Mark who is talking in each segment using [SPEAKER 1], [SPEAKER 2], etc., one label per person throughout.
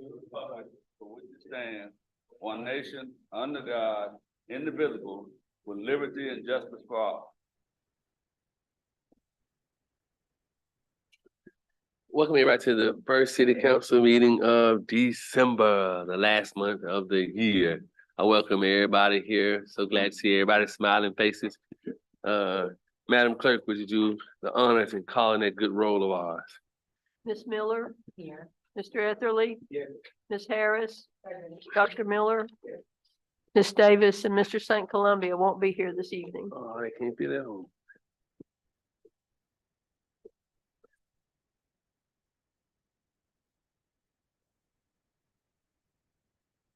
[SPEAKER 1] Republic for which it stands, one nation, under God, indivisible, with liberty and justice for all.
[SPEAKER 2] Welcome everybody to the first city council meeting of December, the last month of the year. I welcome everybody here. So glad to see everybody's smiling faces. Madam Clerk, would you do the honors in calling that good roll of ours?
[SPEAKER 3] Ms. Miller? Here. Mr. Etherly?
[SPEAKER 1] Here.
[SPEAKER 3] Ms. Harris? Dr. Miller? Ms. Davis and Mr. St. Columbia won't be here this evening.
[SPEAKER 2] Oh, they can't be at home.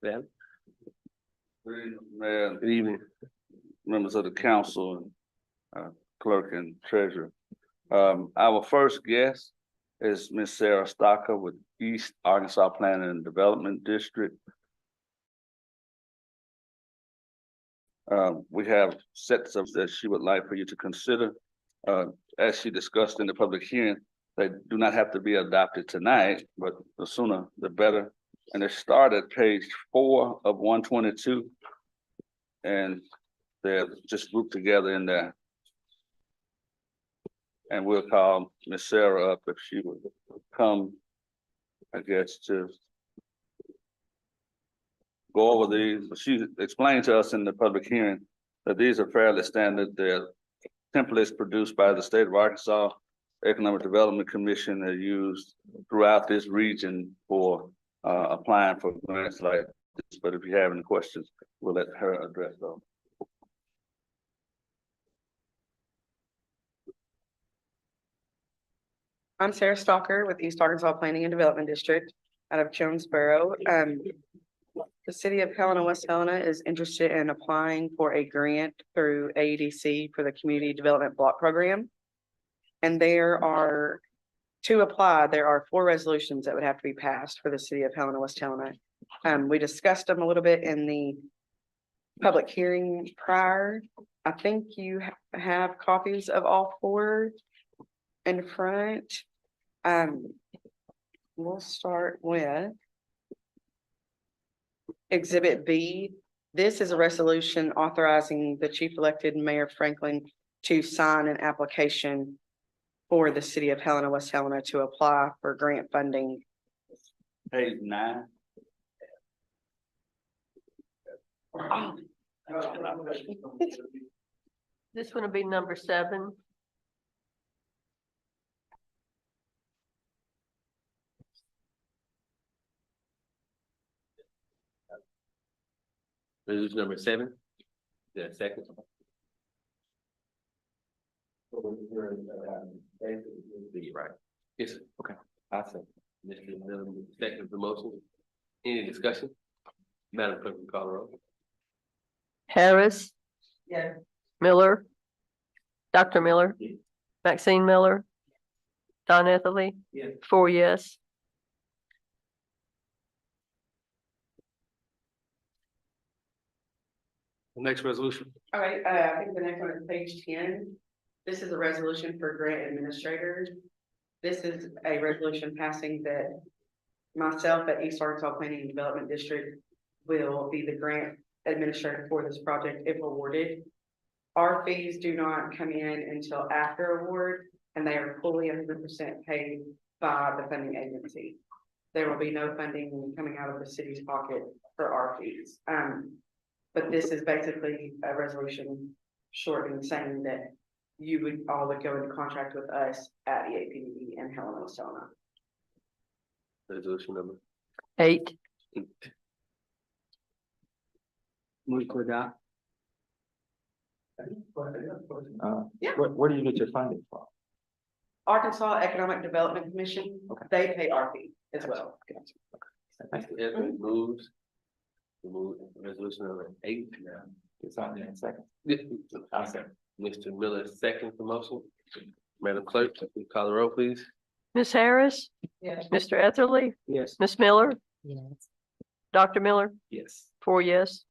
[SPEAKER 2] Well,
[SPEAKER 1] Mayor,
[SPEAKER 2] good evening.
[SPEAKER 1] members of the council, and clerk and treasurer. Our first guest is Ms. Sarah Stocker with East Arkansas Planning and Development District. We have sets of that she would like for you to consider. As she discussed in the public hearing, they do not have to be adopted tonight, but the sooner the better. And they start at page 4 of 122. And they're just grouped together in there. And we'll call Ms. Sarah up if she would come, I guess, to go over these. She explained to us in the public hearing that these are fairly standard. They're templates produced by the state of Arkansas Economic Development Commission. They're used throughout this region for applying for grants like this. But if you have any questions, we'll let her address those.
[SPEAKER 4] I'm Sarah Stalker with East Arkansas Planning and Development District out of Jonesboro. The city of Helena-West Helena is interested in applying for a grant through AEDC for the Community Development Block Program. And there are 4 resolutions that would have to be passed for the city of Helena-West Helena. We discussed them a little bit in the public hearing prior. I think you have copies of all 4 in front. We'll start with Exhibit B. This is a resolution authorizing the chief elected Mayor Franklin to sign an application for the city of Helena-West Helena to apply for grant funding.
[SPEAKER 1] Page 9.
[SPEAKER 4] Oh.
[SPEAKER 3] This one will be number 7.
[SPEAKER 2] Resolution number 7. Yeah, second. Right. Yes, sir. Okay. I second. Mr. Miller, second the motion. Any discussion? Madam Clerk, will call the roll.
[SPEAKER 3] Harris?
[SPEAKER 4] Yeah.
[SPEAKER 3] Miller? Dr. Miller?
[SPEAKER 2] Yes.
[SPEAKER 3] Maxine Miller? Don Etherly?
[SPEAKER 2] Yes.
[SPEAKER 3] 4 yes.
[SPEAKER 2] The next resolution.
[SPEAKER 4] All right, I think the next one is page 10. This is a resolution for grant administrators. This is a resolution passing that myself at East Arkansas Planning and Development District will be the grant administrator for this project if awarded. Our fees do not come in until after award, and they are fully 100% paid by the funding agency. There will be no funding coming out of the city's pocket for our fees. But this is basically a resolution shortening saying that you would go into contract with us at EAPD and Helena-West Helena.
[SPEAKER 2] Resolution number
[SPEAKER 3] 8.
[SPEAKER 2] 8.
[SPEAKER 5] Move to adopt.
[SPEAKER 4] Yeah.
[SPEAKER 5] Where do you get your funding from?
[SPEAKER 4] Arkansas Economic Development Commission,
[SPEAKER 5] Okay.
[SPEAKER 4] they pay our fee as well.
[SPEAKER 2] Mr. Edwards moves. To move resolution number 8.
[SPEAKER 5] It's on there in a second.
[SPEAKER 2] I'll second. Mr. Miller, second the motion. Madam Clerk, will you call the roll, please?
[SPEAKER 3] Ms. Harris?
[SPEAKER 4] Yes.
[SPEAKER 3] Mr. Etherly?
[SPEAKER 5] Yes.
[SPEAKER 3] Ms. Miller?
[SPEAKER 4] Yes.
[SPEAKER 3] Dr. Miller?
[SPEAKER 2] Yes.
[SPEAKER 3] 4 yes.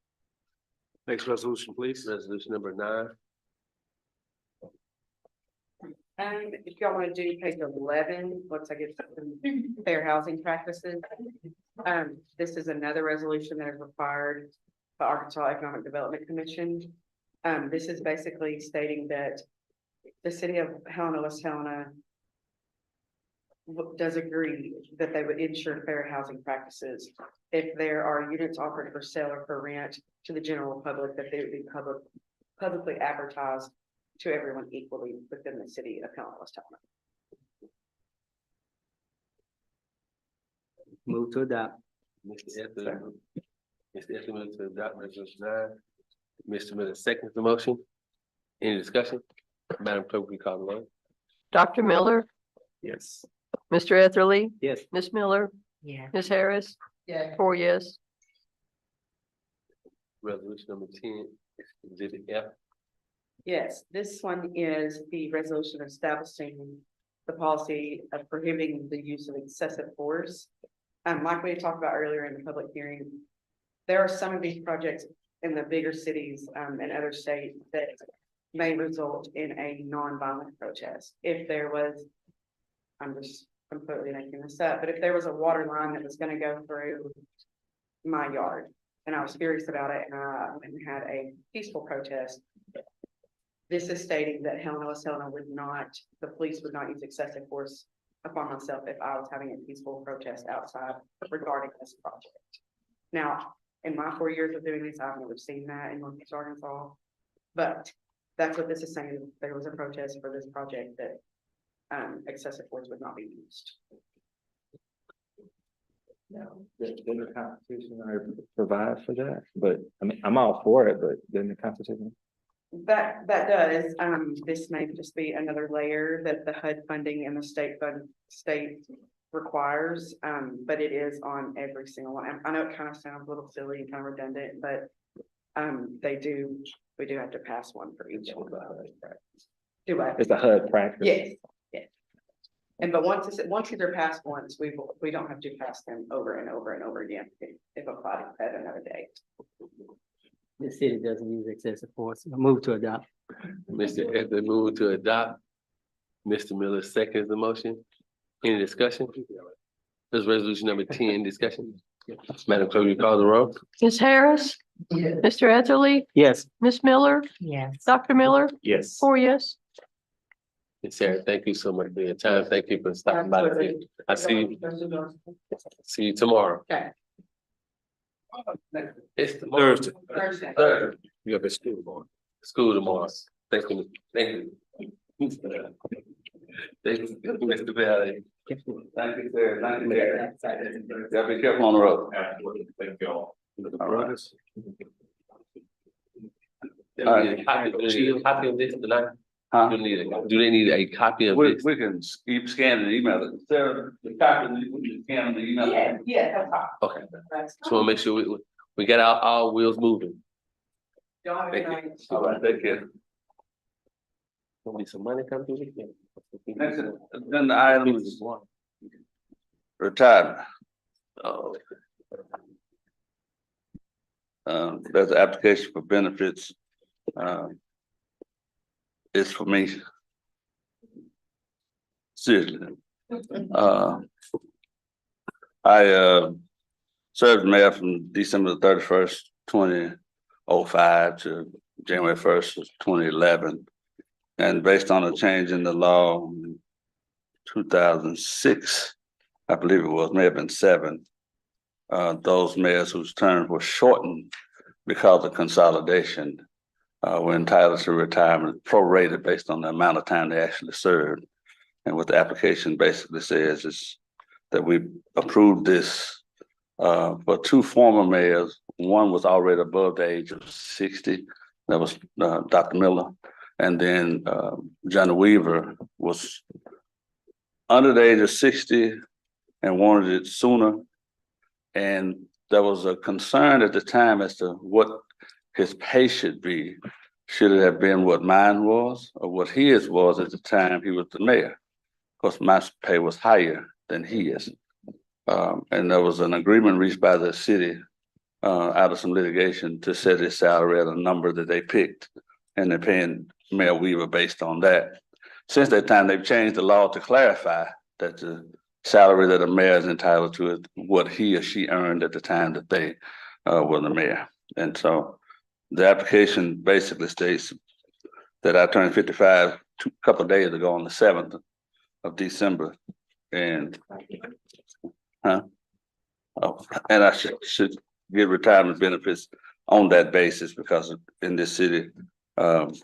[SPEAKER 2] Next resolution, please. Resolution number 9.
[SPEAKER 4] If y'all want to do page 11, once I get some fair housing practices, This is another resolution that is required by Arkansas Economic Development Commission. This is basically stating that the city of Helena-West Helena does agree that they would ensure fair housing practices. If there are units offered for sale or for rent to the general public, that they would be publicly advertised to everyone equally within the city of Helena-West Helena.
[SPEAKER 5] Move to adopt.
[SPEAKER 2] Mr. Ether, to adopt resolution 9. Mr. Miller seconds the motion. Any discussion? Madam Clerk, will you call the roll?
[SPEAKER 3] Dr. Miller,
[SPEAKER 5] Yes.
[SPEAKER 3] Mr. Etherly,
[SPEAKER 5] Yes.
[SPEAKER 3] Ms. Miller,
[SPEAKER 4] Yeah.
[SPEAKER 3] Ms. Harris,
[SPEAKER 4] Yeah.
[SPEAKER 3] 4 yes.
[SPEAKER 2] Resolution number 10, exhibit F.
[SPEAKER 4] Yes, this one is the resolution establishing the policy of prohibiting the use of excessive force. Like we talked about earlier in the public hearing, there are some of these projects in the bigger cities, and other states that may result in a non-violent protest. If there was, I'm just completely making this up, but if there was a water line that was gonna go through my yard, and I was furious about it, and I went and had a peaceful protest, this is stating that Helena-West Helena would not, the police would not use excessive force upon myself if I was having a peaceful protest outside regarding this project. Now, in my 4 years of doing this, I've never seen that in Northeast Arkansas. But that's what this is saying. If there was a protest for this project that excessive force would not be used.
[SPEAKER 5] No, didn't the Constitution provide for that? But I mean, I'm all for it, but didn't the Constitution?
[SPEAKER 4] That does, this may just be another layer that the HUD funding and the state requires, but it is on every single one. I know it kind of sounds a little silly and kind of redundant, but we do have to pass one for each one. Do I?
[SPEAKER 5] It's a HUD practice.
[SPEAKER 4] Yes, yes. And but once these are passed once, we don't have to pass them over and over and over again if applied at another date.
[SPEAKER 5] The city doesn't use excessive force. Move to adopt.
[SPEAKER 2] Mr. Ether move to adopt. Mr. Miller seconds the motion. Any discussion? This is resolution number 10, discussion. Madam Clerk, will you call the roll?
[SPEAKER 3] Ms. Harris, Mr. Etherly,
[SPEAKER 5] Yes.
[SPEAKER 3] Ms. Miller,
[SPEAKER 4] Yes.
[SPEAKER 3] Dr. Miller,
[SPEAKER 5] Yes.
[SPEAKER 3] 4 yes.
[SPEAKER 2] Ms. Sarah, thank you so much for your time. Thank you for stopping by. I see you tomorrow.
[SPEAKER 4] Okay.
[SPEAKER 2] It's
[SPEAKER 1] Thursday.
[SPEAKER 4] Thursday.
[SPEAKER 2] Thursday. You have a school tomorrow. School tomorrow. Thank you. Thank you. Thank you, Mr. Valley.
[SPEAKER 1] Thank you, sir. Thank you, sir. Gotta be careful on the road.
[SPEAKER 5] Thank you all.
[SPEAKER 1] All right.
[SPEAKER 2] Do they need a copy of this tonight?
[SPEAKER 1] Huh?
[SPEAKER 2] Do they need a copy of
[SPEAKER 1] We,
[SPEAKER 2] this?
[SPEAKER 1] we can keep scanning and email it. Sarah, the copy, we can scan and email it.
[SPEAKER 4] Yeah, that's fine.
[SPEAKER 2] Okay,
[SPEAKER 4] That's
[SPEAKER 2] just wanna make sure we got our wheels moving.
[SPEAKER 4] Y'all have a good
[SPEAKER 2] Thank you.
[SPEAKER 4] night.
[SPEAKER 1] All right, take care.
[SPEAKER 2] Gonna be some money come through this thing.
[SPEAKER 1] Next, then the item is retirement.
[SPEAKER 2] Oh,
[SPEAKER 1] There's an application for benefits. It's for me. Seriously. I served mayor from December 31st, 2005 to January 1st, 2011. And based on a change in the law in 2006, I believe it was, may have been 7, those mayors whose terms were shortened because of consolidation were entitled to retirement prorated based on the amount of time they actually served. And what the application basically says is that we approved this for 2 former mayors. One was already above the age of 60. That was Dr. Miller. And then Johnny Weaver was under the age of 60 and wanted it sooner. And there was a concern at the time as to what his pay should be. Should it have been what mine was or what his was at the time he was the mayor? Of course, my pay was higher than his. And there was an agreement reached by the city out of some litigation to set his salary at a number that they picked. And they're paying Mayor Weaver based on that. Since that time, they've changed the law to clarify that the salary that a mayor is entitled to is what he or she earned at the time that they were the mayor. And so the application basically states that I turned 55 a couple of days ago on the 7th of December. And and I should get retirement benefits on that basis because in this city, the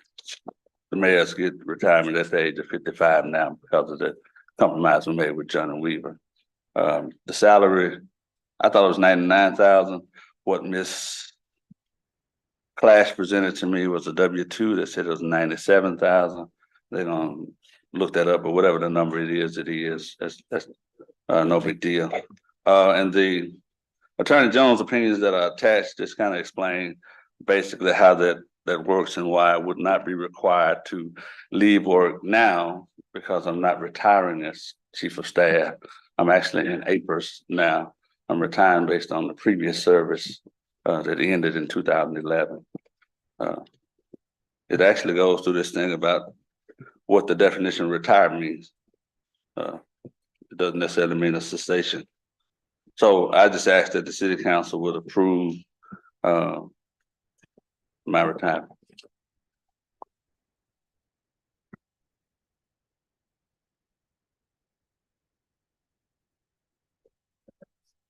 [SPEAKER 1] mayors get retirement at the age of 55 now because of the compromise we made with John and Weaver. The salary, I thought it was 99,000. What Miss Clash presented to me was a W-2 that said it was 97,000. They don't look that up, but whatever the number it is, that's no big deal. And the Attorney General's opinions that are attached just kind of explain basically how that works and why I would not be required to leave work now because I'm not retiring as chief of staff. I'm actually in APERS now. I'm retiring based on the previous service that ended in 2011. It actually goes through this thing about what the definition of retire means. It doesn't necessarily mean a cessation. So I just asked that the city council would approve my retirement.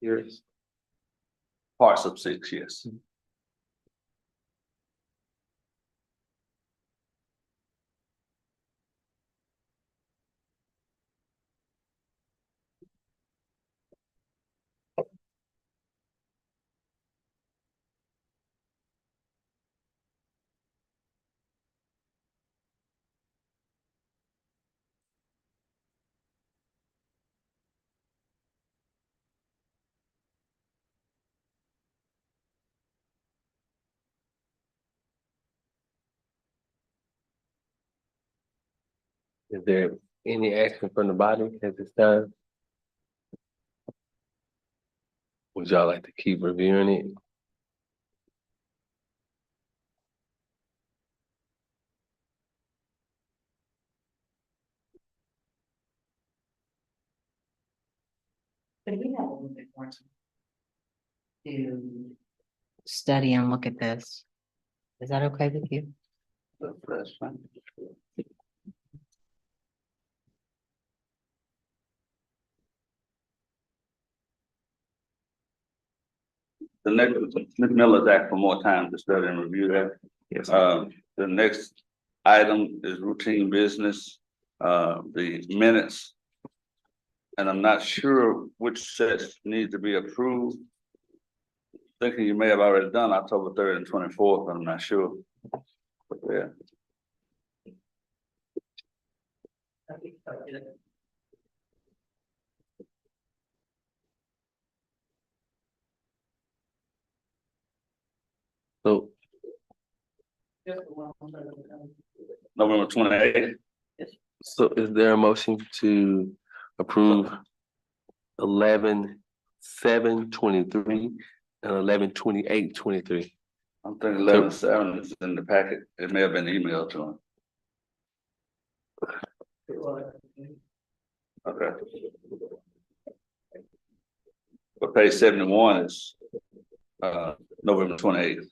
[SPEAKER 5] Years.
[SPEAKER 1] Parts of 6, yes.
[SPEAKER 2] Is there any action from the body at this time? Would y'all like to keep reviewing it?
[SPEAKER 6] Could we have a little bit more time to study and look at this? Is that okay with you?
[SPEAKER 1] That's fine. The next, Ms. Miller's asked for more time to study and review that.
[SPEAKER 5] Yes.
[SPEAKER 1] The next item is routine business, the minutes. And I'm not sure which sets need to be approved. Thinking you may have already done October 3rd and 24th, but I'm not sure. But yeah.
[SPEAKER 2] So
[SPEAKER 1] November 28th.
[SPEAKER 2] So is there a motion to approve 11/7/23 and 11/28/23?
[SPEAKER 1] I'm thinking 11/7 is in the packet. It may have been emailed to him. Okay. But page 71 is November 28th.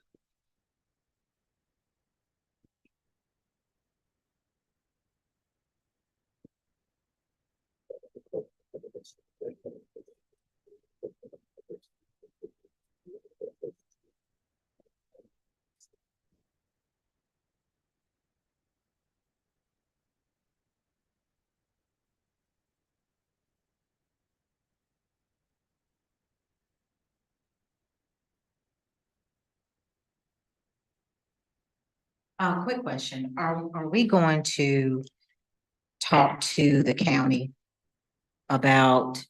[SPEAKER 6] Quick question. Are we going to talk to the county about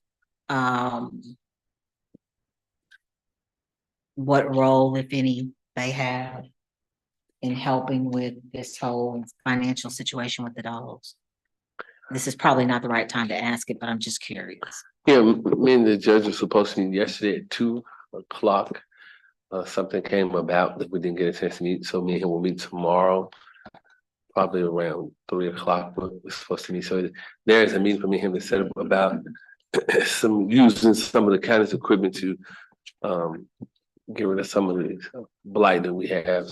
[SPEAKER 6] what role, if any, they have in helping with this whole financial situation with the dogs? This is probably not the right time to ask it, but I'm just curious.
[SPEAKER 2] Yeah, me and the judge were supposed to meet yesterday at 2:00. Something came about that we didn't get a chance to meet, so me and him will meet tomorrow, probably around 3:00. We're supposed to meet, so there is a meeting for me and him to set up about using some of the county's equipment to get rid of some of the blight that we have.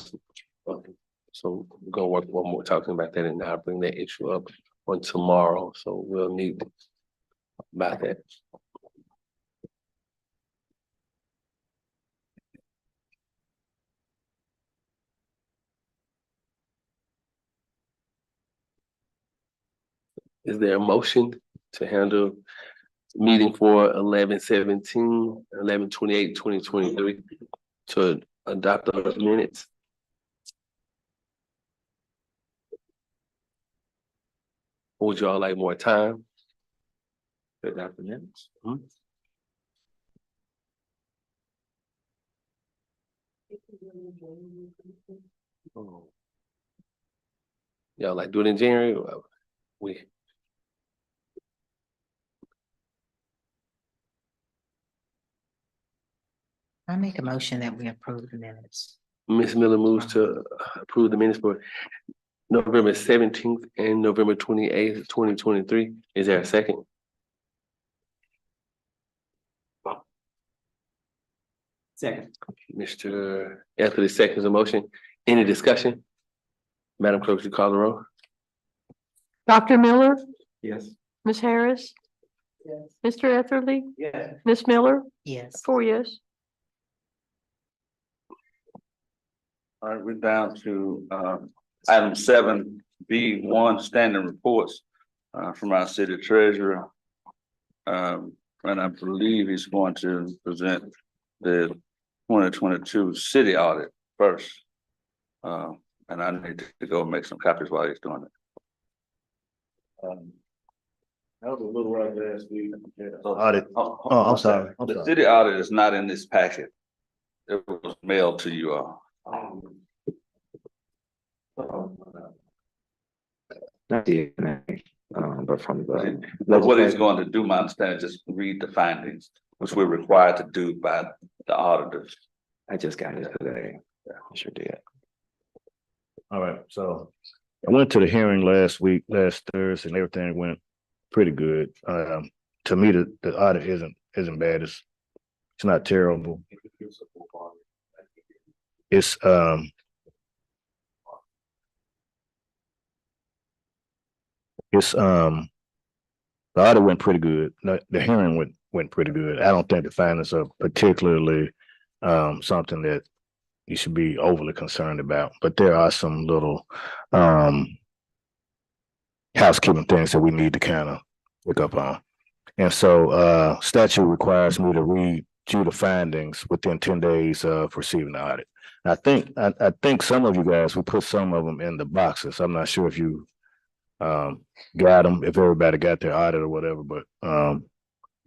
[SPEAKER 2] So we're gonna work one more talking about that, and I'll bring that issue up on tomorrow, so we'll need about that. Is there a motion to handle meeting for 11/17, 11/28/2023 to adopt those minutes? Or would y'all like more time?
[SPEAKER 5] to adopt the minutes.
[SPEAKER 2] Oh. Y'all like do it in January? We,
[SPEAKER 6] I make a motion that we approve the minutes.
[SPEAKER 2] Ms. Miller moves to approve the minutes for November 17th and November 28th, 2023. Is there a second?
[SPEAKER 5] Second.
[SPEAKER 2] Mr. Anthony seconds the motion. Any discussion? Madam Clerk, would you call the roll?
[SPEAKER 3] Dr. Miller,
[SPEAKER 5] Yes.
[SPEAKER 3] Ms. Harris,
[SPEAKER 4] Yes.
[SPEAKER 3] Mr. Etherly,
[SPEAKER 5] Yeah.
[SPEAKER 3] Ms. Miller,
[SPEAKER 6] Yes.
[SPEAKER 3] 4 yes.
[SPEAKER 1] All right, we're down to item 7B1, standing reports from our city treasurer. And I believe he's going to present the 2022 city audit first. And I need to go make some copies while he's doing it.
[SPEAKER 7] That was a little rough last week.
[SPEAKER 1] So-
[SPEAKER 7] Audit.
[SPEAKER 1] Oh,
[SPEAKER 7] I'm sorry. I'm
[SPEAKER 1] The
[SPEAKER 7] sorry.
[SPEAKER 1] city audit is not in this packet. It was mailed to you all.
[SPEAKER 5] Not the, but from the.
[SPEAKER 1] But what he's going to do, my understanding, is just read the findings, which we're required to do by the auditors.
[SPEAKER 5] I just got it today. Yeah, I sure did.
[SPEAKER 7] All right, so I went to the hearing last Thursday, and everything went pretty good. To me, the audit isn't bad. It's not terrible. It's the audit went pretty good. The hearing went pretty good. I don't think the findings are particularly something that you should be overly concerned about, but there are some little housekeeping things that we need to kind of pick up on. And so statute requires me to read you the findings within 10 days of receiving the audit. I think some of you guys, we put some of them in the boxes. I'm not sure if you got them, if everybody got their audit or whatever, but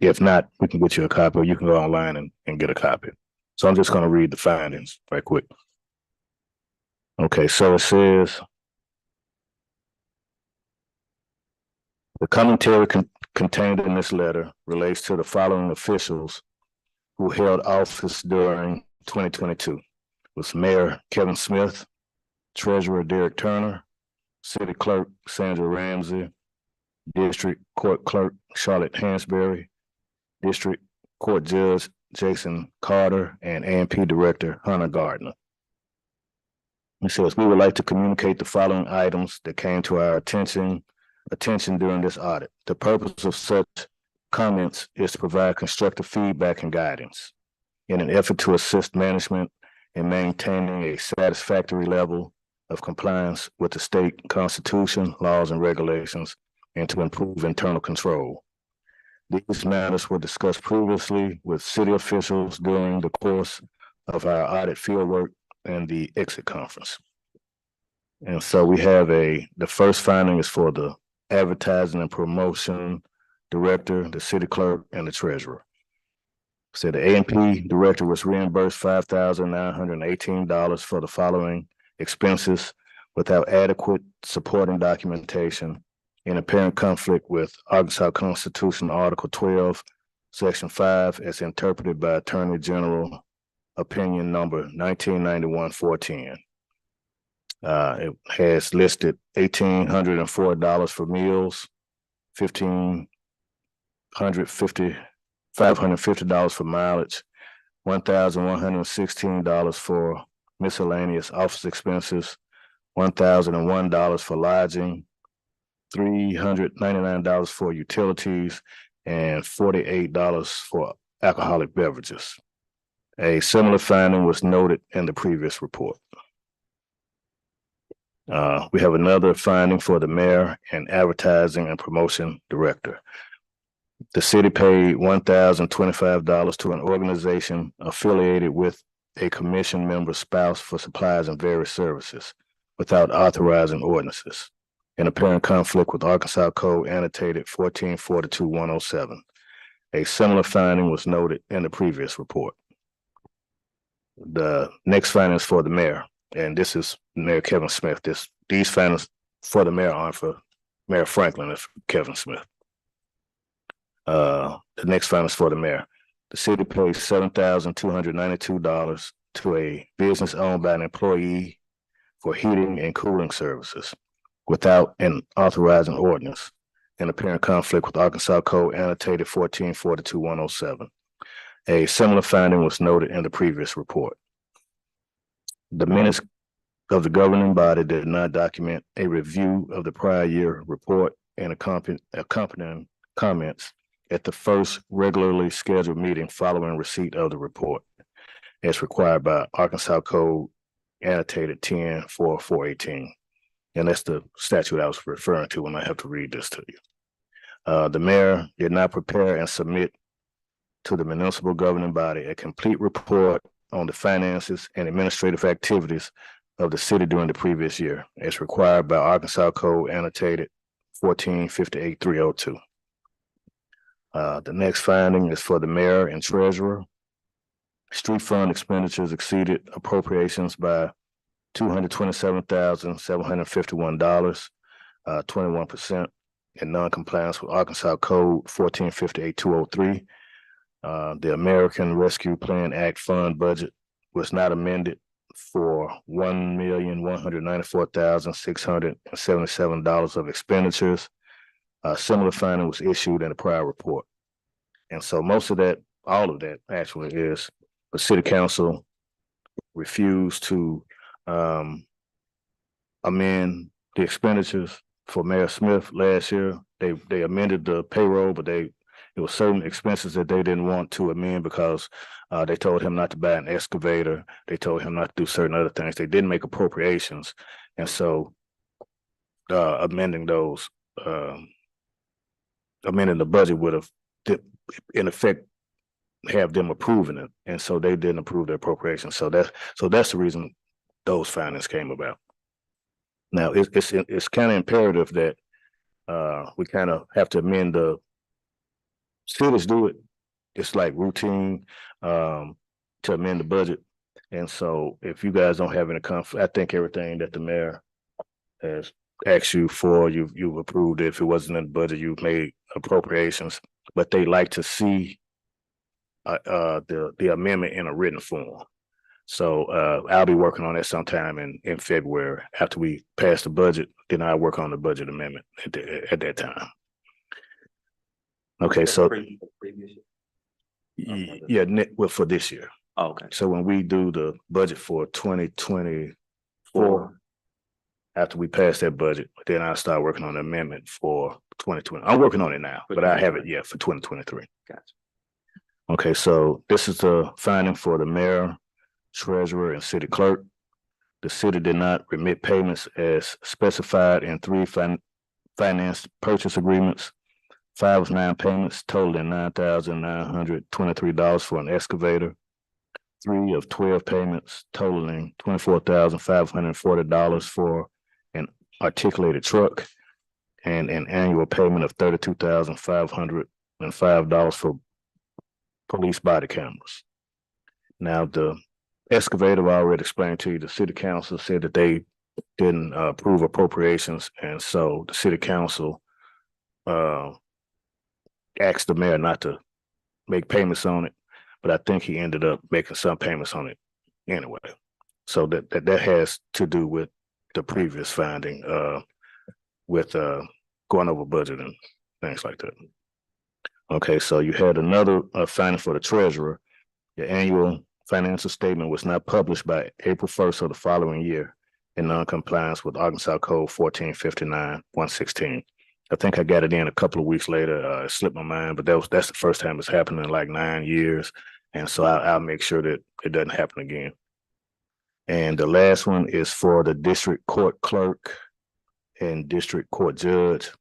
[SPEAKER 7] if not, we can get you a copy, or you can go online and get a copy. So I'm just going to read the findings right quick. Okay, so it says, the commentary contained in this letter relates to the following officials who held office during 2022. It was Mayor Kevin Smith, Treasurer Derek Turner, City Clerk Sandra Ramsey, District Court Clerk Charlotte Hansberry, District Court Judge Jason Carter, and A&P Director Hunter Gardner. It says, we would like to communicate the following items that came to our attention during this audit. The purpose of such comments is to provide constructive feedback and guidance in an effort to assist management in maintaining a satisfactory level of compliance with the state constitution, laws, and regulations, and to improve internal control. These matters were discussed previously with city officials during the course of our audit fieldwork and the exit conference. And so we have the first finding is for the advertising and promotion director, the city clerk, and the treasurer. So the A&P director was reimbursed $5,918 for the following expenses without adequate supporting documentation, in apparent conflict with Arkansas Constitution Article 12, Section 5, as interpreted by Attorney General Opinion Number 1991-410. It has listed $1,804 for meals, $1,500 $550 for mileage, $1,116 for miscellaneous office expenses, $1,001 for lodging, $399 for utilities, and $48 for alcoholic beverages. A similar finding was noted in the previous report. We have another finding for the mayor and advertising and promotion director. The city paid $1,025 to an organization affiliated with a commission member's spouse for supplies and various services without authorizing ordinances, in apparent conflict with Arkansas Code annotated 1442-107. A similar finding was noted in the previous report. The next findings for the mayor, and this is Mayor Kevin Smith. These findings for the mayor aren't for Mayor Franklin, it's for Kevin Smith. The next findings for the mayor. The city pays $7,292 to a business owned by an employee for heating and cooling services without an authorizing ordinance, in apparent conflict with Arkansas Code annotated 1442-107. A similar finding was noted in the previous report. The minutes of the governing body did not document a review of the prior year report and accompanying comments at the first regularly scheduled meeting following receipt of the report, as required by Arkansas Code annotated 10-4418. And that's the statute I was referring to when I have to read this to you. The mayor did not prepare and submit to the municipal governing body a complete report on the finances and administrative activities of the city during the previous year, as required by Arkansas Code annotated 1458-302. The next finding is for the mayor and treasurer. Street fund expenditures exceeded appropriations by $227,751, 21%, in non-compliance with Arkansas Code 1458-203. The American Rescue Plan Act fund budget was not amended for $1,194,677 of expenditures. A similar finding was issued in the prior report. And so most of that, all of that actually is the city council refused to amend the expenditures for Mayor Smith last year. They amended the payroll, but it was certain expenses that they didn't want to amend because they told him not to buy an excavator. They told him not to do certain other things. They didn't make appropriations. And so amending those, amending the budget would have, in effect, have them approving it. And so they didn't approve the appropriation. So that's the reason those findings came about. Now, it's kind of imperative that we kind of have to amend the cities do it. It's like routine to amend the budget. And so if you guys don't have any conflict, I think everything that the mayor has asked you for, you've approved it. If it wasn't in the budget, you've made appropriations, but they like to see the amendment in a written form. So I'll be working on that sometime in February after we pass the budget. Then I'll work on the budget amendment at that time. Okay, so yeah, well, for this year.
[SPEAKER 5] Oh, okay.
[SPEAKER 7] So when we do the budget for 2024, after we pass that budget, then I'll start working on the amendment for 2020. I'm working on it now, but I haven't yet for 2023.
[SPEAKER 5] Gotcha.
[SPEAKER 7] Okay, so this is the finding for the mayor, treasurer, and city clerk. The city did not remit payments as specified in 3 finance purchase agreements. 5 of 9 payments totaling $9,923 for an excavator. 3 of 12 payments totaling $24,540 for an articulated truck, and an annual payment of $32,505 for police body cameras. Now, the excavator, I already explained to you, the city council said that they didn't approve appropriations, and so the city council asked the mayor not to make payments on it, but I think he ended up making some payments on it anyway. So that has to do with the previous finding with going over budget and things like that. Okay, so you had another finding for the treasurer. Your annual financial statement was not published by April 1st of the following year in non-compliance with Arkansas Code 1459-116. I think I got it in a couple of weeks later. It slipped my mind, but that's the first time it's happened in like 9 years. And so I'll make sure that it doesn't happen again. And the last one is for the district court clerk and district court judge.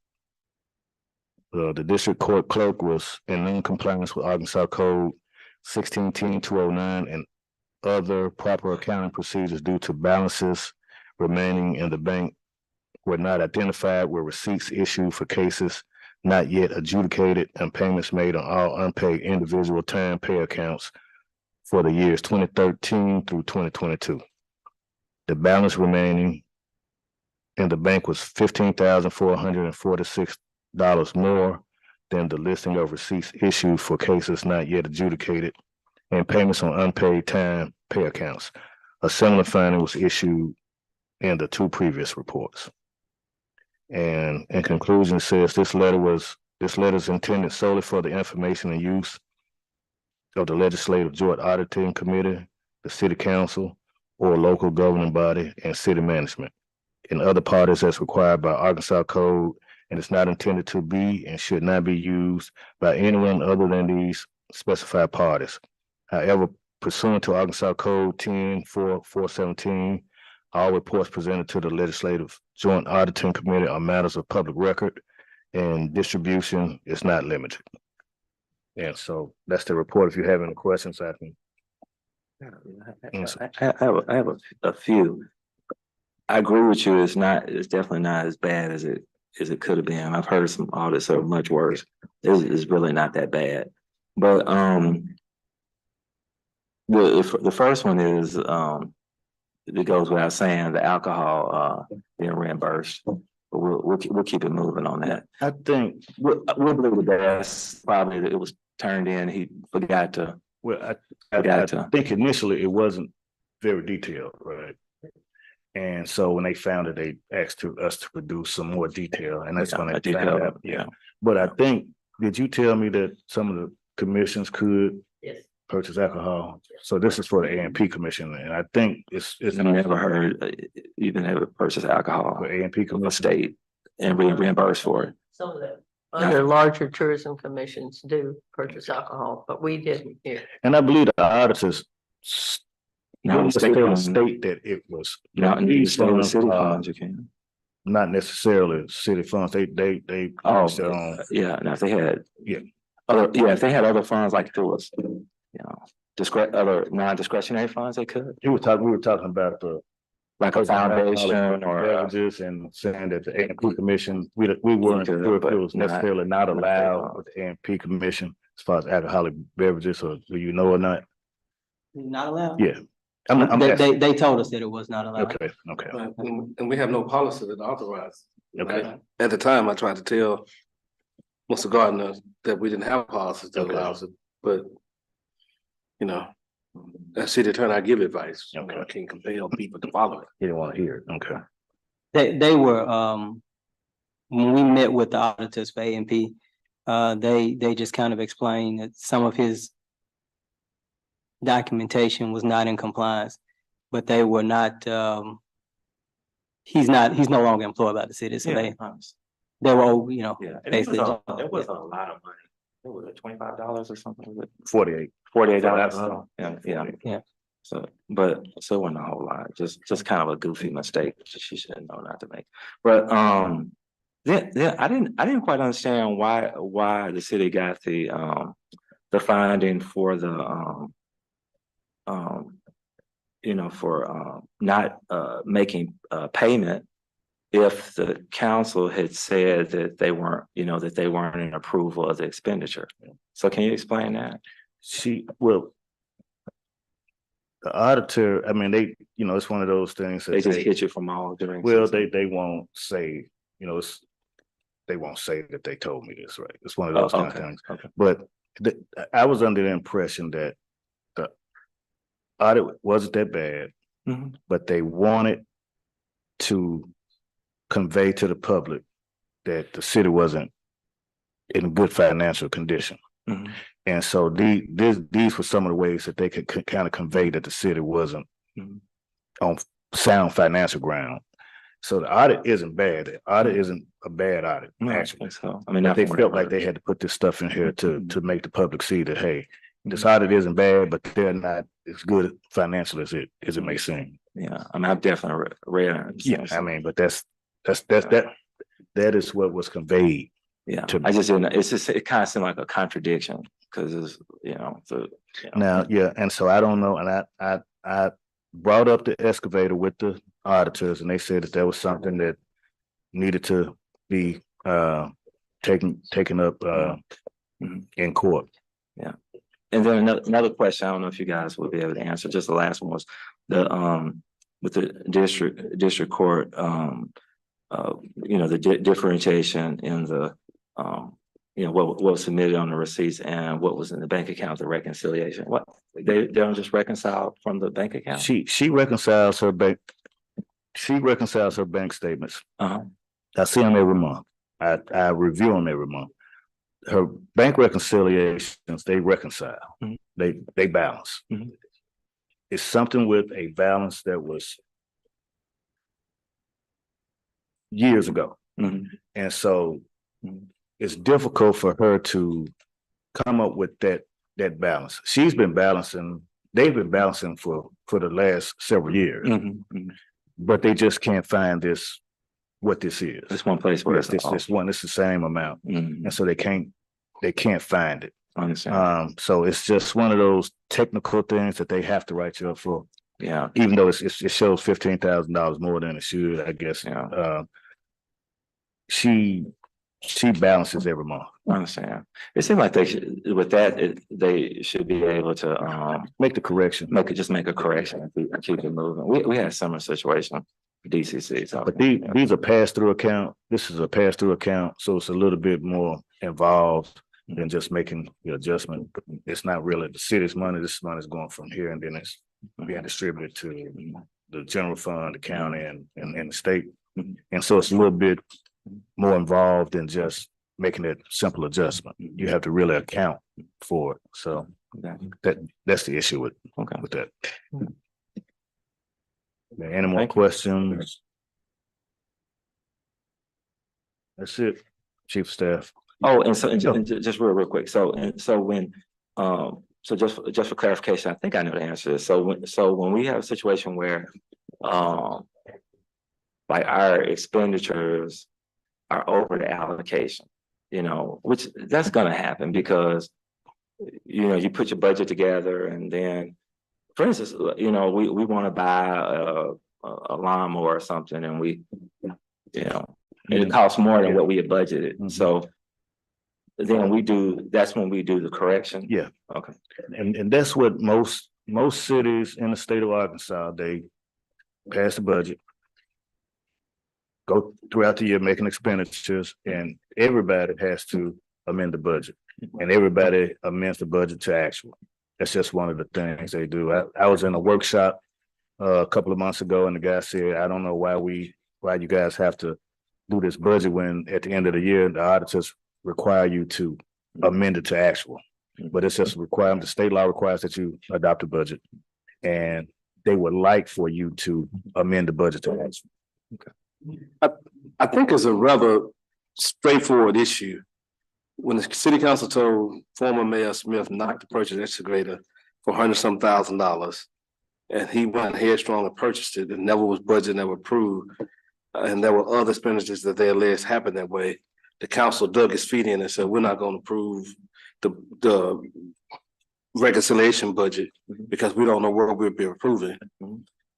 [SPEAKER 7] The district court clerk was in non-compliance with Arkansas Code 1610-209 and other proper accounting procedures due to balances remaining in the bank were not identified, were receipts issued for cases not yet adjudicated, and payments made on all unpaid individual time pay accounts for the years 2013 through 2022. The balance remaining in the bank was $15,446 more than the listing of receipts issued for cases not yet adjudicated and payments on unpaid time pay accounts. A similar finding was issued in the 2 previous reports. And in conclusion, it says this letter is intended solely for the information and use of the Legislative Joint Auditing Committee, the City Council, or local governing body and city management, and other parties as required by Arkansas Code, and it's not intended to be and should not be used by anyone other than these specified parties. However, pursuant to Arkansas Code 10-417, all reports presented to the Legislative Joint Auditing Committee are matters of public record, and distribution is not limited. And so that's the report. If you have any questions, I can answer.
[SPEAKER 5] I have a few. I agree with you. It's definitely not as bad as it could have been. I've heard some audits are much worse. It's really not that bad. But the first one is it goes without saying, the alcohol being reimbursed. But we'll keep it moving on that.
[SPEAKER 7] I think
[SPEAKER 5] We'll believe that's probably that it was turned in. He forgot to.
[SPEAKER 7] well, I think initially it wasn't very detailed, right? And so when they found it, they asked us to produce some more detail, and that's when they found out. Yeah. But I think, did you tell me that some of the commissions could purchase alcohol? So this is for the A&P commission, and I think it's.
[SPEAKER 5] I never heard you can ever purchase alcohol
[SPEAKER 7] For A&P
[SPEAKER 5] from a
[SPEAKER 7] commission.
[SPEAKER 5] state and be reimbursed for it.
[SPEAKER 3] Some of the other larger tourism commissions do purchase alcohol, but we didn't here.
[SPEAKER 7] And I believe the auditors
[SPEAKER 5] No, state funds.
[SPEAKER 7] state that it was.
[SPEAKER 5] Not in the
[SPEAKER 7] these
[SPEAKER 5] state
[SPEAKER 7] funds,
[SPEAKER 5] city funds, you can.
[SPEAKER 7] not necessarily city funds. They
[SPEAKER 5] Oh,
[SPEAKER 7] use their own.
[SPEAKER 5] yeah, now if they had.
[SPEAKER 7] Yeah.
[SPEAKER 5] If they had other funds, like if it was, other non-discretionary funds, they could.
[SPEAKER 7] We were talking about the
[SPEAKER 5] Like a foundation or,
[SPEAKER 7] beverages and saying that the A&P commission, we weren't
[SPEAKER 5] could,
[SPEAKER 7] sure if
[SPEAKER 5] but
[SPEAKER 7] it was
[SPEAKER 5] not-
[SPEAKER 7] necessarily not
[SPEAKER 5] not
[SPEAKER 7] allowed with the A&P commission as far as alcoholic beverages, or do you know or not?
[SPEAKER 8] Not allowed?
[SPEAKER 7] Yeah. I'm asking.
[SPEAKER 8] They told us that it was not allowed.
[SPEAKER 7] Okay.
[SPEAKER 9] Right, and we have no policy that authorizes.
[SPEAKER 7] Okay.
[SPEAKER 9] Right? At the time, I tried to tell Mr. Gardner that we didn't have policies that
[SPEAKER 7] Okay.
[SPEAKER 9] allows it, but as city attorney, I give advice.
[SPEAKER 7] Okay.
[SPEAKER 9] I can't compel people to follow it.
[SPEAKER 7] You didn't want to hear it. Okay.
[SPEAKER 8] They were, when we met with the auditors for A&P, they just kind of explained that some of his documentation was not in compliance, but they were not, he's no longer employed by the city, so they were,
[SPEAKER 5] Yeah, and
[SPEAKER 8] basically.
[SPEAKER 5] it wasn't a lot of money. It was $25 or something.
[SPEAKER 7] 48.
[SPEAKER 5] $48. Yeah.
[SPEAKER 8] Yeah.
[SPEAKER 5] So it wasn't a whole lot, just kind of a goofy mistake that she should know not to make. But then I didn't quite understand why the city got the finding for the for not making payment if the council had said that they weren't in approval of the expenditure. So can you explain that?
[SPEAKER 7] The auditor, I mean, they, it's one of those things that
[SPEAKER 5] They just hit you from all during.
[SPEAKER 7] well, they won't say, they won't say that they told me this, right? It's one of those kind of things.
[SPEAKER 5] Okay.
[SPEAKER 7] But I was under the impression that the audit wasn't that bad,
[SPEAKER 5] Mhm.
[SPEAKER 7] but they wanted to convey to the public that the city wasn't in good financial condition.
[SPEAKER 5] Mhm.
[SPEAKER 7] And so these were some of the ways that they could kind of convey that the city wasn't
[SPEAKER 5] Mhm.
[SPEAKER 7] on sound financial ground. So the audit isn't bad. The audit isn't a bad audit,
[SPEAKER 5] No, I
[SPEAKER 7] actually.
[SPEAKER 5] think so. I mean,
[SPEAKER 7] But
[SPEAKER 5] not
[SPEAKER 7] they
[SPEAKER 5] from
[SPEAKER 7] felt
[SPEAKER 5] what I
[SPEAKER 7] like they had to put this stuff in here to make the public see that, hey, this
[SPEAKER 5] Mhm.
[SPEAKER 7] audit isn't bad, but they're not as good financial as it may seem.
[SPEAKER 5] Yeah, I mean, I've definitely read it.
[SPEAKER 7] Yeah, I mean, but that is what was conveyed.
[SPEAKER 5] Yeah,
[SPEAKER 7] to me.
[SPEAKER 5] I just didn't, it's just, it kind of seemed like a contradiction, because it's,
[SPEAKER 7] Now, yeah, and so I don't know, and I brought up the excavator with the auditors, and they said that was something that needed to be taken up in court.
[SPEAKER 5] And then another question, I don't know if you guys will be able to answer, just the last one was with the district court, the differentiation in the, what was submitted on the receipts and what was in the bank account, the reconciliation. What, they don't just reconcile from the bank account?
[SPEAKER 7] She reconciles her bank statements.
[SPEAKER 5] Uh-huh.
[SPEAKER 7] I see them every month. I review them every month. Her bank reconciliations, they reconcile.
[SPEAKER 5] Mhm.
[SPEAKER 7] They balance.
[SPEAKER 5] Mhm.
[SPEAKER 7] It's something with a balance that was years ago.
[SPEAKER 5] Mhm.
[SPEAKER 7] And so
[SPEAKER 5] Mhm.
[SPEAKER 7] it's difficult for her to come up with that balance. They've been balancing for the last several years,
[SPEAKER 5] Mhm. Mhm.
[SPEAKER 7] but they just can't find what this is.
[SPEAKER 5] It's one place where
[SPEAKER 7] Yes, it's the same amount.
[SPEAKER 5] Mhm.
[SPEAKER 7] And so they can't find it.
[SPEAKER 5] I understand.
[SPEAKER 7] So it's just one of those technical things that they have to write you up for.
[SPEAKER 5] Yeah.
[SPEAKER 7] Even though it shows $15,000 more than it should, I guess.
[SPEAKER 5] Yeah.
[SPEAKER 7] She balances every month.
[SPEAKER 5] I understand. It seems like they should be able to
[SPEAKER 7] Make the correction.
[SPEAKER 5] make a correction and keep it moving. We had a similar situation for DCC. So,
[SPEAKER 7] But these are pass-through account. This is a pass-through account, so it's a little bit more involved than just making the adjustment. It's not really the city's money. This money is going from here, and then it's being distributed to the general fund, the county, and the state. And so it's a little bit more involved than just making that simple adjustment. You have to really account for it. So that's the issue with that. Any more questions? That's it, Chief of Staff.
[SPEAKER 5] Oh, and just real quick. So when just for clarification, I think I know the answer to this. So when we have a situation where like our expenditures are over the allocation, which that's gonna happen because you put your budget together, and then, for instance, we want to buy a lawnmower or something, and and it costs more than what we had budgeted.
[SPEAKER 7] Mhm.
[SPEAKER 5] So then that's when we do the correction.
[SPEAKER 7] Yeah.
[SPEAKER 5] Okay.
[SPEAKER 7] And that's what most cities in the state of Arkansas, they pass the budget, go throughout the year making expenditures, and everybody has to amend the budget, and everybody amends the budget to actual. That's just one of the things they do. I was in a workshop a couple of months ago, and the guy said, I don't know why you guys have to do this budget when at the end of the year, the auditors require you to amend it to actual. But it's just a requirement. The state law requires that you adopt a budget, and they would like for you to amend the budget to actual.
[SPEAKER 9] I think it's a rather straightforward issue. When the city council told former Mayor Smith not to purchase excavator for $100-some thousand, and he went headstrong and purchased it, and never was budgeted, never approved, and there were other expenditures that they alleged happened that way, the council dug his feet in and said, we're not going to approve the reconciliation budget because we don't know where we'll be approving.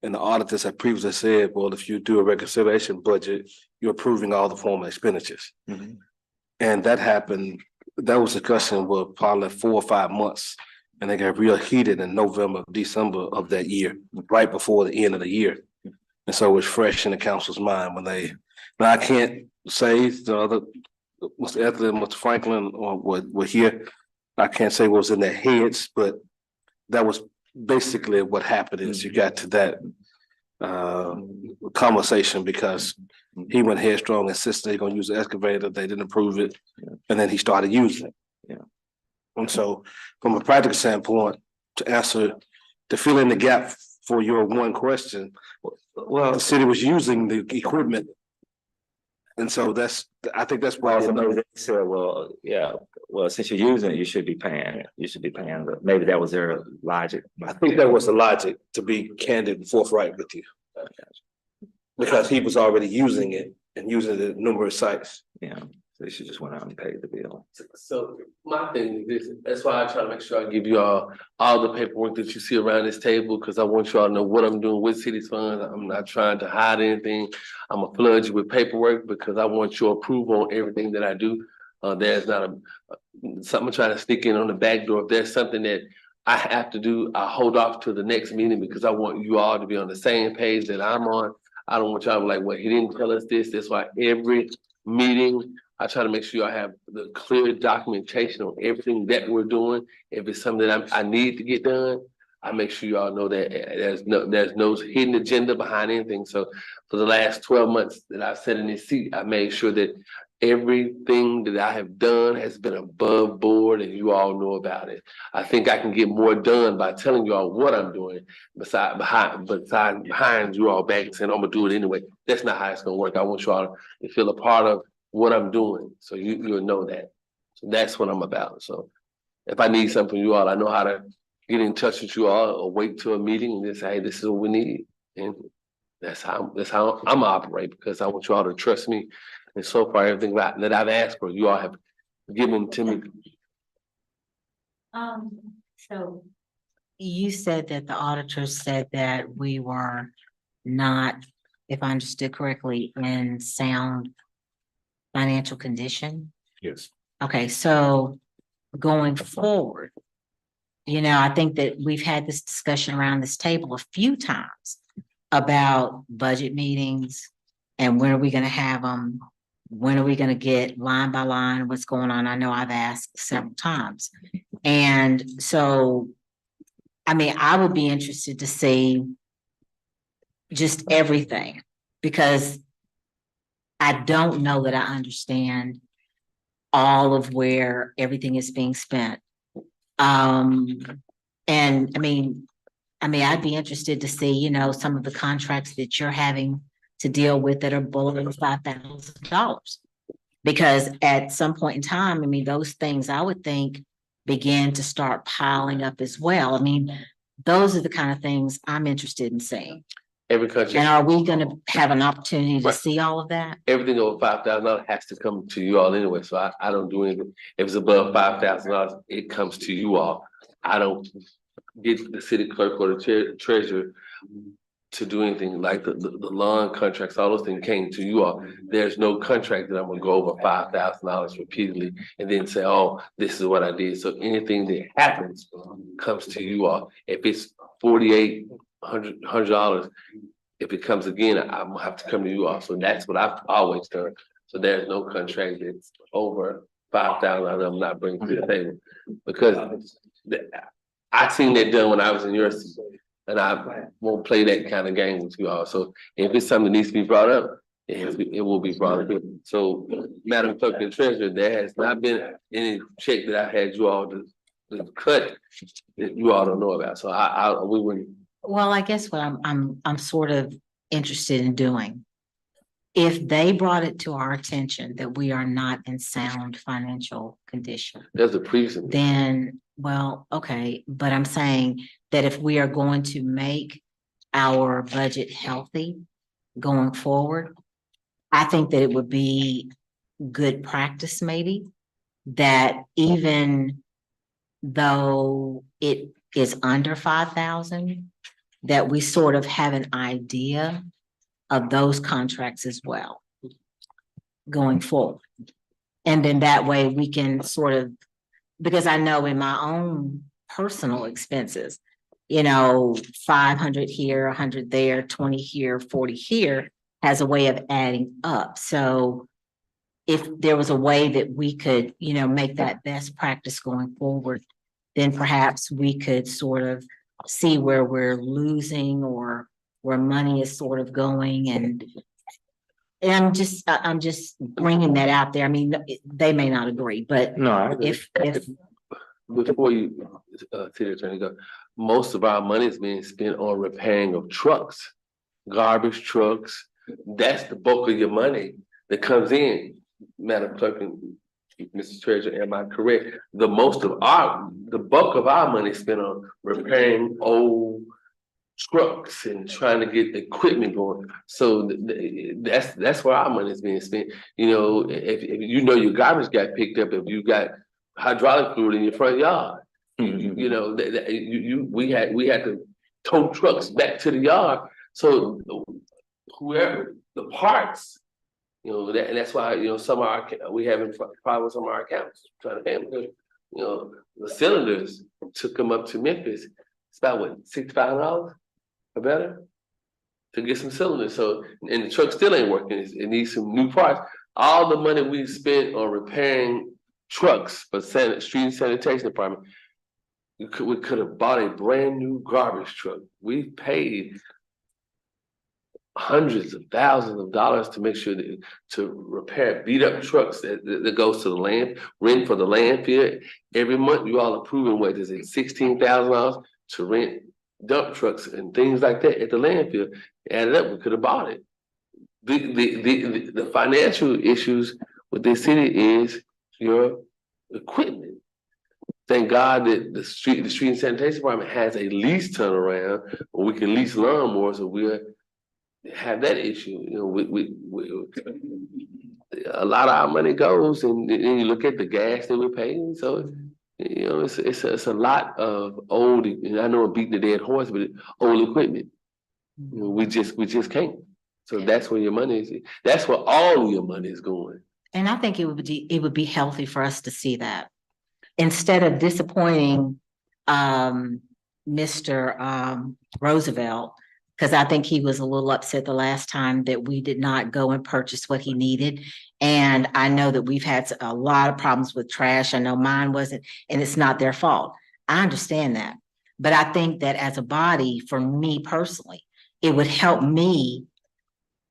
[SPEAKER 9] And the auditors have previously said, well, if you do a reconciliation budget, you're approving all the former expenditures. And that happened, that was discussion for probably 4 or 5 months. And they got real heated in November, December of that year, right before the end of the year. And so it was fresh in the council's mind now I can't say the other, Mr. Ethelyn, Mr. Franklin, or were here. I can't say what was in their heads, but that was basically what happened is you got to that conversation because He went headstrong, insisted they're gonna use the excavator. They didn't approve it. And then he started using it.
[SPEAKER 5] Yeah.
[SPEAKER 9] And so from a practical standpoint, to fill in the gap for your one question,
[SPEAKER 5] Well,
[SPEAKER 9] the city was using the equipment. And so I think that's why.
[SPEAKER 5] also maybe they said, well, yeah, well, since you're using it, you should be paying, but maybe that was their logic.
[SPEAKER 9] I think that was the logic, to be candid and forthright with you. Because he was already using it and using it at numerous sites.
[SPEAKER 5] Yeah, so they should just went out and paid the bill.
[SPEAKER 2] So my thing is this, that's why I try to make sure I give you all the paperwork that you see around this table, because I want you all to know what I'm doing with city's funds. I'm not trying to hide anything. I'm gonna flood you with paperwork because I want your approval on everything that I do. There's not something trying to sneak in on the back door. If there's something that I have to do, I hold off to the next meeting because I want you all to be on the same page that I'm on. I don't want y'all to be like, well, he didn't tell us this. That's why every meeting, I try to make sure I have the clear documentation on everything that we're doing. If it's something that I need to get done, I make sure y'all know that there's no hidden agenda behind anything. So for the last 12 months that I've sat in this seat, I made sure that everything that I have done has been above board and you all know about it. I think I can get more done by telling you all what I'm doing behind you all back and saying, I'm gonna do it anyway. That's not how it's gonna work. I want you all to feel a part of what I'm doing. So you'll know that. So that's what I'm about. So if I need something from you all, I know how to get in touch with you all or wait till a meeting and just say, hey, this is what we need. And that's how I'm operate, because I want you all to trust me. And so far, everything that I've asked for, you all have given to me.
[SPEAKER 6] So you said that the auditors said that we were not, if I understood correctly, in sound financial condition.
[SPEAKER 7] Yes.
[SPEAKER 6] Okay, so going forward, I think that we've had this discussion around this table a few times about budget meetings and when are we gonna have them? When are we gonna get line by line what's going on? I know I've asked several times. And so, I would be interested to see just everything, because I don't know that I understand all of where everything is being spent. And I'd be interested to see, some of the contracts that you're having to deal with that are below $5,000. Because at some point in time, those things I would think begin to start piling up as well. Those are the kind of things I'm interested in seeing.
[SPEAKER 2] Every country.
[SPEAKER 6] And are we gonna have an opportunity to
[SPEAKER 2] Right.
[SPEAKER 6] see all of that?
[SPEAKER 2] Everything over $5,000 has to come to you all anyway. So I don't do anything. If it's above $5,000, it comes to you all. I don't get the city clerk or the treasurer to do anything like the lawn contracts. All those things came to you all. There's no contract that I'm gonna go over $5,000 repeatedly and then say, oh, this is what I did. So anything that happens comes to you all. If it's $4,800, if it comes again, I'm gonna have to come to you all. So that's what I've always done. So there's no contract that's over $5,000 I'm not bringing to the table, because I seen that done when I was in your seat, and I won't play that kind of game with you all. So if it's something that needs to be brought up, it will be brought up. So Madam Clerk and Treasurer, there has not been any check that I had you all to cut that you all don't know about. So we wouldn't.
[SPEAKER 6] Well, I guess what I'm sort of interested in doing, if they brought it to our attention that we are not in sound financial condition,
[SPEAKER 2] There's a reason.
[SPEAKER 6] then, well, okay, but I'm saying that if we are going to make our budget healthy going forward, I think that it would be good practice maybe that even though it is under 5,000, that we sort of have an idea of those contracts as well going forward. And then that way we can sort of, because I know in my own personal expenses, 500 here, 100 there, 20 here, 40 here has a way of adding up. So if there was a way that we could, make that best practice going forward, then perhaps we could sort of see where we're losing or where money is sort of going. And And I'm just bringing that out there. I mean, they may not agree, but
[SPEAKER 5] No, I agree.
[SPEAKER 6] if,
[SPEAKER 2] Before you, city attorney go, most of our money is being spent on repairing of trucks, garbage trucks. That's the bulk of your money that comes in, Madam Clerk and Mr. Treasurer, am I correct? The bulk of our money is spent on repairing old trucks and trying to get equipment going. So that's where our money is being spent. You know, if you know your garbage got picked up, if you got hydraulic fluid in your front yard, you know, we had to tow trucks back to the yard. So whoever the parts, you know, and that's why, you know, some of our, we having problems with some of our accounts trying to pay them. You know, the cylinders took them up to Memphis. It's about what, $6,500 or better to get some cylinders. So, and the truck still ain't working. It needs some new parts. All the money we spent on repairing trucks for street and sanitation department, we could have bought a brand new garbage truck. We paid hundreds of thousands of dollars to make sure that to repair beat up trucks that goes to the rent for the landfill. Every month you all approving what is it, $16,000 to rent dump trucks and things like that at the landfill. Added up, we could have bought it. The financial issues with this city is your equipment. Thank God that the street and sanitation department has a lease turnaround where we can lease lawnmowers, so we'll have that issue. You know, we a lot of our money goes, and then you look at the gas that we're paying. So, you know, it's a lot of old. And I know I'm beating the dead horse, but old equipment. You know, we just can't. So that's where your money is. That's where all of your money is going.
[SPEAKER 6] and I think it would be healthy for us to see that. Instead of disappointing Mr. Roosevelt, because I think he was a little upset the last time that we did not go and purchase what he needed. And I know that we've had a lot of problems with trash. I know mine wasn't, and it's not their fault. I understand that. But I think that as a body, for me personally, it would help me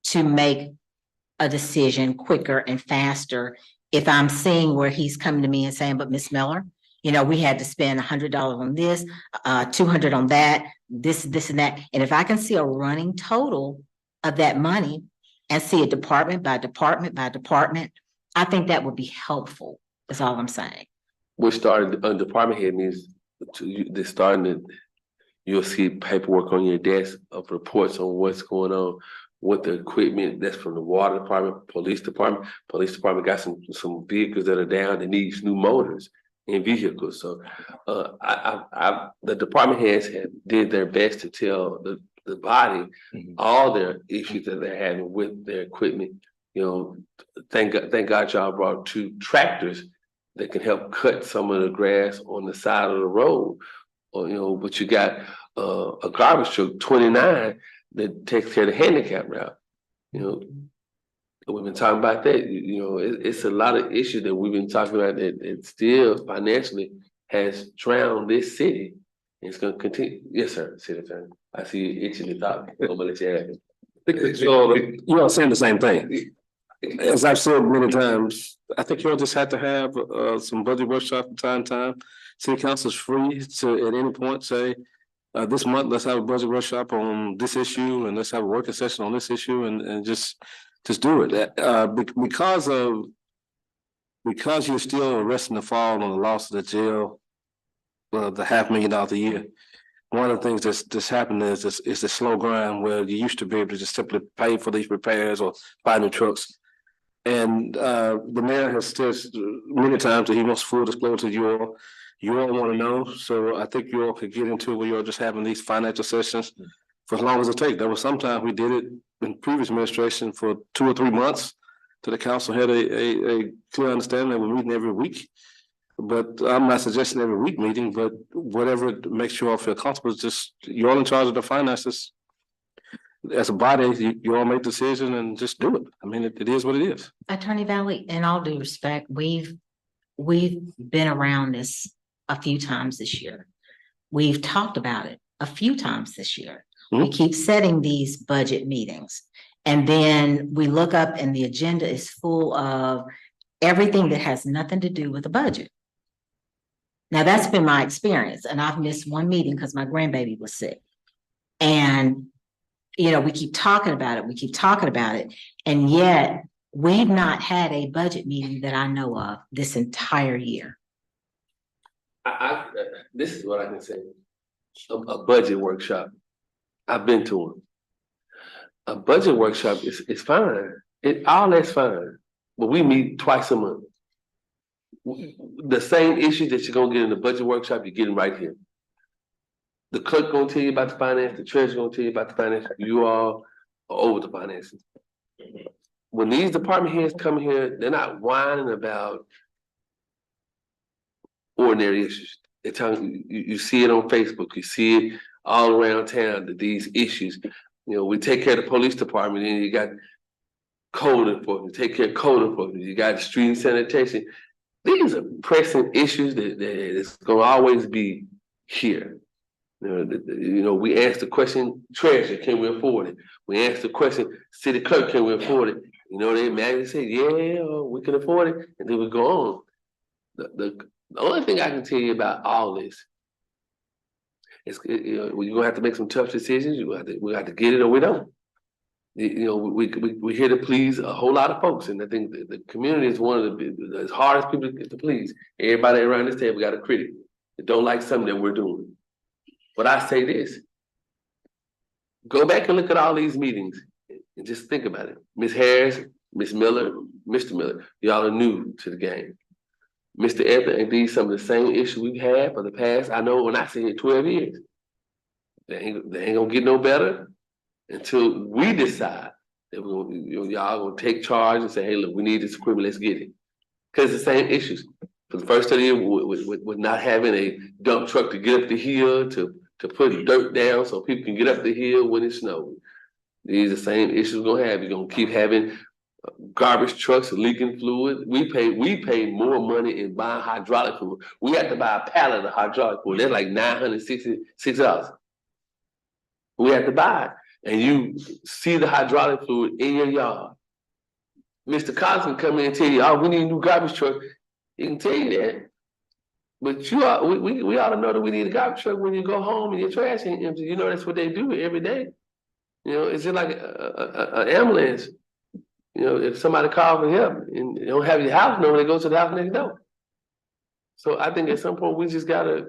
[SPEAKER 6] to make a decision quicker and faster if I'm seeing where he's coming to me and saying, but Miss Miller, you know, we had to spend $100 on this, $200 on that, this and that. And if I can see a running total of that money and see it department by department by department, I think that would be helpful, is all I'm saying.
[SPEAKER 2] We started on department head means they're starting to, you'll see paperwork on your desk of reports on what's going on with the equipment. That's from the water department, police department. Police department got some vehicles that are down that needs new motors in vehicles. So the department heads did their best to tell the body all their issues that they're having with their equipment. You know, thank God y'all brought 2 tractors that can help cut some of the grass on the side of the road. Or, you know, but you got a garbage truck 29 that takes care of the handicap route. You know, we've been talking about that. You know, it's a lot of issues that we've been talking about that it still financially has drowned this city. And it's going to continue. Yes, sir, City Attorney. I see you itching to talk. I'm gonna let you have it.
[SPEAKER 9] So you all saying the same thing. As I've said many times, I think you all just have to have some budget workshop from time to time. City council's free to at any point say, this month, let's have a budget workshop on this issue and let's have a working session on this issue and just do it. Because you're still arresting the fall on the loss of the jail, the $500,000 a year. One of the things that's happened is the slow grind where you used to be able to just simply pay for these repairs or buy new trucks. And the mayor has said many times that he wants full disclosure to you all. You all want to know, so I think you all could get into it where you're just having these financial sessions for as long as it takes. There was sometimes we did it in previous administration for 2 or 3 months till the council had a clear understanding that we're meeting every week. But I'm not suggesting every week meeting, but whatever makes you all feel comfortable, just you're all in charge of the finances. As a body, you all make decisions and just do it. I mean, it is what it is.
[SPEAKER 6] Attorney Valley, in all due respect, we've been around this a few times this year. We've talked about it a few times this year. We keep setting these budget meetings And then we look up and the agenda is full of everything that has nothing to do with the budget. Now, that's been my experience, and I've missed one meeting because my grandbaby was sick. And, you know, we keep talking about it, and yet we've not had a budget meeting that I know of this entire year.
[SPEAKER 2] This is what I can say. A budget workshop. I've been to them. A budget workshop is fine. All that's fine. But we meet twice a month. The same issues that you're gonna get in the budget workshop, you're getting right here. The clerk gonna tell you about the finance, the treasurer gonna tell you about the finance, you all are over the finances. When these department heads come here, they're not whining about ordinary issues. They're telling you see it on Facebook, you see it all around town, that these issues, you know, we take care of the police department, and you got code enforcement, take care of code enforcement, you got street and sanitation. These are pressing issues that it's gonna always be here. You know, we ask the question, treasurer, can we afford it? We ask the question, city clerk, can we afford it? You know, they imagine say, yeah, we can afford it, and then we go on. The only thing I can tell you about all this is, you know, you're gonna have to make some tough decisions. We have to get it or we don't. You know, we're here to please a whole lot of folks, and I think the community is one of the hardest people to please. Everybody around this table got a critic that don't like something that we're doing. But I say this: go back and look at all these meetings and just think about it. Ms. Harris, Ms. Miller, Mr. Miller, y'all are new to the game. Mr. Edler, and these some of the same issues we've had for the past, I know when I say it, 12 years. They ain't gonna get no better until we decide that y'all gonna take charge and say, hey, look, we need this equipment, let's get it. Because the same issues. For the first 30 years, with not having a dump truck to get up the hill, to put dirt down so people can get up the hill when it snows. These are the same issues we're gonna have. You're gonna keep having garbage trucks leaking fluid. We pay more money in buying hydraulic fluid. We have to buy a pallet of hydraulic fluid. That's like $966. We have to buy it. And you see the hydraulic fluid in your yard. Mr. Collins can come in and tell you, oh, we need a new garbage truck. He can tell you that. But we ought to know that we need a garbage truck when you go home and your trash ain't empty. You know, that's what they do every day. You know, it's just like an ambulance. You know, if somebody calls for help and they don't have your house number, they go to the house next door. So I think at some point we just gotta.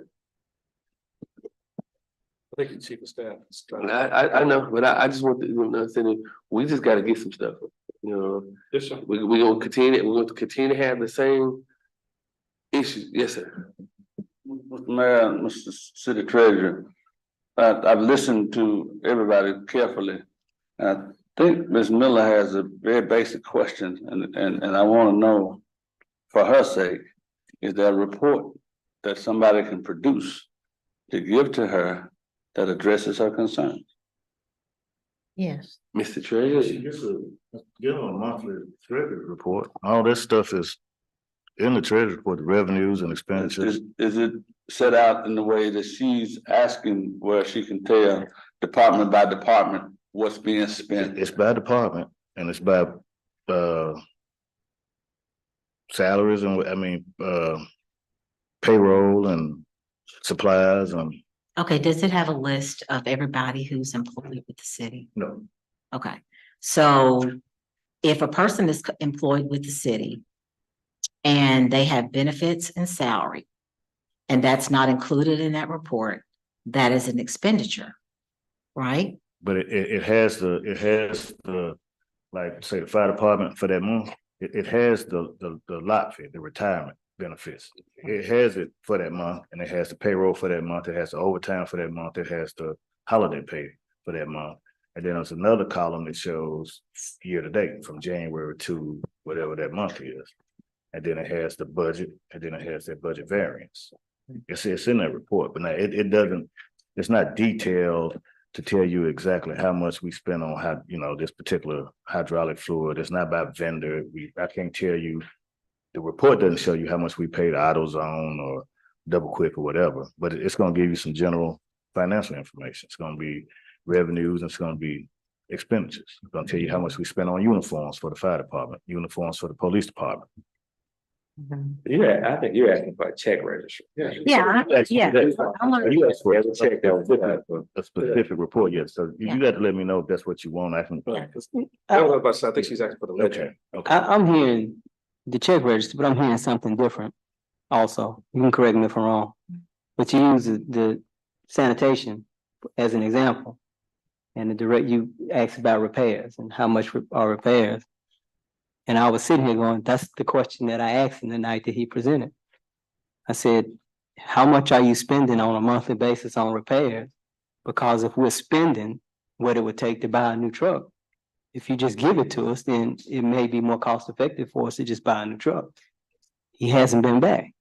[SPEAKER 9] I think the chief of staff.
[SPEAKER 2] I know, but I just want to understand that we just got to get some stuff. You know,
[SPEAKER 9] Yes, sir.
[SPEAKER 2] we're gonna continue. We're going to continue to have the same issues. Yes, sir.
[SPEAKER 1] Mr. Mayor, Mr. City Treasurer, I've listened to everybody carefully. I think Ms. Miller has a very basic question, and I want to know, for her sake, is there a report that somebody can produce to give to her that addresses her concerns?
[SPEAKER 6] Yes.
[SPEAKER 2] Mr. Treasurer.
[SPEAKER 7] Get a monthly treasury report. All this stuff is in the treasury report, the revenues and expenditures.
[SPEAKER 1] Is it set out in the way that she's asking, where she can tell department by department what's being spent?
[SPEAKER 7] It's by department and it's by salaries and payroll and supplies and.
[SPEAKER 6] Okay, does it have a list of everybody who's employed with the city?
[SPEAKER 7] No.
[SPEAKER 6] Okay, so if a person is employed with the city and they have benefits and salary, and that's not included in that report, that is an expenditure, right?
[SPEAKER 7] But it has the like say the fire department for that month, it has the lot fee, the retirement benefits. It has it for that month, and it has the payroll for that month, it has the overtime for that month, it has the holiday pay for that month. And then there's another column that shows year to date from January to whatever that month is. And then it has the budget, and then it has that budget variance. It's in that report, but now it doesn't, it's not detailed to tell you exactly how much we spend on this particular hydraulic fluid. It's not by vendor. I can't tell you, the report doesn't show you how much we paid AutoZone or Double Quick or whatever, but it's going to give you some general financial information. It's going to be revenues, and it's going to be expenditures. It's gonna tell you how much we spent on uniforms for the fire department, uniforms for the police department.
[SPEAKER 5] Yeah, I think you're asking for a check register.
[SPEAKER 6] Yeah,
[SPEAKER 7] Yeah.
[SPEAKER 6] I want-
[SPEAKER 7] You asked for
[SPEAKER 5] Yeah, the check that was
[SPEAKER 7] a specific report, yes, so
[SPEAKER 6] Yeah.
[SPEAKER 7] you got to let me know if that's what you want. I can.
[SPEAKER 9] I don't know about, I think she's asking for the ledger.
[SPEAKER 7] Okay.
[SPEAKER 8] I'm hearing the check register, but I'm hearing something different also. You can correct me if I'm wrong. But you use the sanitation as an example. And you asked about repairs and how much are repairs. And I was sitting here going, that's the question that I asked him the night that he presented. I said, how much are you spending on a monthly basis on repairs? Because if we're spending what it would take to buy a new truck, if you just give it to us, then it may be more cost effective for us to just buy a new truck. He hasn't been back.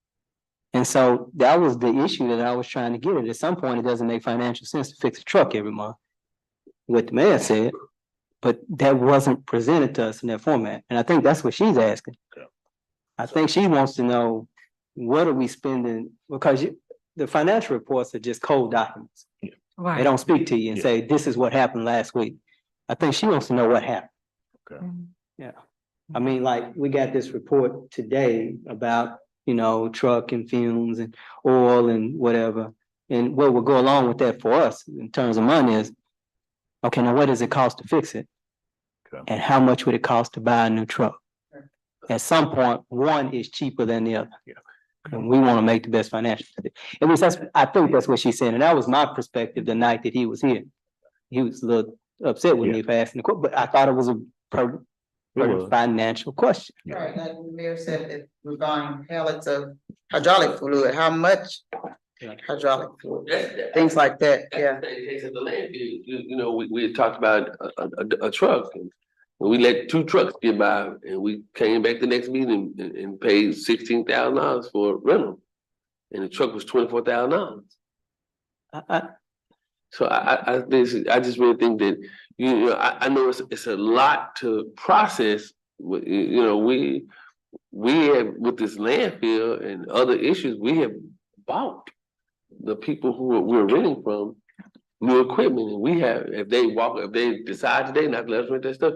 [SPEAKER 8] And so that was the issue that I was trying to get at. At some point, it doesn't make financial sense to fix a truck every month. What the mayor said, but that wasn't presented to us in that format. And I think that's what she's asking.
[SPEAKER 7] Okay.
[SPEAKER 8] I think she wants to know, what are we spending? Because the financial reports are just cold documents. They
[SPEAKER 6] Right.
[SPEAKER 8] don't speak to you and
[SPEAKER 7] Yeah.
[SPEAKER 8] say, this is what happened last week. I think she wants to know what happened.
[SPEAKER 7] Okay.
[SPEAKER 8] Yeah. I mean, like, we got this report today about, truck and fumes and oil and whatever. And what will go along with that for us in terms of money is, okay, now what does it cost to fix it?
[SPEAKER 7] Okay.
[SPEAKER 8] And how much would it cost to buy a new truck? At some point, one is cheaper than the other.
[SPEAKER 7] Yeah.
[SPEAKER 8] And we want to make the best financial. At least I think that's what she said. And that was my perspective the night that he was here. He was a little upset with me for asking the question, but I thought it was a financial question.
[SPEAKER 10] Right, like the mayor said, if we're buying pallets of hydraulic fluid, how much hydraulic fluid, things like that, yeah.
[SPEAKER 2] In the case of the landfill, we had talked about a truck, and we let 2 trucks get by, and we came back the next meeting and paid $16,000 for rental. And the truck was $24,000. So I just really think that, I know it's a lot to process. We have, with this landfill and other issues, we have bought the people who we're renting from new equipment, and we have, if they decide today not to let us rent that stuff,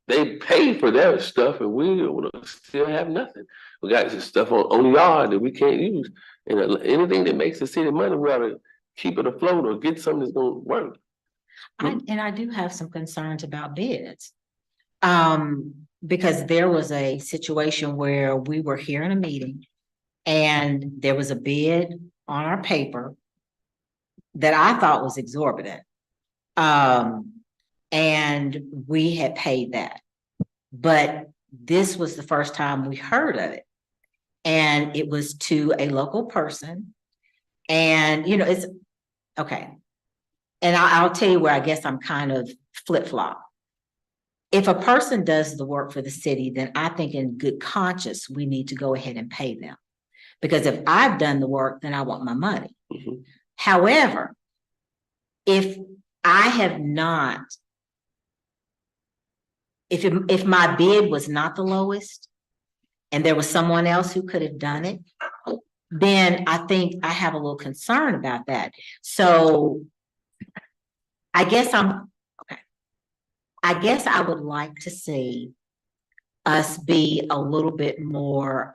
[SPEAKER 2] they pay for their stuff, and we still have nothing. We got stuff on the yard that we can't use, and anything that makes the city money, we ought to keep it afloat or get something that's gonna work.
[SPEAKER 6] And I do have some concerns about bids. Because there was a situation where we were here in a meeting and there was a bid on our paper that I thought was exorbitant. And we had paid that. But this was the first time we heard of it. And it was to a local person. And, it's, okay. And I'll tell you where I guess I'm kind of flip-flop. If a person does the work for the city, then I think in good conscience, we need to go ahead and pay them. Because if I've done the work, then I want my money.
[SPEAKER 2] Mhm.
[SPEAKER 6] However, if I have not, if my bid was not the lowest and there was someone else who could have done it, then I think I have a little concern about that. So I guess I would like to see us be a little bit more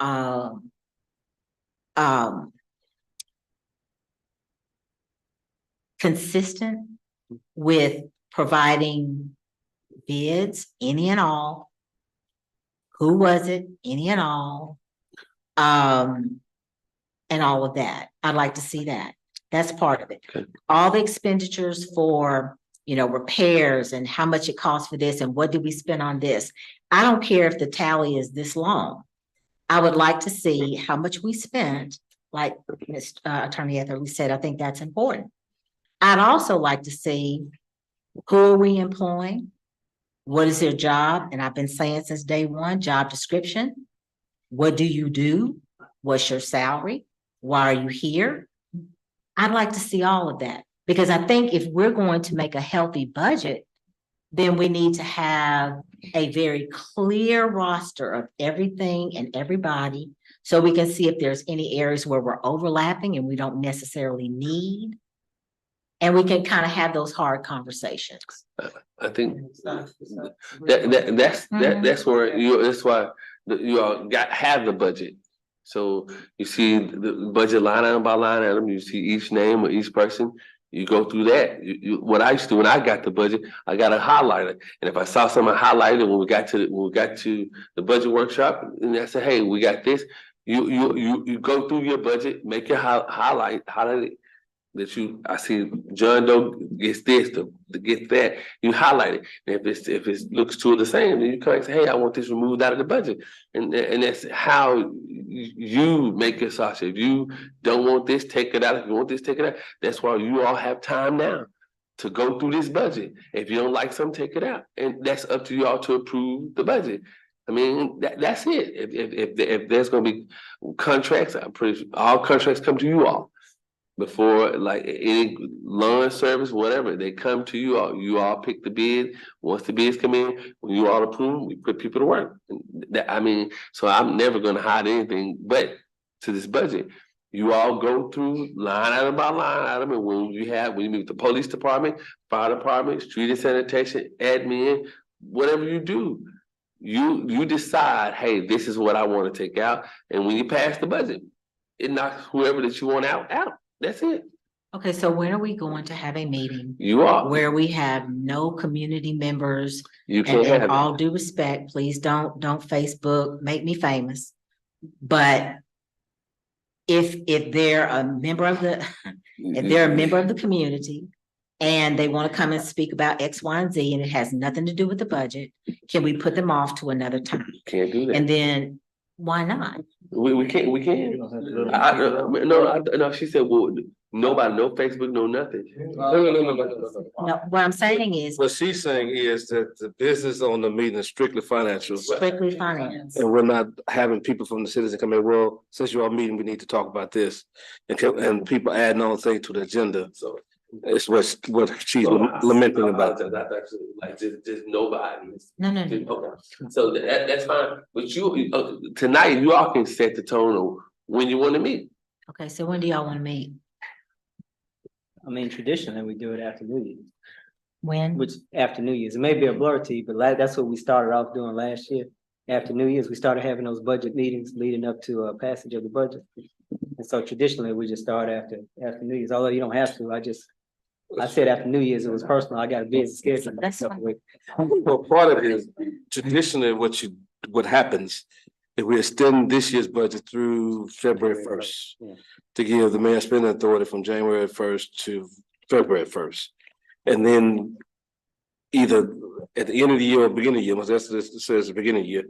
[SPEAKER 6] consistent with providing bids, any and all. Who was it? Any and all. And all of that. I'd like to see that. That's part of it.
[SPEAKER 2] Okay.
[SPEAKER 6] All the expenditures for, repairs and how much it costs for this and what did we spend on this. I don't care if the tally is this long. I would like to see how much we spent, like Ms. Attorney Etherly said, I think that's important. I'd also like to see who are we employing? What is their job? And I've been saying since day one, job description. What do you do? What's your salary? Why are you here? I'd like to see all of that because I think if we're going to make a healthy budget, then we need to have a very clear roster of everything and everybody so we can see if there's any areas where we're overlapping and we don't necessarily need. And we can kind of have those hard conversations.
[SPEAKER 2] I think that's
[SPEAKER 6] Mhm.
[SPEAKER 2] that's where that's why you all have the budget. So you see the budget line item by line item, you see each name of each person, you go through that. What I used to do when I got the budget, I got a highlighter. And if I saw something highlighted when we got to the budget workshop, and I said, hey, we got this, you go through your budget, make your highlight it. That I see John Doe gets this to get that, you highlight it. And if it looks two of the same, then you come and say, hey, I want this removed out of the budget. And that's how you make your sausage. If you don't want this, take it out. If you want this, take it out. That's why you all have time now to go through this budget. If you don't like something, take it out. And that's up to you all to approve the budget. I mean, that's it. If there's gonna be contracts, I'm pretty sure all contracts come to you all. Before, like any lawn service, whatever, they come to you all. You all pick the bid. Once the bids come in, when you all approve, we put people to work. I mean, so I'm never gonna hide anything but to this budget. You all go through line item by line item, and when you meet with the police department, fire department, street and sanitation, admin, whatever you do, you decide, hey, this is what I want to take out. And when you pass the budget, it knocks whoever that you want out. That's it.
[SPEAKER 6] Okay, so when are we going to have a meeting
[SPEAKER 2] You are.
[SPEAKER 6] where we have no community members?
[SPEAKER 2] You
[SPEAKER 6] And
[SPEAKER 2] can't
[SPEAKER 6] in
[SPEAKER 2] have
[SPEAKER 6] all due respect, please don't Facebook make me famous. But if they're a member of the, if they're a member of the community and they want to come and speak about X, Y, and Z, and it has nothing to do with the budget, can we put them off to another time?
[SPEAKER 2] Can't do that.
[SPEAKER 6] And then why not?
[SPEAKER 2] We can't. No, she said, well, nobody, no Facebook, no nothing. No.
[SPEAKER 6] No, what I'm saying is
[SPEAKER 9] What she's saying is that the business on the meeting is strictly financial.
[SPEAKER 6] strictly finance.
[SPEAKER 9] And we're not having people from the citizens come in, well, since you're all meeting, we need to talk about this. And people adding on things to the agenda. So it's what she's lamenting about.
[SPEAKER 2] That's actually like just nobody.
[SPEAKER 6] No.
[SPEAKER 2] Okay, so that's fine. But you tonight, you all can set the tone of when you want to meet.
[SPEAKER 6] Okay, so when do y'all want to meet?
[SPEAKER 8] I mean, traditionally, we do it after New Year's,
[SPEAKER 6] When?
[SPEAKER 8] which after New Year's, it may be a blur to you, but that's what we started off doing last year. After New Year's, we started having those budget meetings leading up to passage of the budget. And so traditionally, we just start after New Year's, although you don't have to. I said after New Year's, it was personal. I got a busy schedule.
[SPEAKER 6] That's fine.
[SPEAKER 9] Well, part of it is traditionally what happens if we extend this year's budget through February 1st to give the mayor spending authority from January 1st to February 1st. And then either at the end of the year or beginning of the year, because that's what it says the beginning of the year,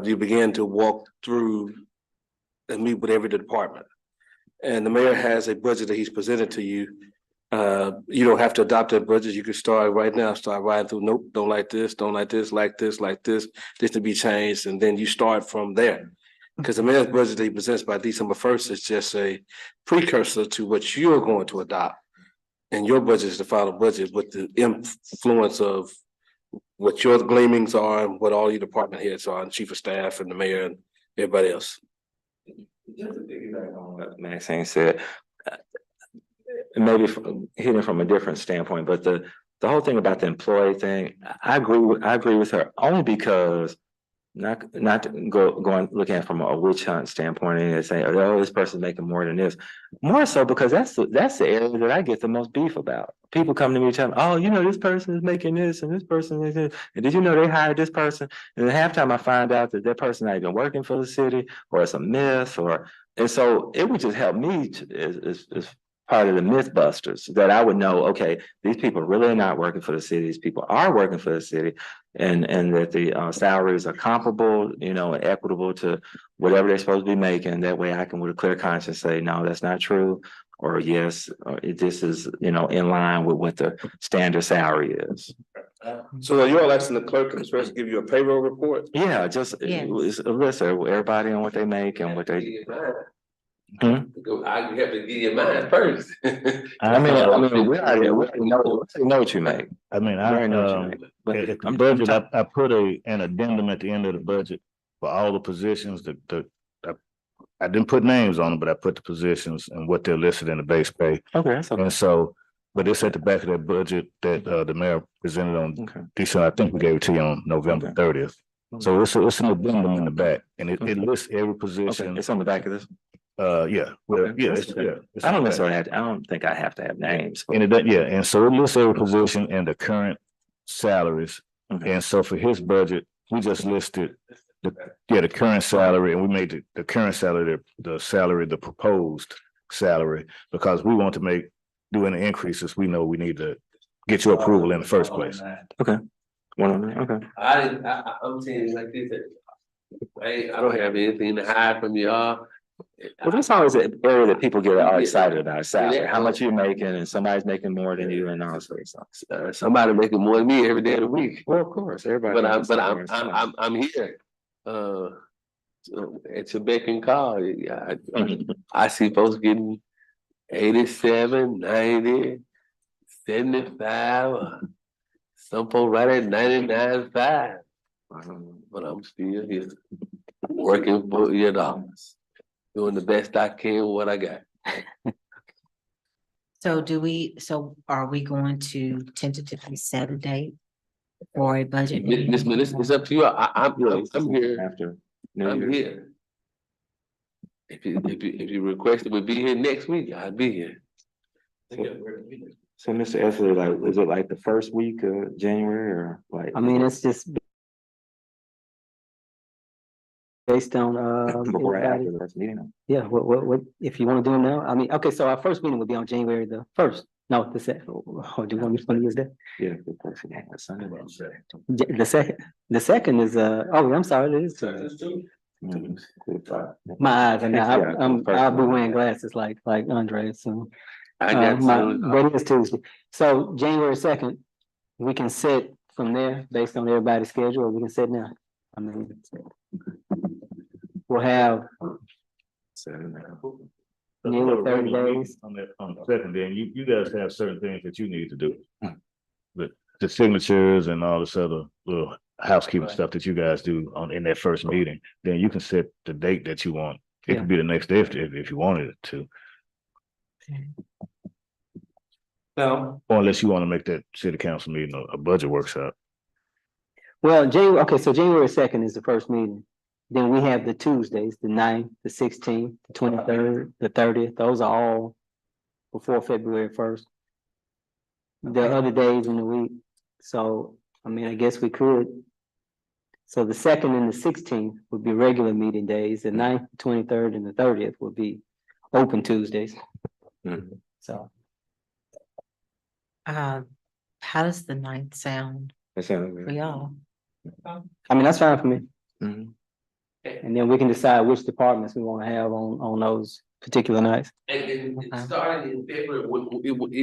[SPEAKER 9] you begin to walk through and meet with every department. And the mayor has a budget that he's presented to you. You don't have to adopt that budget. You can start right now, start riding through, nope, don't like this, like this to be changed. And then you start from there. Because the mayor's budget that he presents by December 1st is just a precursor to what you're going to adopt. And your budget is the final budget with the influence of what your gleamings are and what all your department heads are, and chief of staff and the mayor and everybody else.
[SPEAKER 5] Just to piggyback on what Maxine said, maybe hitting from a different standpoint, but the whole thing about the employee thing, I agree with her only because not going looking at it from a witch hunt standpoint and saying, oh, this person's making more than this. More so because that's the area that I get the most beef about. People come to me and tell me, oh, you know, this person is making this and this person is this. And did you know they hired this person? And then half time I find out that person not even working for the city, or it's a myth, and so it would just help me as part of the Mythbusters, that I would know, okay, these people really are not working for the city. These people are working for the city, and that the salaries are comparable, you know, and equitable to whatever they're supposed to be making. That way I can with a clear conscience say, no, that's not true, or yes, or this is, you know, in line with what the standard salary is.
[SPEAKER 9] So are you all asking the clerk and supposed to give you a payroll report?
[SPEAKER 5] Yeah, just it's a list of everybody on what they make and what they. I
[SPEAKER 2] have to give you mine first.
[SPEAKER 5] I mean, we already know what you make.
[SPEAKER 7] I mean,
[SPEAKER 5] already know what you make. But
[SPEAKER 7] at the budget, I put an addendum at the end of the budget for all the positions that I didn't put names on them, but I put the positions and what they're listed in the base pay.
[SPEAKER 5] Okay, that's okay.
[SPEAKER 7] And so but it's at the back of that budget that the mayor presented on
[SPEAKER 5] Okay.
[SPEAKER 7] December. I think we gave it to you on November 30th. So it's an addendum in the back, and it lists every
[SPEAKER 5] Okay,
[SPEAKER 7] position.
[SPEAKER 5] it's on the back of this.
[SPEAKER 7] Yeah, well,
[SPEAKER 5] Okay,
[SPEAKER 7] yeah,
[SPEAKER 5] that's
[SPEAKER 7] it's,
[SPEAKER 5] okay.
[SPEAKER 7] yeah. it's
[SPEAKER 5] I
[SPEAKER 7] on
[SPEAKER 5] don't
[SPEAKER 7] the back.
[SPEAKER 5] necessarily have to, I don't think I have to have names. but-
[SPEAKER 7] And it, yeah, and so it lists every position and the current salaries.
[SPEAKER 5] Okay.
[SPEAKER 7] And so for his budget, we just listed the current salary, and we made the current salary, the proposed salary, because we want to do any increases, we know we need to get your approval in the first place.
[SPEAKER 5] One on there, okay.
[SPEAKER 2] I'm saying like this, I don't have anything to hide from y'all.
[SPEAKER 5] Well, that's always an area that people get all excited about, salary, how much you're making, and somebody's making more than you and all that stuff.
[SPEAKER 2] Somebody making more than me every day of the week.
[SPEAKER 5] Well, of course, everybody.
[SPEAKER 2] But
[SPEAKER 5] makes somewhere.
[SPEAKER 2] I'm here. At your beck and call. I see folks getting 87, 90, 75. Some folks right at 99.5. But I'm still here, working for your dollars, doing the best I can with what I got.
[SPEAKER 6] So are we going to tentatively set a date for a budget?
[SPEAKER 2] Miss Melissa, it's up to you. I'm here.
[SPEAKER 5] After New
[SPEAKER 2] I'm
[SPEAKER 5] Year's.
[SPEAKER 2] here. If you request it, we'll be here next week. I'll be here.
[SPEAKER 5] So, Mr. Esler, like, is it like the first week of January or like?
[SPEAKER 8] I mean, it's just based on,
[SPEAKER 5] Before or
[SPEAKER 8] everybody.
[SPEAKER 5] after the first meeting?
[SPEAKER 8] Yeah, what, if you wanna do them now, I mean, okay, so our first meeting will be on January the 1st. No, the second, oh, do you want me to use that?
[SPEAKER 5] Yeah. the first meeting, that's Sunday.
[SPEAKER 8] The second is, oh, I'm sorry, it is.
[SPEAKER 5] Mhm.
[SPEAKER 8] My eyes, and
[SPEAKER 5] Yeah,
[SPEAKER 8] I'll be wearing glasses like Andre, so.
[SPEAKER 2] I got
[SPEAKER 8] But it is Tuesday, so January 2nd, we can set from there based on everybody's schedule, or we can set now. I mean, we'll have nearly 30 days.
[SPEAKER 7] On the second, then you guys have certain things that you need to do. The signatures and all this other little housekeeping stuff that you guys do in that first meeting, then you can set the date that you want. It
[SPEAKER 8] Yeah.
[SPEAKER 7] could be the next day if you wanted it to.
[SPEAKER 8] Well,
[SPEAKER 7] Or unless you want to make that city council meeting a budget workshop.
[SPEAKER 8] well, so January 2nd is the first meeting. Then we have the Tuesdays, the 9th, the 16th, the 23rd, the 30th. Those are all before February 1st. The other days in the week. So, I mean, I guess we could. So the 2nd and the 16th would be regular meeting days. The 9th, 23rd, and the 30th would be open Tuesdays.
[SPEAKER 5] Mhm.
[SPEAKER 8] So,
[SPEAKER 6] How does the ninth sound
[SPEAKER 5] That sounds
[SPEAKER 6] for
[SPEAKER 5] good.
[SPEAKER 6] y'all?
[SPEAKER 8] I mean, that's fine for me.
[SPEAKER 5] Mhm.
[SPEAKER 8] And then we can decide which departments we want to have on those particular nights.
[SPEAKER 2] And starting in February,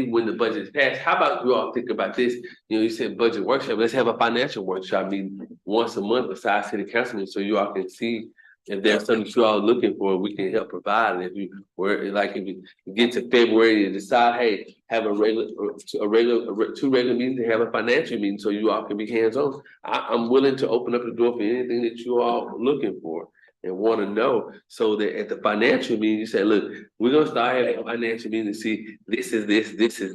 [SPEAKER 2] when the budget is passed, how about you all think about this? You know, you said budget workshop, let's have a financial workshop meeting once a month besides city council meeting, so you all can see if there's something you all looking for, we can help provide. And if you were, like, if you get to February and decide, hey, have two regular meetings and have a financial meeting so you all can be hands-on. I'm willing to open up the door for anything that you all are looking for and want to know, so that at the financial meeting, you say, look, we're gonna start having a financial meeting to see this is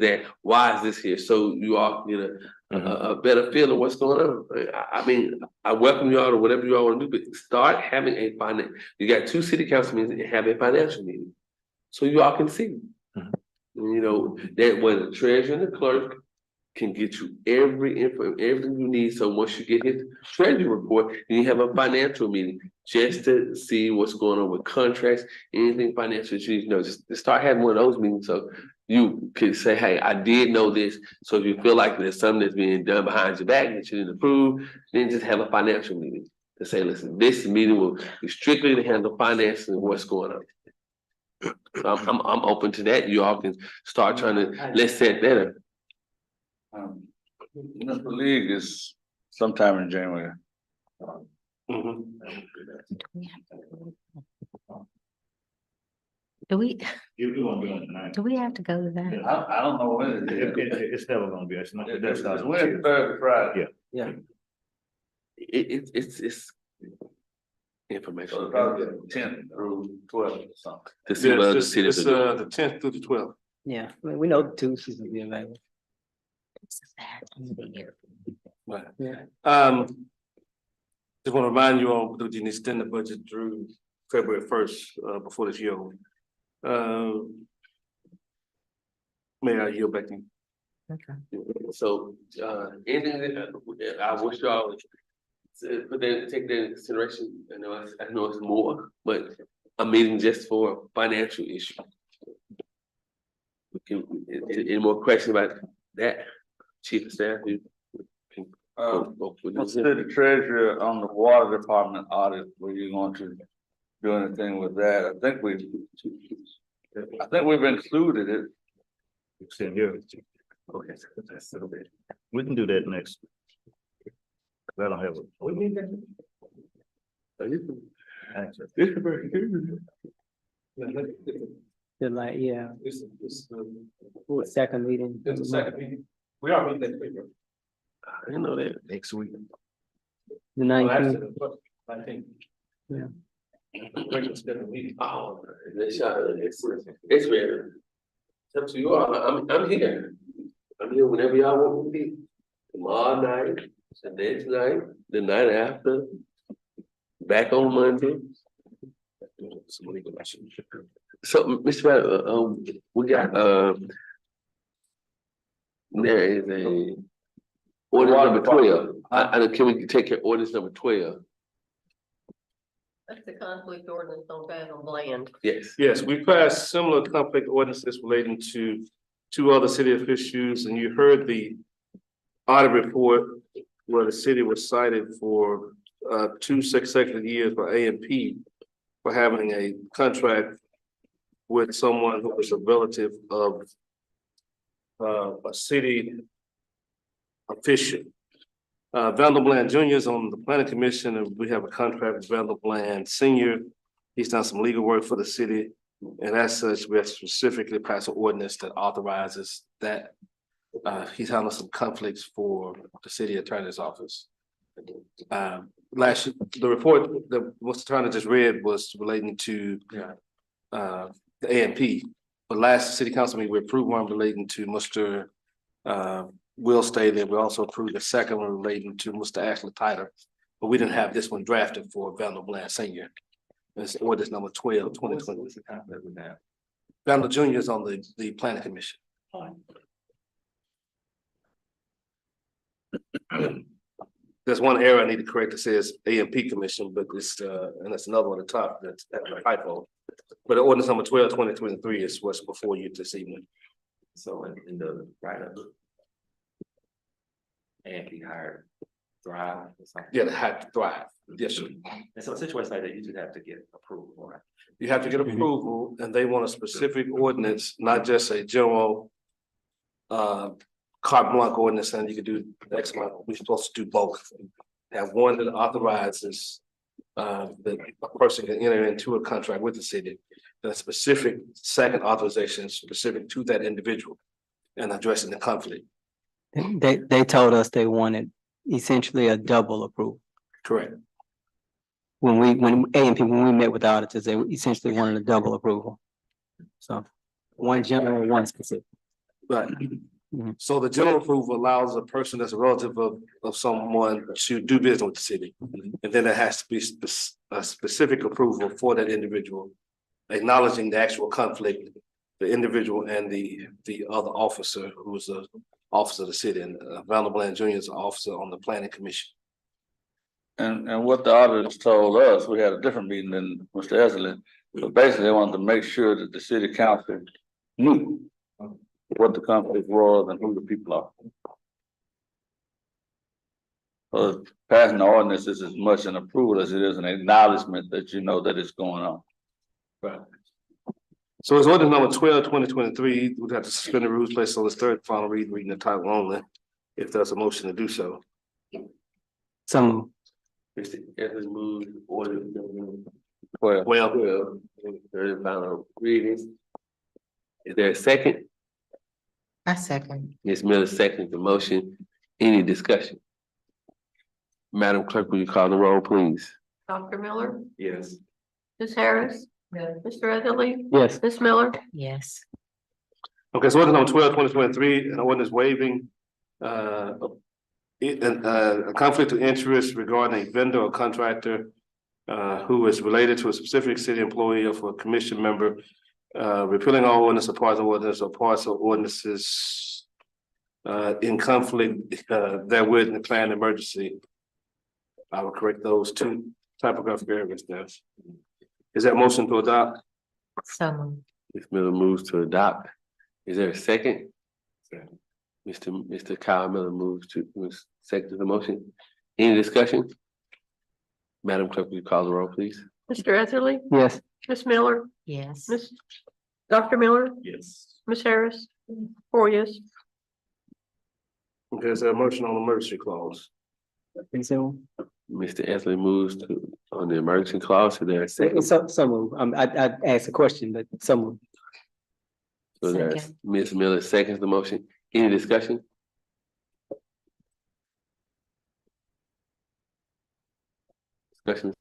[SPEAKER 2] that, why is this here? So you all get a better feel of what's going on. I mean, I welcome you all to whatever you all want to do, but start having a you got 2 city council meetings and have a financial meeting. So you all can see.
[SPEAKER 5] Mhm.
[SPEAKER 2] You know, that when the treasurer and the clerk can get you everything you need. So once you get his treasury report, then you have a financial meeting just to see what's going on with contracts, anything financial that you need to know. Just start having one of those meetings so you can say, hey, I did know this. So if you feel like there's something that's being done behind your back that you didn't approve, then just have a financial meeting to say, listen, this meeting will be strictly to handle finances and what's going on. So I'm open to that. You all can start trying to, let's set that up.
[SPEAKER 1] Mr. League is sometime in January.
[SPEAKER 6] Do we,
[SPEAKER 7] You won't be on tonight.
[SPEAKER 6] do we have to go to that?
[SPEAKER 1] I don't know when it is.
[SPEAKER 7] It's never gonna be, it's not.
[SPEAKER 1] It's Wednesday, Thursday, Friday.
[SPEAKER 7] Yeah.
[SPEAKER 2] It's information.
[SPEAKER 1] So probably 10th through 12th or something.
[SPEAKER 2] To see what other cities
[SPEAKER 9] It's
[SPEAKER 2] are doing.
[SPEAKER 9] the 10th through the 12th.
[SPEAKER 8] Yeah, I mean, we know Tuesdays will be available.
[SPEAKER 9] Right.
[SPEAKER 8] Yeah.
[SPEAKER 9] Just want to remind you all, that you can extend the budget through February 1st, before this year. May I yield back to you?
[SPEAKER 2] So, anything that, I wish y'all to put that, take that into consideration. I know it's more, but a meeting just for financial issue. Any more questions about that, Chief of Staff?
[SPEAKER 1] What's the treasurer on the water department audit, were you going to do anything with that? I think we've included it.
[SPEAKER 7] It's in here.
[SPEAKER 2] Okay, that's so bad.
[SPEAKER 7] We can do that next. I don't have
[SPEAKER 8] They're like, yeah, second meeting.
[SPEAKER 9] It's the second meeting. We are meeting next week.
[SPEAKER 2] I didn't know that.
[SPEAKER 7] next week.
[SPEAKER 8] The 19th.
[SPEAKER 2] Oh, it's rare. It's up to you all. I'm here. I'm here whenever y'all want me to be. Tomorrow night, the next night, the night after, back on Monday. So, Mr. Ryder, we got, there is a ordinance number 12. Can we take care of ordinance number 12?
[SPEAKER 3] That's the conflict ordinance on Vandal land.
[SPEAKER 2] Yes.
[SPEAKER 9] Yes, we passed similar conflict ordinances relating to two other city officials, and you heard the audit report where the city was cited for 2 consecutive years by A&P for having a contract with someone who was a relative of a city official. Vandal Bland Jr. is on the planning commission, and we have a contract with Vandal Bland Senior. He's done some legal work for the city, and as such, we have specifically passed an ordinance that authorizes that. He's handling some conflicts for the city attorney's office. The report that Mr. Turner just read was relating to the A&P. But last city council meeting, we approved one relating to Mr. Will Staley. We also approved the second one relating to Mr. Ashley Tyler. But we didn't have this one drafted for Vandal Bland Senior. It's ordinance number 12, 2020. Vandal Jr. is on the planning commission. There's one error I need to correct. It says A&P commission, but it's and that's another one at the top that's a typo. But the ordinance number 12, 2023 is what's before you this evening.
[SPEAKER 5] So in the write-up. And he hired Thrive or something.
[SPEAKER 9] Yeah, they have to thrive. Yes, sir.
[SPEAKER 5] And so a situation like that, you just have to get approval, right?
[SPEAKER 9] You have to get approval, and they want a specific ordinance, not just a general carte blanche ordinance, and you can do X amount. We're supposed to do both. Have one that authorizes that a person can enter into a contract with the city. And a specific second authorization specific to that individual and addressing the conflict.
[SPEAKER 8] They told us they wanted essentially a double approval.
[SPEAKER 9] Correct.
[SPEAKER 8] When A&P, when we met with the auditors, they essentially wanted a double approval. So one general, one specific.
[SPEAKER 9] Right. So the general approval allows a person that's a relative of someone to do business with the city. And then there has to be a specific approval for that individual, acknowledging the actual conflict, the individual and the other officer who's a officer of the city, and Vandal Bland Jr. is an officer on the planning commission.
[SPEAKER 1] And what the auditors told us, we had a different meeting than Mr. Esley, but basically they wanted to make sure that the city council knew what the conflict was and who the people are. So passing the ordinance is as much an approval as it is an acknowledgement that you know that it's going on.
[SPEAKER 9] Right. So it's ordinance number 12, 2023. We'd have to suspend the rules, place on its third final reading the title only, if there's a motion to do so.
[SPEAKER 8] Some,
[SPEAKER 2] Mr. Evans moved order.
[SPEAKER 9] Well,
[SPEAKER 2] Third final reading. Is there a second?
[SPEAKER 10] I second.
[SPEAKER 2] Ms. Miller seconds the motion. Any discussion? Madam Clerk, will you call the roll, please?
[SPEAKER 3] Dr. Miller,
[SPEAKER 5] Yes.
[SPEAKER 3] Ms. Harris, Mr. Etherly,
[SPEAKER 8] yes,
[SPEAKER 3] Ms. Miller,
[SPEAKER 6] Yes.
[SPEAKER 9] Okay, so ordinance number 12/2023, an ordinance waiving a conflict of interest regarding a vendor or contractor who is related to a specific city employee or for a commission member, repealing all ordinance or parts of ordinance or parts of ordinances in conflict therewith in the planned emergency. I will correct those two typographic errors there. Is that motion to adopt?
[SPEAKER 6] So
[SPEAKER 2] Ms. Miller moves to adopt. Is there a second? Mr. Kyle Miller moves to, second to the motion. Any discussion? Madam Clerk, will you call the roll, please?
[SPEAKER 3] Mr. Etherly,
[SPEAKER 8] Yes.
[SPEAKER 3] Ms. Miller,
[SPEAKER 6] yes.
[SPEAKER 3] Ms. Dr. Miller,
[SPEAKER 9] Yes.
[SPEAKER 3] Ms. Harris, 4 yes.
[SPEAKER 9] Okay, is there a motion on the emergency clause?
[SPEAKER 8] So,
[SPEAKER 2] Mr. Etherly moves to, on the emergency clause. Is there a second?
[SPEAKER 8] someone, I asked a question, but someone.
[SPEAKER 2] So there's
[SPEAKER 6] Second.
[SPEAKER 2] Ms. Miller seconds the motion. Any discussion? Discussion.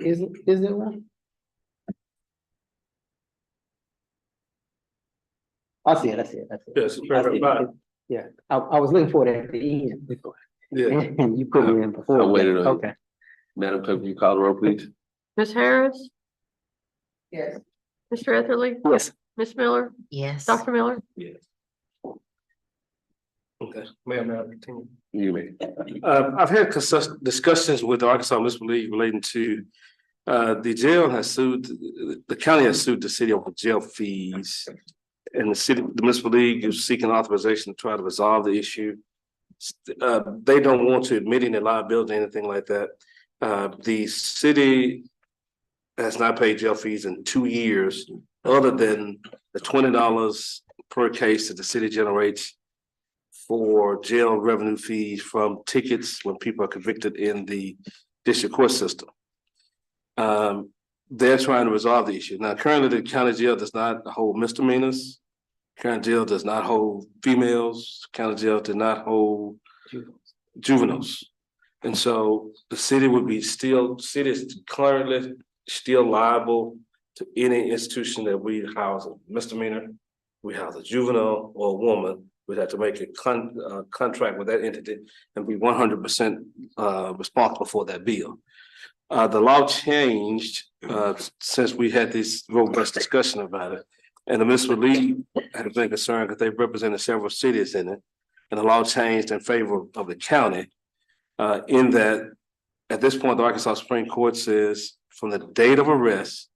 [SPEAKER 8] Is there one? I see it.
[SPEAKER 9] Yes, paragraph five.
[SPEAKER 8] Yeah, I was looking for it at the end before,
[SPEAKER 9] Yeah,
[SPEAKER 8] and you put me in before.
[SPEAKER 2] I waited on you.
[SPEAKER 8] Okay.
[SPEAKER 2] Madam Clerk, will you call the roll, please?
[SPEAKER 3] Ms. Harris,
[SPEAKER 10] Yes.
[SPEAKER 3] Mr. Etherly,
[SPEAKER 8] Yes.
[SPEAKER 3] Ms. Miller,
[SPEAKER 6] Yes.
[SPEAKER 3] Dr. Miller,
[SPEAKER 9] yes. Okay, may I continue?
[SPEAKER 2] You may.
[SPEAKER 9] I've had discussions with the Arkansas Municipal League relating to the jail has sued, the county has sued the city over jail fees. And the municipal league is seeking authorization to try to resolve the issue. They don't want to admit any liability or anything like that. The city has not paid jail fees in 2 years, other than the $20 per case that the city generates for jail revenue fees from tickets when people are convicted in the district court system. They're trying to resolve the issue. Now, currently, the county jail does not hold misdemeanors. County jail does not hold females. County jail did not hold juveniles. And so the city is currently still liable to any institution that we house a misdemeanor, we house a juvenile or a woman. We'd have to make a contract with that entity and be 100% responsible for that bill. The law changed since we had this robust discussion about it. And the municipal league had been concerned because they represented several cities in it. And the law changed in favor of the county in that at this point, the Arkansas Supreme Court says from the date of arrest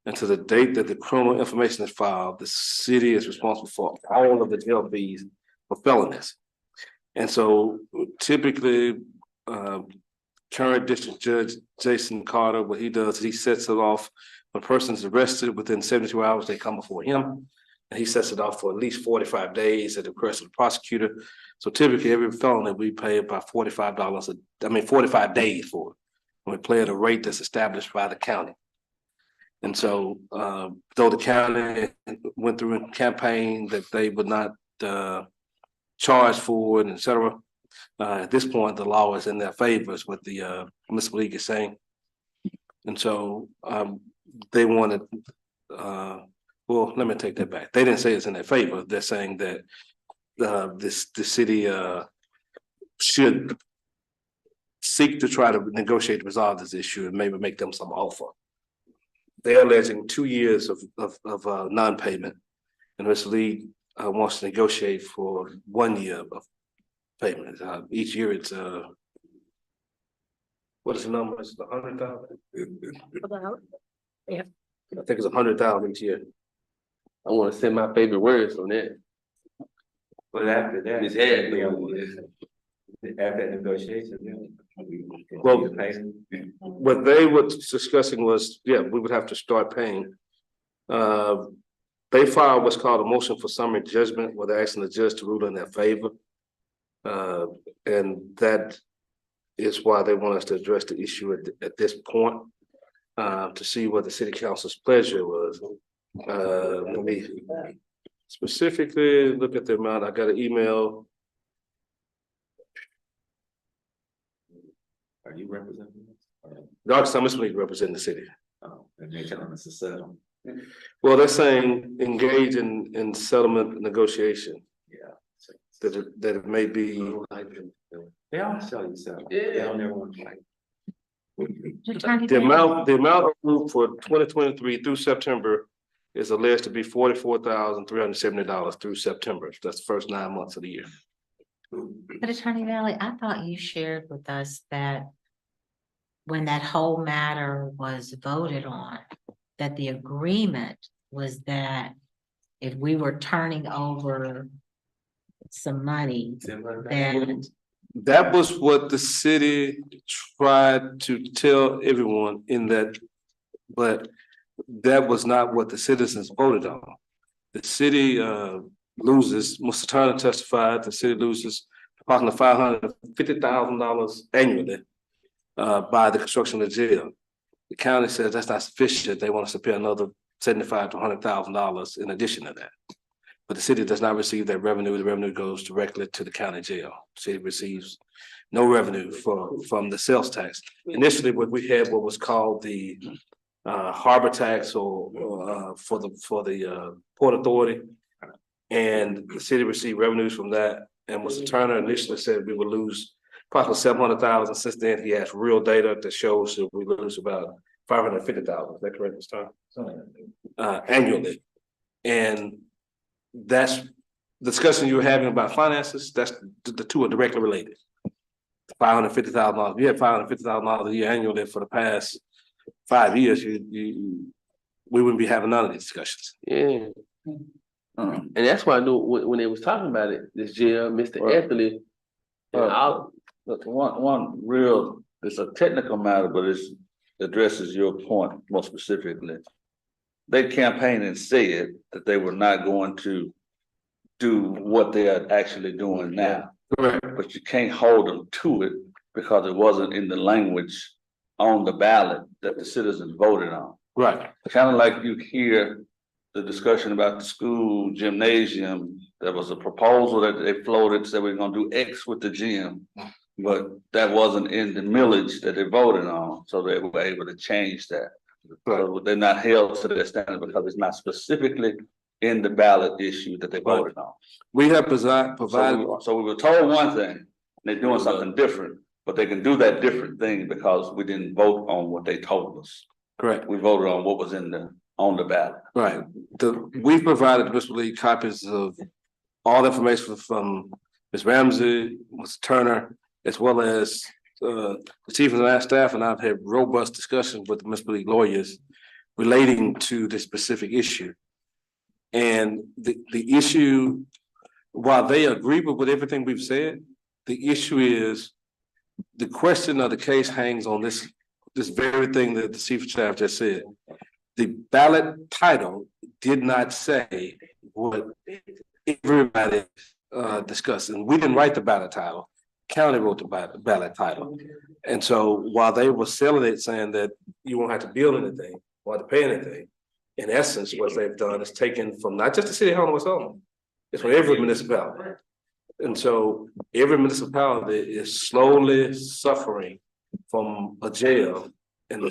[SPEAKER 9] until the date that the criminal information is filed, the city is responsible for all of the jail fees for felonies. And so typically, current district judge Jason Carter, what he does is he sets it off. When a person's arrested within 72 hours, they come before him. And he sets it off for at least 45 days at the request of the prosecutor. So typically every felony we pay about $45 45 days for it. And we play at a rate that's established by the county. And so though the county went through a campaign that they would not charge for it, et cetera, at this point, the law is in their favor, is what the municipal league is saying. And so they wanted, well, let me take that back. They didn't say it's in their favor. They're saying that the city should seek to try to negotiate to resolve this issue and maybe make them some offer. They're alleging 2 years of non-payment, and this league wants to negotiate for 1 year of payment. Each year it's what is the number? It's 100,000.
[SPEAKER 3] Yeah.
[SPEAKER 9] I think it's 100,000 each year.
[SPEAKER 2] I want to say my favorite words on that.
[SPEAKER 5] But after that.
[SPEAKER 2] Ms. Harris.
[SPEAKER 5] After negotiation.
[SPEAKER 9] Well, what they were discussing was, yeah, we would have to start paying. They filed what's called a motion for summary judgment, where they're asking the judge to rule in their favor. And that is why they want us to address the issue at this point, to see what the city council's pleasure was. Let me specifically look at the amount. I got an email.
[SPEAKER 5] Are you representing?
[SPEAKER 9] The Arkansas Municipal League representing the city.
[SPEAKER 5] Oh, and they're telling us to settle.
[SPEAKER 9] Well, they're saying engage in settlement negotiation.
[SPEAKER 5] Yeah.
[SPEAKER 9] That it may be,
[SPEAKER 5] They all sell you something.
[SPEAKER 2] Yeah.
[SPEAKER 5] They don't never want to like.
[SPEAKER 9] the amount approved for 2023 through September is alleged to be $44,370 through September. That's the first 9 months of the year.
[SPEAKER 6] But Attorney Valley, I thought you shared with us that when that whole matter was voted on, that the agreement was that if we were turning over some money, then
[SPEAKER 9] That was what the city tried to tell everyone in that, but that was not what the citizens voted on. The city loses, Mr. Turner testified, the city loses approximately $550,000 annually by the construction of the jail. The county says that's not sufficient. They want us to pay another $75,000 to $100,000 in addition to that. But the city does not receive that revenue. The revenue goes directly to the county jail. The city receives no revenue from the sales tax. Initially, what we had what was called the harbor tax or for the Port Authority. And the city received revenues from that. And Mr. Turner initially said we would lose approximately 700,000. Since then, he has real data that shows that we lose about 550,000. Is that correct, Mr. Turner? Annually. And that's the discussion you were having about finances. That's the two are directly related. $550,000. You had $550,000 a year annually for the past 5 years. We wouldn't be having none of these discussions.
[SPEAKER 2] Yeah. And that's why I knew when they was talking about it, this jail, Mr.
[SPEAKER 1] Well,
[SPEAKER 2] Anthony.
[SPEAKER 1] Look, one real, it's a technical matter, but it addresses your point more specifically. They campaigned and said that they were not going to do what they are actually doing now.
[SPEAKER 9] Correct.
[SPEAKER 1] But you can't hold them to it because it wasn't in the language on the ballot that the citizens voted on.
[SPEAKER 9] Right.
[SPEAKER 1] Kind of like you hear the discussion about the school gymnasium. There was a proposal that they floated, said we're gonna do X with the gym. But that wasn't in the millage that they voted on, so they were able to change that. So they're not held to that standard because it's not specifically in the ballot issue that they voted on.
[SPEAKER 9] We have provided.
[SPEAKER 1] So we were told one thing, and they're doing something different, but they can do that different thing because we didn't vote on what they told us.
[SPEAKER 9] Correct.
[SPEAKER 1] We voted on what was on the ballot.
[SPEAKER 9] Right. We provided Mr. Lee copies of all the information from Ms. Ramsey, Mr. Turner, as well as the chief of the staff, and I've had robust discussions with the Mr. Lee lawyers relating to this specific issue. And the issue, while they agree with everything we've said, the issue is the question of the case hangs on this very thing that the chief of staff just said. The ballot title did not say what everybody discussed, and we didn't write the ballot title. County wrote the ballot title. And so while they were selling it, saying that you won't have to build anything or have to pay anything, in essence, what they've done is taken from not just the city of Helena-West, it's from every municipality. And so every municipality is slowly suffering from a jail, and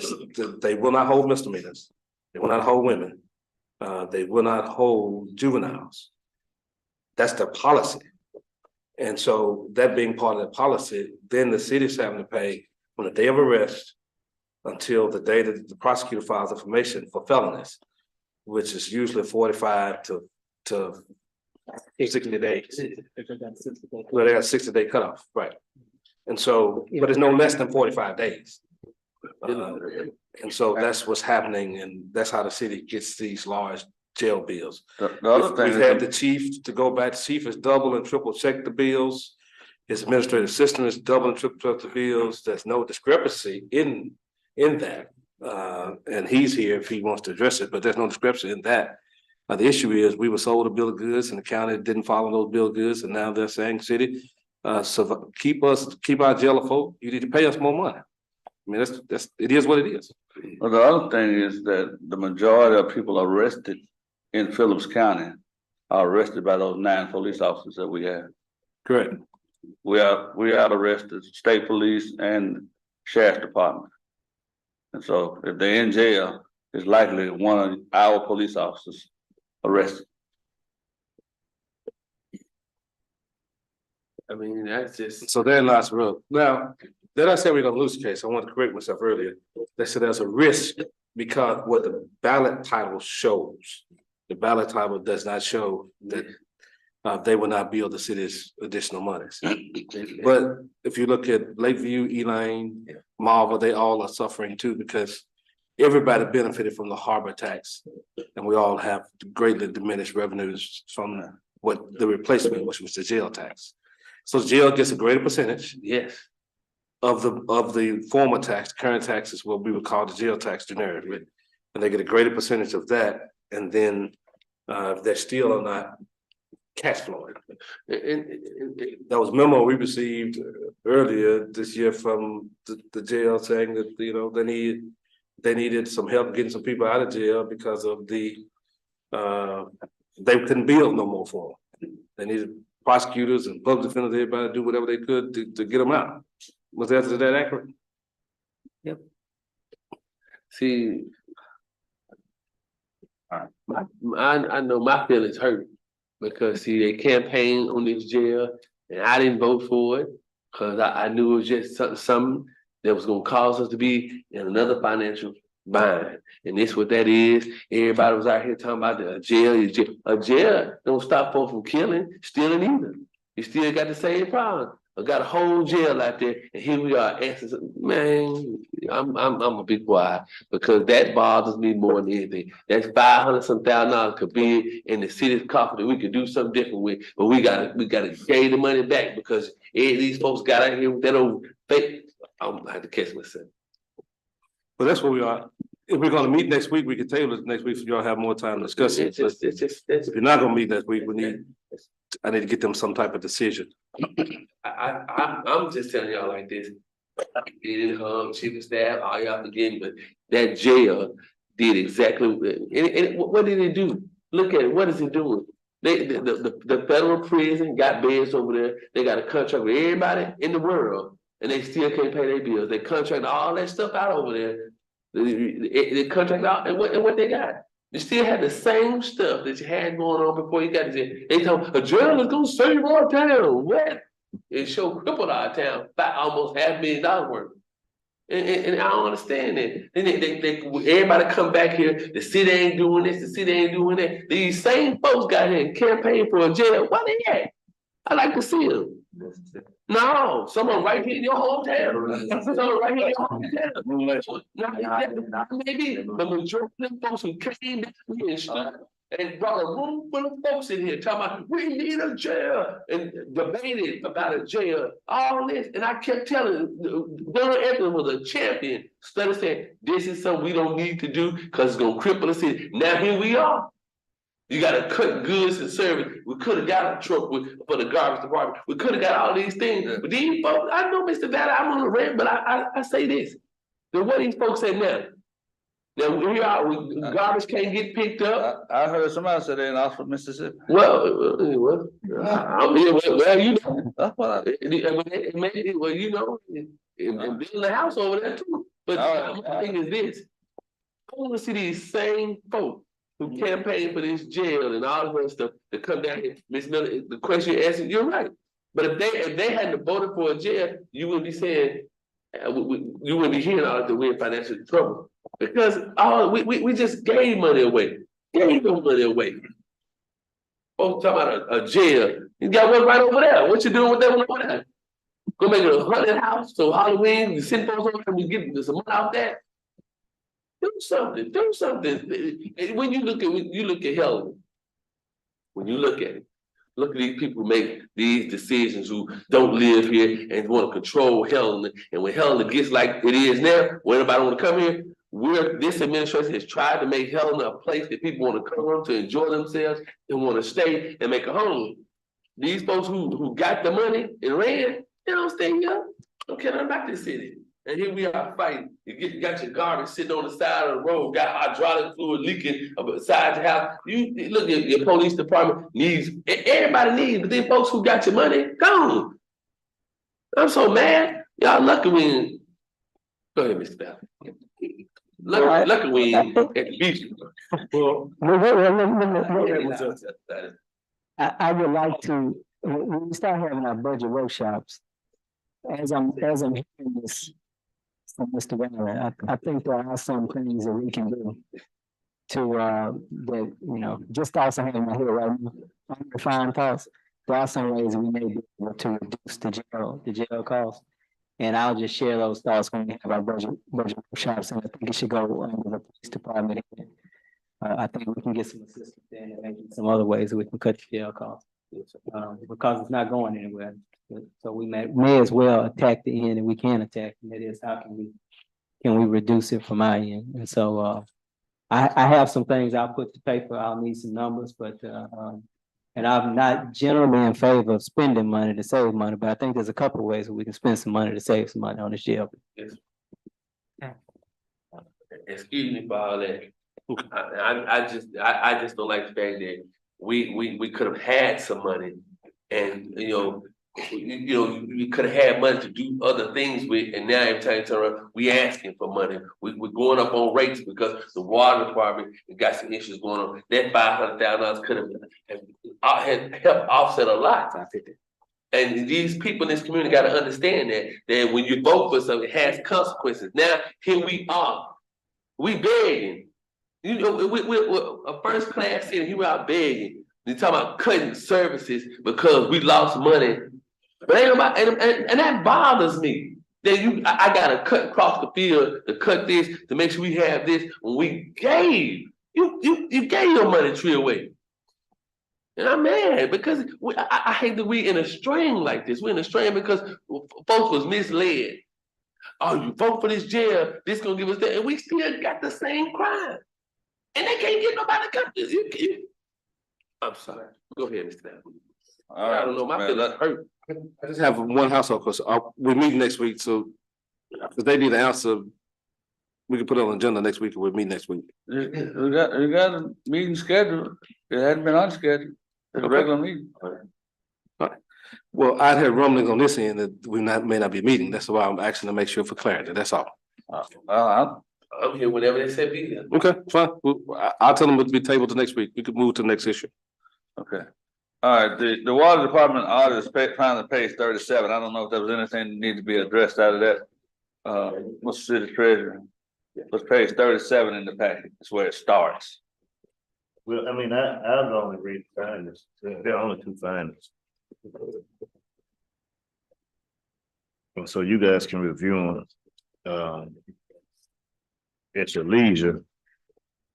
[SPEAKER 9] they will not hold misdemeanors. They will not hold women. They will not hold juveniles. That's their policy. And so that being part of the policy, then the city's having to pay from the day of arrest until the day that the prosecutor files information for felonies, which is usually 45 to 60 days. Well, they got 60-day cutoff, right? And so, but it's no less than 45 days. And so that's what's happening, and that's how the city gets these large jail bills.
[SPEAKER 1] The other thing
[SPEAKER 9] We've had the chief to go back. The chief has double and triple checked the bills. His administrative assistant has double and triple checked the bills. There's no discrepancy in that. And he's here if he wants to address it, but there's no discrepancy in that. The issue is we were sold a bill of goods and the county didn't follow those bill of goods, and now they're saying, city, so keep our jail afloat. You need to pay us more money. I mean, it is what it is.
[SPEAKER 1] Well, the other thing is that the majority of people arrested in Phillips County are arrested by those 9 police officers that we have.
[SPEAKER 9] Correct.
[SPEAKER 1] We are arrested, state police and sheriff's department. And so if they're in jail, is likely one of our police officers arrested.
[SPEAKER 2] I mean, that's just,
[SPEAKER 9] So therein lies the rub. Now, then I said we're gonna lose the case. I want to correct myself earlier. They said there's a risk because what the ballot title shows, the ballot title does not show that they will not bill the city's additional monies. But if you look at Lakeview, Elaine, Marva, they all are suffering too because everybody benefited from the harbor tax. And we all have greatly diminished revenues from what the replacement, which was the jail tax. So the jail gets a greater percentage
[SPEAKER 2] yes.
[SPEAKER 9] of the former tax. Current tax is what we would call the jail tax generically. And they get a greater percentage of that. And then they're still are not cash flowing. That was memo we received earlier this year from the jail saying that, you know, they needed some help getting some people out of jail because of they couldn't bill no more for them. They needed prosecutors and public defenders, everybody to do whatever they could to get them out. Was that accurate?
[SPEAKER 2] Yep. See, I know my feelings hurt because see, they campaigned on this jail and I didn't vote for it because I knew it was just something that was gonna cause us to be in another financial bind. And this what that is. Everybody was out here talking about the jail. A jail don't stop folks from killing, stealing either. You still got the same problem. I got a whole jail out there, and here we are. Man, I'm gonna be quiet because that bothers me more than anything. That's $500,000 could be in the city's coffers that we could do something different with, but we gotta pay the money back because these folks got out here with that old fake. I'm gonna have to catch myself.
[SPEAKER 9] Well, that's where we are. If we're gonna meet next week, we can table it next week so y'all have more time to discuss it. If you're not gonna meet next week, I need to get them some type of decision.
[SPEAKER 2] I'm just telling y'all like this. Chief of staff, all y'all forgive me, but that jail did exactly what did it do? Look at it. What is it doing? The federal prison got beds over there. They got a contract with everybody in the world, and they still can't pay their bills. They contract all that stuff out over there. They contract out, and what they got? You still had the same stuff that you had going on before you got to jail. They told a jail is gonna save our town. What? It showed crippled our town by almost $500,000 worth. And I don't understand that. Then everybody come back here. The city ain't doing this. The city ain't doing that. These same folks got here and campaigned for a jail. Why they at? I like to see them. No, someone right here in your hometown. Someone right here in your hometown. Now, maybe the majority of them folks who came down here and stood and brought a room full of folks in here talking about we need a jail and debated about a jail, all this. And I kept telling Donald Evans was a champion, instead of saying this is something we don't need to do because it's gonna cripple the city. Now here we are. You gotta cut goods and service. We could have got a truck for the garbage department. We could have got all these things. But these folks, I know Mr. Valley, I'm on the rant, but I say this. Then what these folks say now? Now here garbage can't get picked up.
[SPEAKER 1] I heard somebody say they're in Oxford, Mississippi.
[SPEAKER 2] Well, you know.
[SPEAKER 1] That's what
[SPEAKER 2] Maybe, well, you know, and building a house over there too. But my thing is this. I want to see these same folks who campaigned for this jail and all this stuff to come down here. Ms. Miller, the question you're asking, you're right. But if they hadn't voted for a jail, you wouldn't be saying, you wouldn't be hearing all that we're in financial trouble. Because we just gave money away. Gave no money away. Folks talking about a jail. You got one right over there. What you doing with that one over there? Go make it a haunted house so Halloween, you send folks over there and we get some money out there. Do something. When you look at Helena, when you look at it, look at these people who make these decisions who don't live here and want to control Helena. And when Helena gets like it is now, when everybody want to come here, this administration has tried to make Helena a place that people want to come to enjoy themselves and want to stay and make a home. These folks who got the money and ran, they don't stay here. Don't care nothing about this city. And here we are fighting. You got your garbage sitting on the side of the road, got hydraulic fluid leaking beside your house. You look at your police department needs, everybody needs, but then folks who got your money, gone. I'm so mad. Y'all lucky when. Go ahead, Mr. Bell. Luckily, we ain't at the beach.
[SPEAKER 8] Well, I would like to, when we start having our budget workshops, as I'm hearing this from Mr. Banner, I think there are some things that we can do to, that, you know, just also having my head right now, unrefined thoughts. There are some ways we may be able to reduce the jail costs. And I'll just share those thoughts when we have our budget workshops, and I think it should go under the police department. I think we can get some assistance there and maybe some other ways that we can cut the jail costs. Because it's not going anywhere. So we may as well attack the end that we can attack, and that is how can we reduce it from our end? And so I have some things I'll put to paper. I'll need some numbers, but and I'm not generally in favor of spending money to save money, but I think there's a couple of ways that we can spend some money to save some money on this jail.
[SPEAKER 2] Yes. Excuse me for all that. I just don't like the fact that we could have had some money, and we could have had money to do other things with, and now every time you turn around, we asking for money. We're going up on rates because the water department got some issues going on. That $500,000 could have helped offset a lot. And these people in this community got to understand that when you vote for something, it has consequences. Now here we are, we begging. We're a first class city. Here we are begging. They're talking about cutting services because we lost money. But ain't nobody, and that bothers me. That I gotta cut across the field to cut this to make sure we have this when we gave you gave your money tree away. And I'm mad because I hate that we in a string like this. We're in a string because folks was misled. Oh, you vote for this jail, this gonna give us that, and we still got the same crime. And they can't get nobody to come to I'm sorry. Go ahead, Mr. Allen. I don't know, my feelings hurt.
[SPEAKER 9] I just have one household question. We're meeting next week, so if they need an answer, we can put it on the agenda next week, and we'll meet next week.
[SPEAKER 1] We got a meeting scheduled. It hadn't been unscheduled. It's a regular meeting.
[SPEAKER 9] All right. Well, I'd had rumblings on this end that we may not be meeting. That's why I'm asking to make sure for clarity. That's all.
[SPEAKER 2] I'm here whenever they say be here.
[SPEAKER 9] Okay, fine. I'll tell them to be tabled to next week. We could move to the next issue.
[SPEAKER 1] Okay. All right, the water department audit is found on page 37. I don't know if there was anything that needed to be addressed out of that. What's the city treasurer? What's page 37 in the packet? That's where it starts.
[SPEAKER 7] Well, I mean, I've only read the findings. There are only 2 findings. So you guys can review them at your leisure.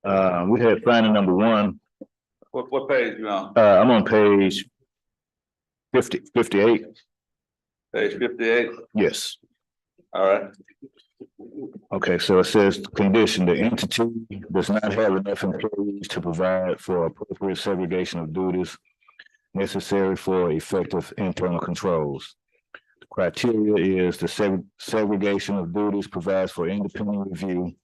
[SPEAKER 7] We had finding number 1.
[SPEAKER 1] What page you on?
[SPEAKER 7] I'm on page 58.
[SPEAKER 1] Page 58?
[SPEAKER 7] Yes.
[SPEAKER 1] All right.
[SPEAKER 7] Okay, so it says condition, the entity does not have enough employees to provide for appropriate segregation of duties necessary for effective internal controls. The criteria is the segregation of duties provides for independent review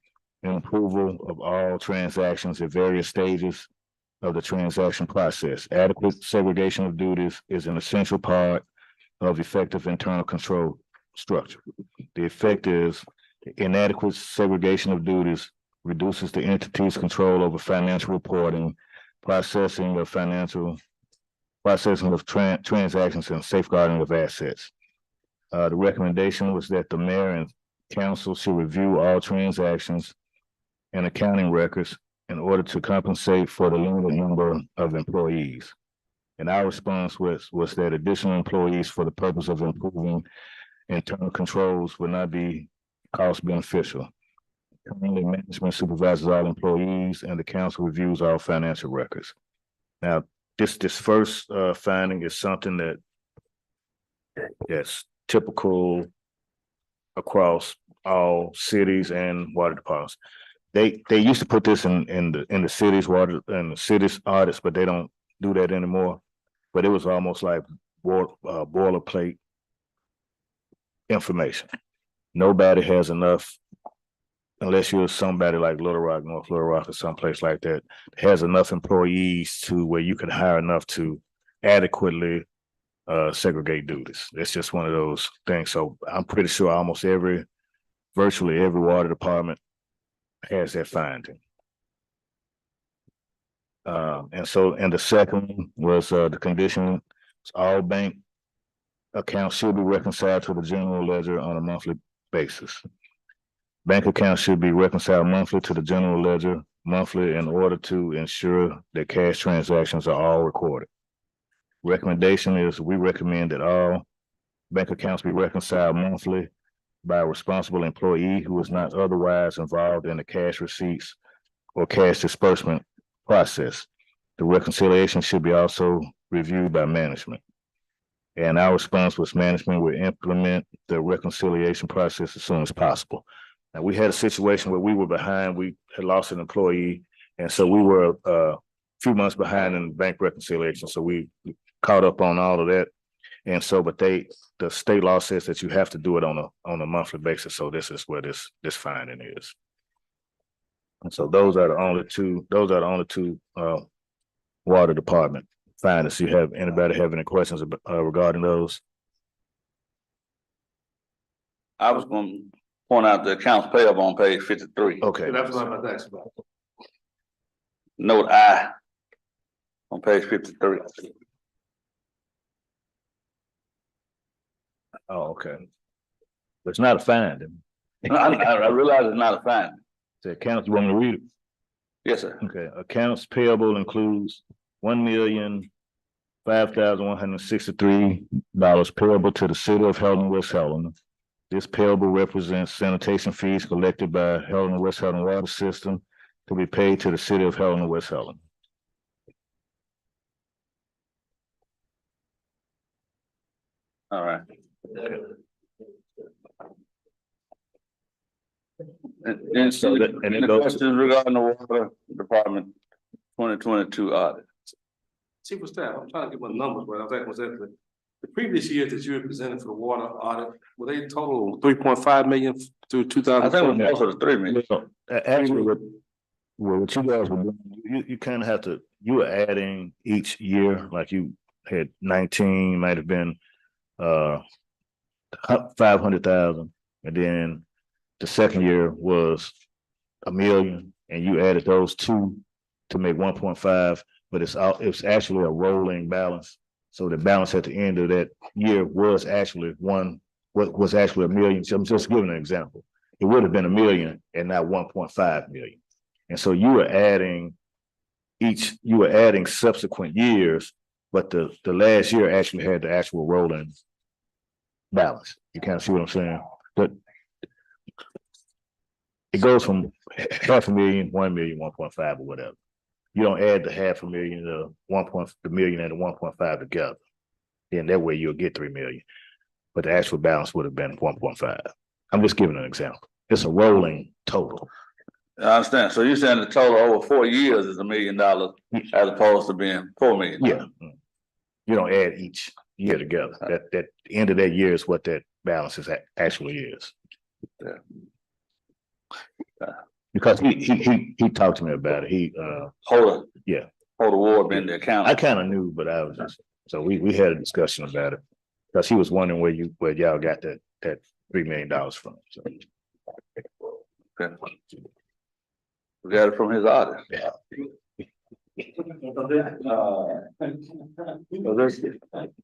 [SPEAKER 7] and approval of all transactions at various stages of the transaction process. Adequate segregation of duties is an essential part of effective internal control structure. The effect is inadequate segregation of duties reduces the entity's control over financial reporting, processing of transactions, and safeguarding of assets. The recommendation was that the mayor and council should review all transactions and accounting records in order to compensate for the limited number of employees. And our response was that additional employees for the purpose of improving internal controls would not be cost beneficial. Currently, management supervises all employees and the council reviews all financial records. Now, this first finding is something that's typical across all cities and water departments. They used to put this in the city's water and the city's audits, but they don't do that anymore. But it was almost like boilerplate information. Nobody has enough, unless you're somebody like Little Rock, North Little Rock, or someplace like that, has enough employees to where you can hire enough to adequately segregate duties. It's just one of those things. So I'm pretty sure virtually every water department has that finding. And the second one was, the condition, all bank accounts should be reconciled to the general ledger on a monthly basis. Bank accounts should be reconciled monthly to the general ledger monthly in order to ensure that cash transactions are all recorded. Recommendation is we recommend that all bank accounts be reconciled monthly by a responsible employee who is not otherwise involved in the cash receipts or cash disbursement process. The reconciliation should be also reviewed by management. And our response was management will implement the reconciliation process as soon as possible. Now, we had a situation where we were behind, we had lost an employee, and so we were a few months behind in the bank reconciliation, so we caught up on all of that. And so, but the state law says that you have to do it on a monthly basis, so this is where this finding is. And so those are the only two water department findings. Anybody have any questions regarding those?
[SPEAKER 1] I was going to point out the accounts payable on page 53.
[SPEAKER 7] Okay.
[SPEAKER 9] That's what I'm about to ask about.
[SPEAKER 1] Note I on page 53.
[SPEAKER 7] Oh, okay. But it's not a finding.
[SPEAKER 1] I realize it's not a finding.
[SPEAKER 7] The accounts, you want me to read it?
[SPEAKER 1] Yes, sir.
[SPEAKER 7] Okay, accounts payable includes $1,005,163 payable to the city of Helena-West Helena. This payable represents sanitation fees collected by Helena-West Helena Water System to be paid to the city of Helena-West Helena.
[SPEAKER 1] All right. And so, any questions regarding the water department 2022 audit?
[SPEAKER 9] Chief of Staff, I'm trying to get my numbers right. I was asking the previous years that you had presented for the water audit, were they total 3.5 million through 2000?
[SPEAKER 1] I think it was closer to 3 million.
[SPEAKER 7] Actually, what you guys were doing, you kind of have to, you were adding each year, like you had 19, might have been 500,000, and then the second year was $1 million, and you added those two to make 1.5, but it's actually a rolling balance. So the balance at the end of that year was actually $1 million. So I'm just giving an example. It would have been $1 million and not 1.5 million. And so you were adding subsequent years, but the last year actually had the actual rolling balance. You kind of see what I'm saying? But it goes from $500,000, 1 million, 1.5 or whatever. You don't add the $500,000, the million and the 1.5 together. Then that way you'll get 3 million. But the actual balance would have been 1.5. I'm just giving an example. It's a rolling total.
[SPEAKER 1] I understand. So you're saying the total over 4 years is $1 million as opposed to being 4 million?
[SPEAKER 7] Yeah. You don't add each year together. That end of that year is what that balance actually is.
[SPEAKER 1] Yeah.
[SPEAKER 7] Because he talked to me about it.
[SPEAKER 1] Hold
[SPEAKER 7] yeah.
[SPEAKER 1] Hold Ward in the account.
[SPEAKER 7] I kind of knew, but I was just, so we had a discussion about it. Because he was wondering where y'all got that $3 million from. So.
[SPEAKER 1] Okay. We got it from his audit.
[SPEAKER 7] Yeah.
[SPEAKER 5] So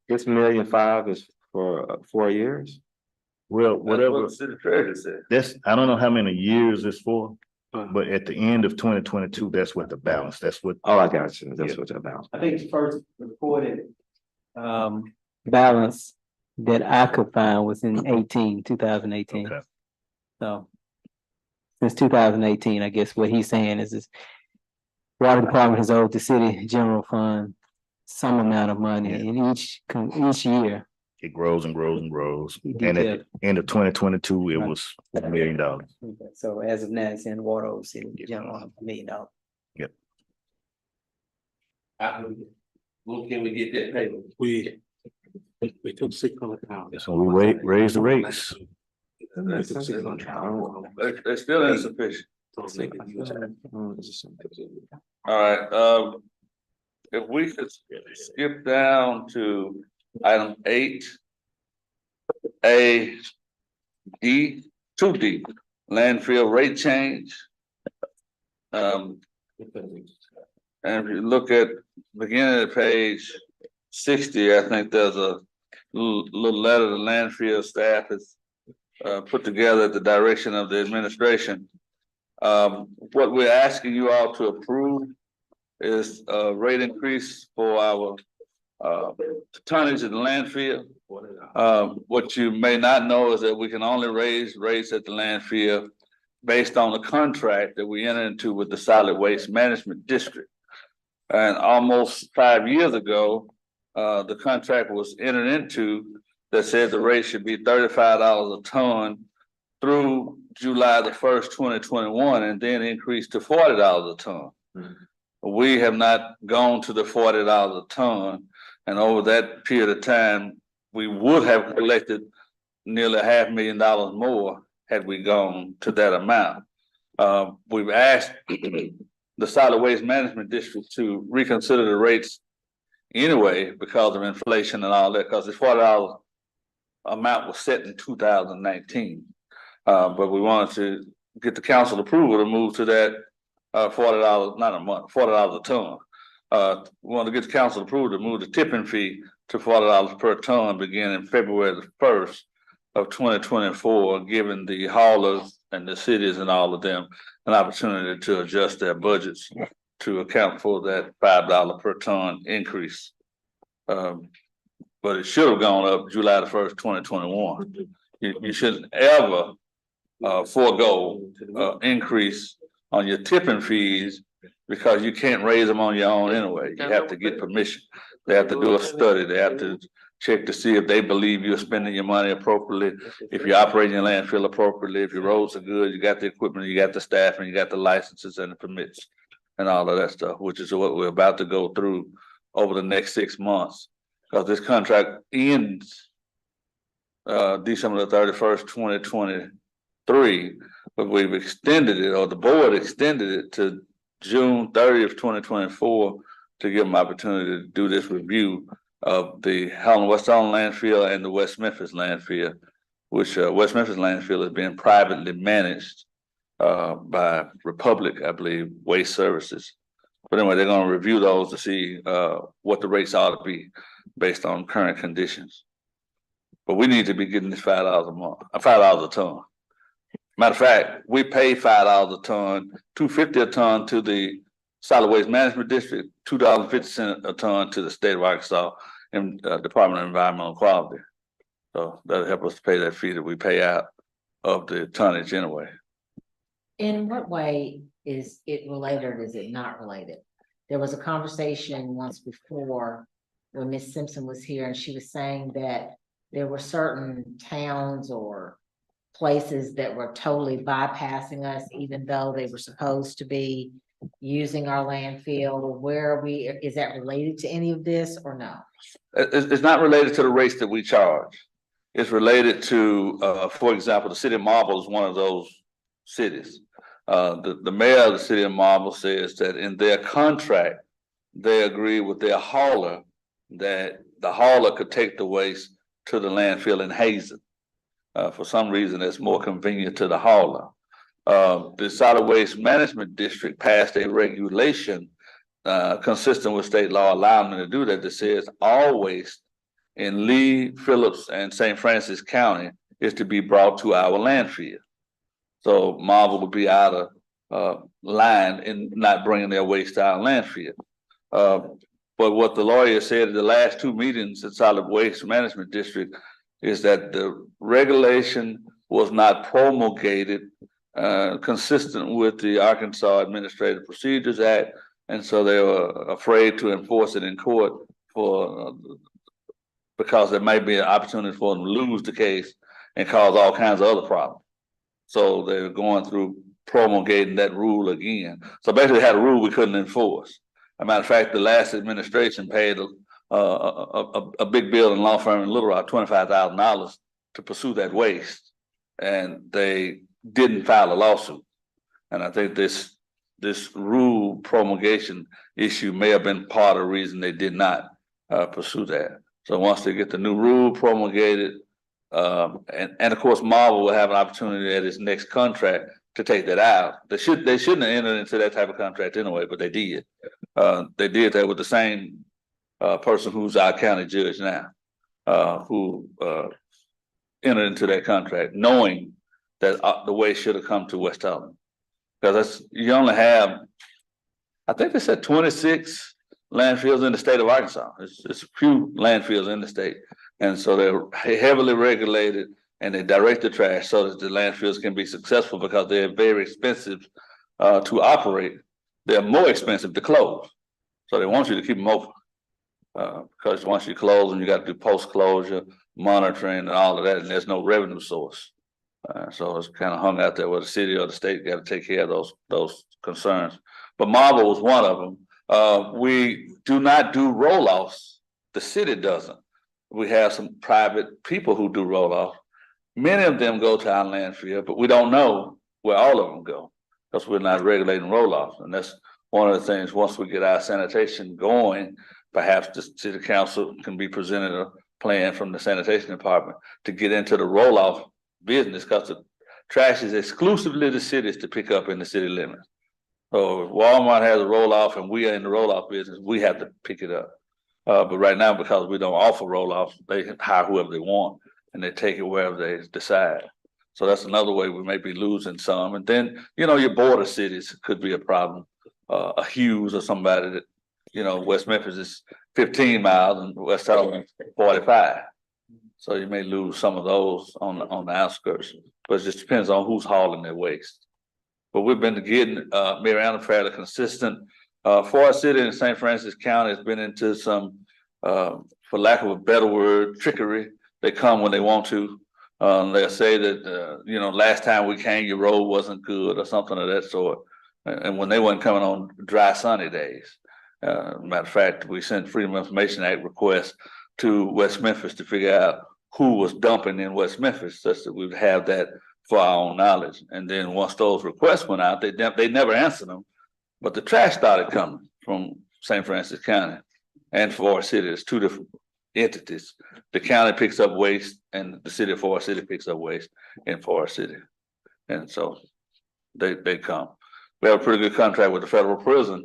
[SPEAKER 5] this $1.5 million is for 4 years?
[SPEAKER 7] Well, whatever.
[SPEAKER 1] That's what the city treasurer said.
[SPEAKER 7] I don't know how many years it's for, but at the end of 2022, that's what the balance. That's what.
[SPEAKER 5] Oh, I got you. That's what the balance.
[SPEAKER 8] I think the first reported balance that I could find was in 2018.
[SPEAKER 7] Okay.
[SPEAKER 8] So since 2018, I guess what he's saying is this water department has owed the city general fund some amount of money, and each year
[SPEAKER 7] it grows and grows and grows.
[SPEAKER 8] He
[SPEAKER 7] And at
[SPEAKER 8] detailed.
[SPEAKER 7] the end of 2022, it was $1 million.
[SPEAKER 8] So as of now, it's in water owed city general $1 million.
[SPEAKER 7] Yep.
[SPEAKER 2] When can we get that payment?
[SPEAKER 9] We took $600,000.
[SPEAKER 7] So we raise the rates.
[SPEAKER 1] They're still insufficient. All right, if we could skip down to item 8A D, 2D, landfill rate change. And if you look at beginning of page 60, I think there's a little letter the landfill staff has put together at the direction of the administration. What we're asking you all to approve is a rate increase for our tonnage in the landfill. What you may not know is that we can only raise rates at the landfill based on the contract that we entered into with the Solid Waste Management District. And almost 5 years ago, the contract was entered into that said the rate should be $35 a ton through July the 1st, 2021, and then increased to $40 a ton. We have not gone to the $40 a ton, and over that period of time, we would have collected nearly $500,000 more had we gone to that amount. We've asked the Solid Waste Management District to reconsider the rates anyway because of inflation and all that, because the $40 amount was set in 2019. But we wanted to get the council approval to move to that $40, not a month, $40 a ton. We want to get the council approval to move the tipping fee to $40 per ton beginning February the 1st of 2024, giving the haulers and the cities and all of them an opportunity to adjust their budgets to account for that $5 per ton increase. But it should have gone up July the 1st, 2021. You shouldn't ever forego increase on your tipping fees because you can't raise them on your own anyway. You have to get permission. They have to do a study. They have to check to see if they believe you're spending your money appropriately, if you're operating your landfill appropriately, if your roads are good, you got the equipment, you got the staff, and you got the licenses and the permits and all of that stuff, which is what we're about to go through over the next 6 months. Because this contract ends December the 31st, 2023, but we've extended it, or the board extended it to June 30th, 2024 to give them opportunity to do this review of the Helena-West landfill and the West Memphis landfill, which West Memphis landfill is being privately managed by Republic, I believe, Waste Services. But anyway, they're going to review those to see what the rates ought to be based on current conditions. But we need to be getting this $5 a month, $5 a ton. Matter of fact, we pay $5 a ton, $2.50 a ton to the Solid Waste Management District, $2.50 a ton to the state of Arkansas and Department of Environmental Quality. So that'll help us to pay that fee that we pay out of the tonnage anyway.
[SPEAKER 6] In what way is it related or is it not related? There was a conversation once before when Ms. Simpson was here and she was saying that there were certain towns or places that were totally bypassing us, even though they were supposed to be using our landfill. Where are we? Is that related to any of this or no?
[SPEAKER 1] It's not related to the rates that we charge. It's related to, for example, the city of Marble is one of those cities. The mayor of the city of Marble says that in their contract, they agree with their hauler that the hauler could take the waste to the landfill in Hazen. For some reason, it's more convenient to the hauler. The Solid Waste Management District passed a regulation consistent with state law allowing them to do that says all waste in Lee, Phillips, and St. Francis County is to be brought to our landfill. So Marble would be out of line in not bringing their waste to our landfill. But what the lawyer said at the last 2 meetings at Solid Waste Management District is that the regulation was not promulgated consistent with the Arkansas Administrative Procedures Act, and so they were afraid to enforce it in court because there might be an opportunity for them to lose the case and cause all kinds of other problems. So they're going through promulgating that rule again. So basically, they had a rule we couldn't enforce. As a matter of fact, the last administration paid a big bill in law firm in Little Rock, $25,000 to pursue that waste, and they didn't file a lawsuit. And I think this rule promulgation issue may have been part of the reason they did not pursue that. So once they get the new rule promulgated, and of course Marvel will have an opportunity at its next contract to take that out. They shouldn't have entered into that type of contract anyway, but they did. They did that with the same person who's our county judge now, who entered into that contract, knowing that the waste should have come to West Harlem. Because you only have, I think they said 26 landfills in the state of Arkansas. It's a few landfills in the state. And so they're heavily regulated and they direct the trash so that the landfills can be successful because they're very expensive to operate. They're more expensive to close. So they want you to keep them open. Because once you close them, you got to do post-closure, monitoring and all of that, and there's no revenue source. So it's kind of hung out there where the city or the state got to take care of those concerns. But Marble was one of them. We do not do roll-offs. The city doesn't. We have some private people who do roll-offs. Many of them go to our landfill, but we don't know where all of them go because we're not regulating roll-offs. And that's one of the things, once we get our sanitation going, perhaps the city council can be presented a plan from the sanitation department to get into the roll-off business because the trash is exclusively the cities to pick up in the city limits. So if Walmart has a roll-off and we are in the roll-off business, we have to pick it up. But right now, because we don't offer roll-offs, they hire whoever they want and they take it wherever they decide. So that's another way we may be losing some. And then, your border cities could be a problem. A Hughes or somebody that, West Memphis is 15 miles and West Harlem 45. So you may lose some of those on the outskirts, but it just depends on who's hauling their waste. But we've been getting Mariana fairly consistent. Forest City in St. Francis County has been into some, for lack of a better word, trickery. They come when they want to. They'll say that, last time we came, your road wasn't good or something of that sort. And when they weren't coming on dry, sunny days. Matter of fact, we sent Freedom of Information Act requests to West Memphis to figure out who was dumping in West Memphis, such that we would have that for our own knowledge. And then once those requests went out, they never answered them. But the trash started coming from St. Francis County and Forest City. It's two different entities. The county picks up waste and the city of Forest City picks up waste in Forest City. And so they come. We have a pretty good contract with the federal prison,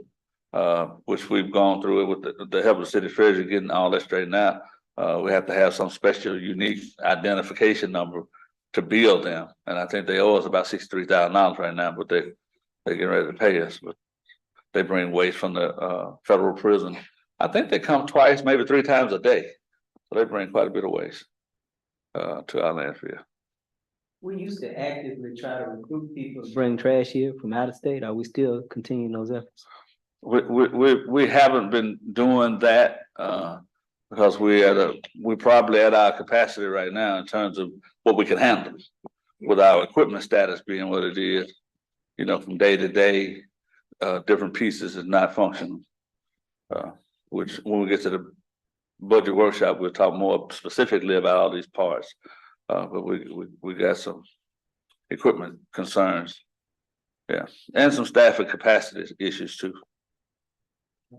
[SPEAKER 1] which we've gone through it with the help of the city treasurer getting all that straightened out. We have to have some special unique identification number to bill them. And I think they owe us about $63,000 right now, but they're getting ready to pay us. But they bring waste from the federal prison. I think they come twice, maybe 3 times a day. So they bring quite a bit of waste to our landfill.
[SPEAKER 8] We used to actively try to recruit people to bring trash here from out of state. Are we still continuing those efforts?
[SPEAKER 1] We haven't been doing that because we're probably at our capacity right now in terms of what we can handle with our equipment status being what it is. From day to day, different pieces is not functioning. Which when we get to the budget workshop, we'll talk more specifically about all these parts. But we got some equipment concerns, yeah, and some staffing capacity issues too.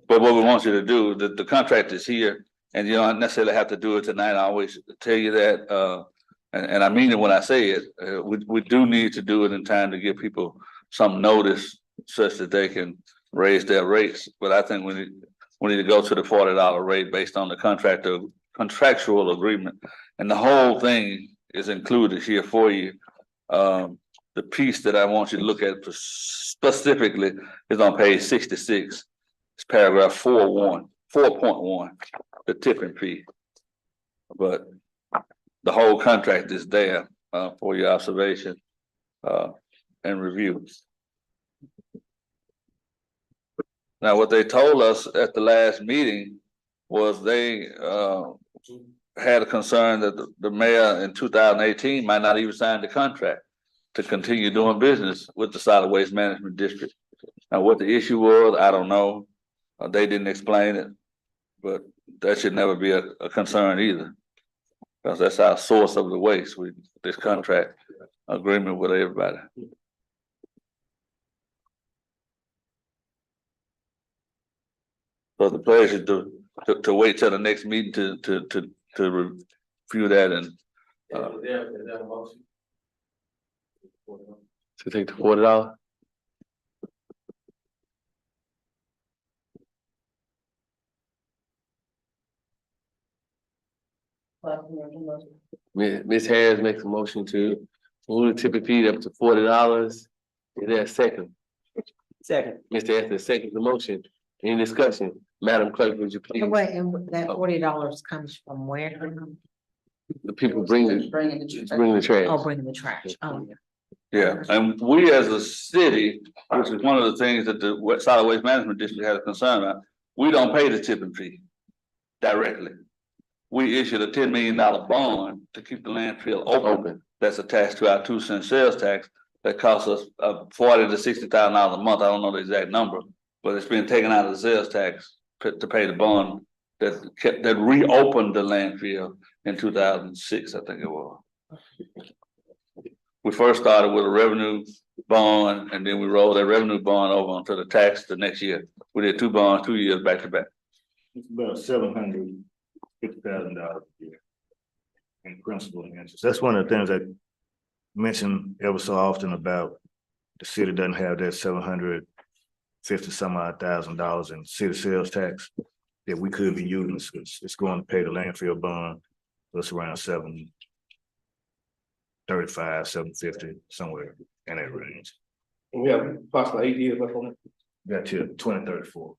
[SPEAKER 1] But what we want you to do, the contract is here, and you don't necessarily have to do it tonight. I always tell you that, and I mean it when I say it. We do need to do it in time to give people some notice such that they can raise their rates. But I think we need to go to the $40 rate based on the contractual agreement, and the whole thing is included here for you. The piece that I want you to look at specifically is on page 66. It's paragraph 4.1, the tipping fee. But the whole contract is there for your observation and review. Now, what they told us at the last meeting was they had a concern that the mayor in 2018 might not even sign the contract to continue doing business with the solid waste management district. Now, what the issue was, I don't know. They didn't explain it, but that should never be a concern either, because that's our source of the waste with this contract agreement with everybody. So the pleasure to wait till the next meeting to review that and
[SPEAKER 2] To take the $40? Ms. Harris makes a motion to move the tipping fee up to $40. Is there a second?
[SPEAKER 8] Second.
[SPEAKER 2] Mr. Anthony seconds the motion. Any discussion? Madam Clerk, would you please?
[SPEAKER 6] Wait, and that $40 comes from where?
[SPEAKER 2] The people bring the trash.
[SPEAKER 6] Oh, bringing the trash. Oh, yeah.
[SPEAKER 1] Yeah, and we as a city, which is one of the things that the solid waste management district has a concern about, we don't pay the tipping fee directly. We issued a $10 million bond to keep the landfill open. That's attached to our 2-cent sales tax that costs us $40,000 to $60,000 a month. I don't know the exact number, but it's been taken out of the sales tax to pay the bond that reopened the landfill in 2006, I think it was. We first started with a revenue bond, and then we rolled that revenue bond over onto the tax the next year. We did 2 bonds, 2 years back to back.
[SPEAKER 7] It's about $750,000 a year in principal and interest. That's one of the things I mention ever so often about the city doesn't have that $750,000 in city sales tax that we could be using. It's going to pay the landfill bond. It's around $735, $750, somewhere in that range.
[SPEAKER 9] We have possibly 8 years left on it.
[SPEAKER 7] Got to 2034.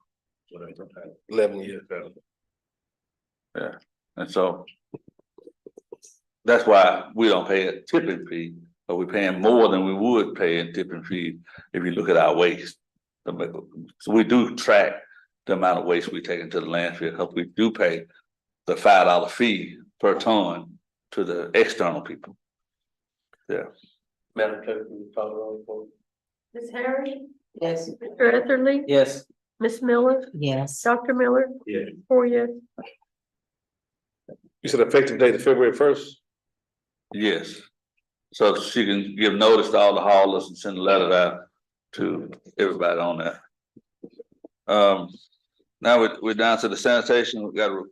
[SPEAKER 9] 11 years.
[SPEAKER 1] Yeah, and so that's why we don't pay a tipping fee, but we're paying more than we would pay in tipping fee if you look at our waste. So we do track the amount of waste we take into the landfill, because we do pay the $5 fee per ton to the external people. Yeah.
[SPEAKER 2] Madam Clerk, will you call the roll for?
[SPEAKER 3] Ms. Harris,
[SPEAKER 10] Yes.
[SPEAKER 3] Mr. Etherly,
[SPEAKER 8] Yes.
[SPEAKER 3] Ms. Miller,
[SPEAKER 6] Yes.
[SPEAKER 3] Dr. Miller.
[SPEAKER 7] Yeah.
[SPEAKER 3] 4 yes.
[SPEAKER 9] You said effective date of February 1st?
[SPEAKER 1] Yes. So she can give notice to all the haulers and send a letter out to everybody on that. Now we're down to the sanitation. We got a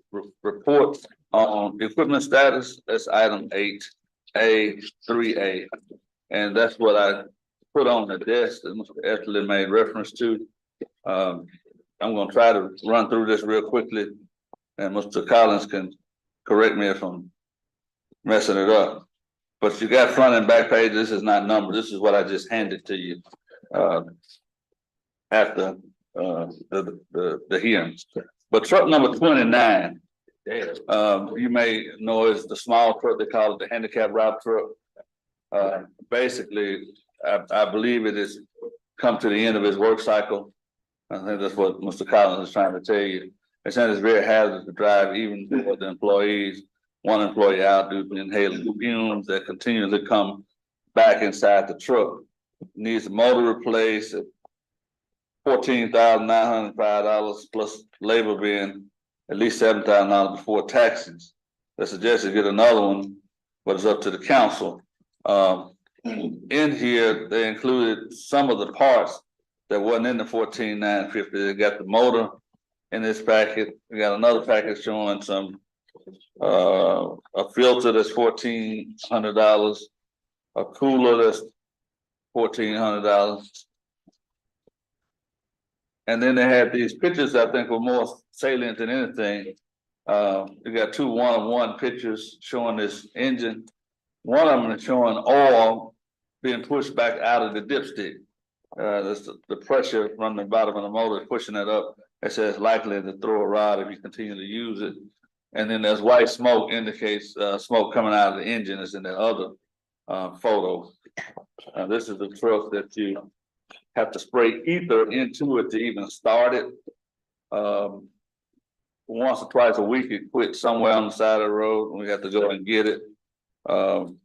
[SPEAKER 1] report on equipment status. That's item 8A, 3A. And that's what I put on the desk that Mr. Etherly made reference to. I'm gonna try to run through this real quickly, and Mr. Collins can correct me if I'm messing it up. But you got front and back page. This is not numbered. This is what I just handed to you after the hearings. But truck number 29, you may know is the small truck. They call it the handicap route truck. Basically, I believe it has come to the end of its work cycle. I think that's what Mr. Collins is trying to tell you. It's very hazardous to drive, even for the employees. One employee out due to inhaling fumes that continually come back inside the truck. Needs a motor replaced at $14,905 plus labor being at least $7,000 before taxes. They suggested get another one, but it's up to the council. In here, they included some of the parts that wasn't in the $14,950. They got the motor in this packet. We got another package showing some a filter that's $1,400, a cooler that's $1,400. And then they had these pictures I think were more salient than anything. We got 2 one-on-one pictures showing this engine. One of them is showing oil being pushed back out of the dipstick. That's the pressure from the bottom of the motor pushing it up. It says likely to throw a rod if you continue to use it. And then there's white smoke indicates smoke coming out of the engine is in the other photo. This is the truck that you have to spray ether into it to even start it. Once or twice a week, it quits somewhere on the side of the road, and we have to go and get it. And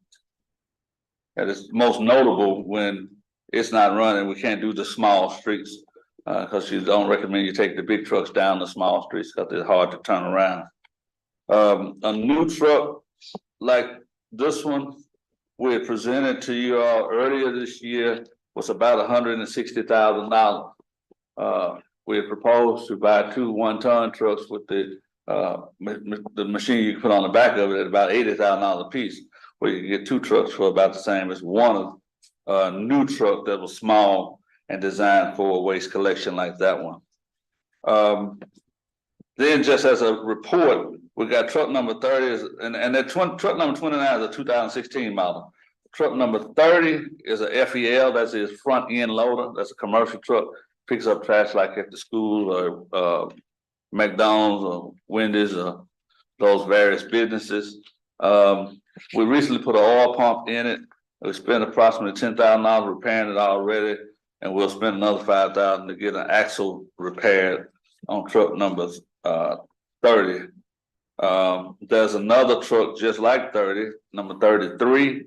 [SPEAKER 1] it's most notable when it's not running. We can't do the small streets because you don't recommend you take the big trucks down the small streets because they're hard to turn around. A new truck like this one we had presented to you all earlier this year was about $160,000. We had proposed to buy 2 one-ton trucks with the machine you can put on the back of it at about $80,000 a piece, where you can get 2 trucks for about the same as one new truck that was small and designed for waste collection like that one. Then just as a report, we got truck number 30 and that truck number 29 is a 2016 model. Truck number 30 is a FEL, that's his front end loader. That's a commercial truck, picks up trash like at the school or McDonald's or Wendy's or those various businesses. We recently put an oil pump in it. We spent approximately $10,000 repairing it already, and we'll spend another $5,000 to get an axle repaired on truck number 30. There's another truck just like 30, number 33.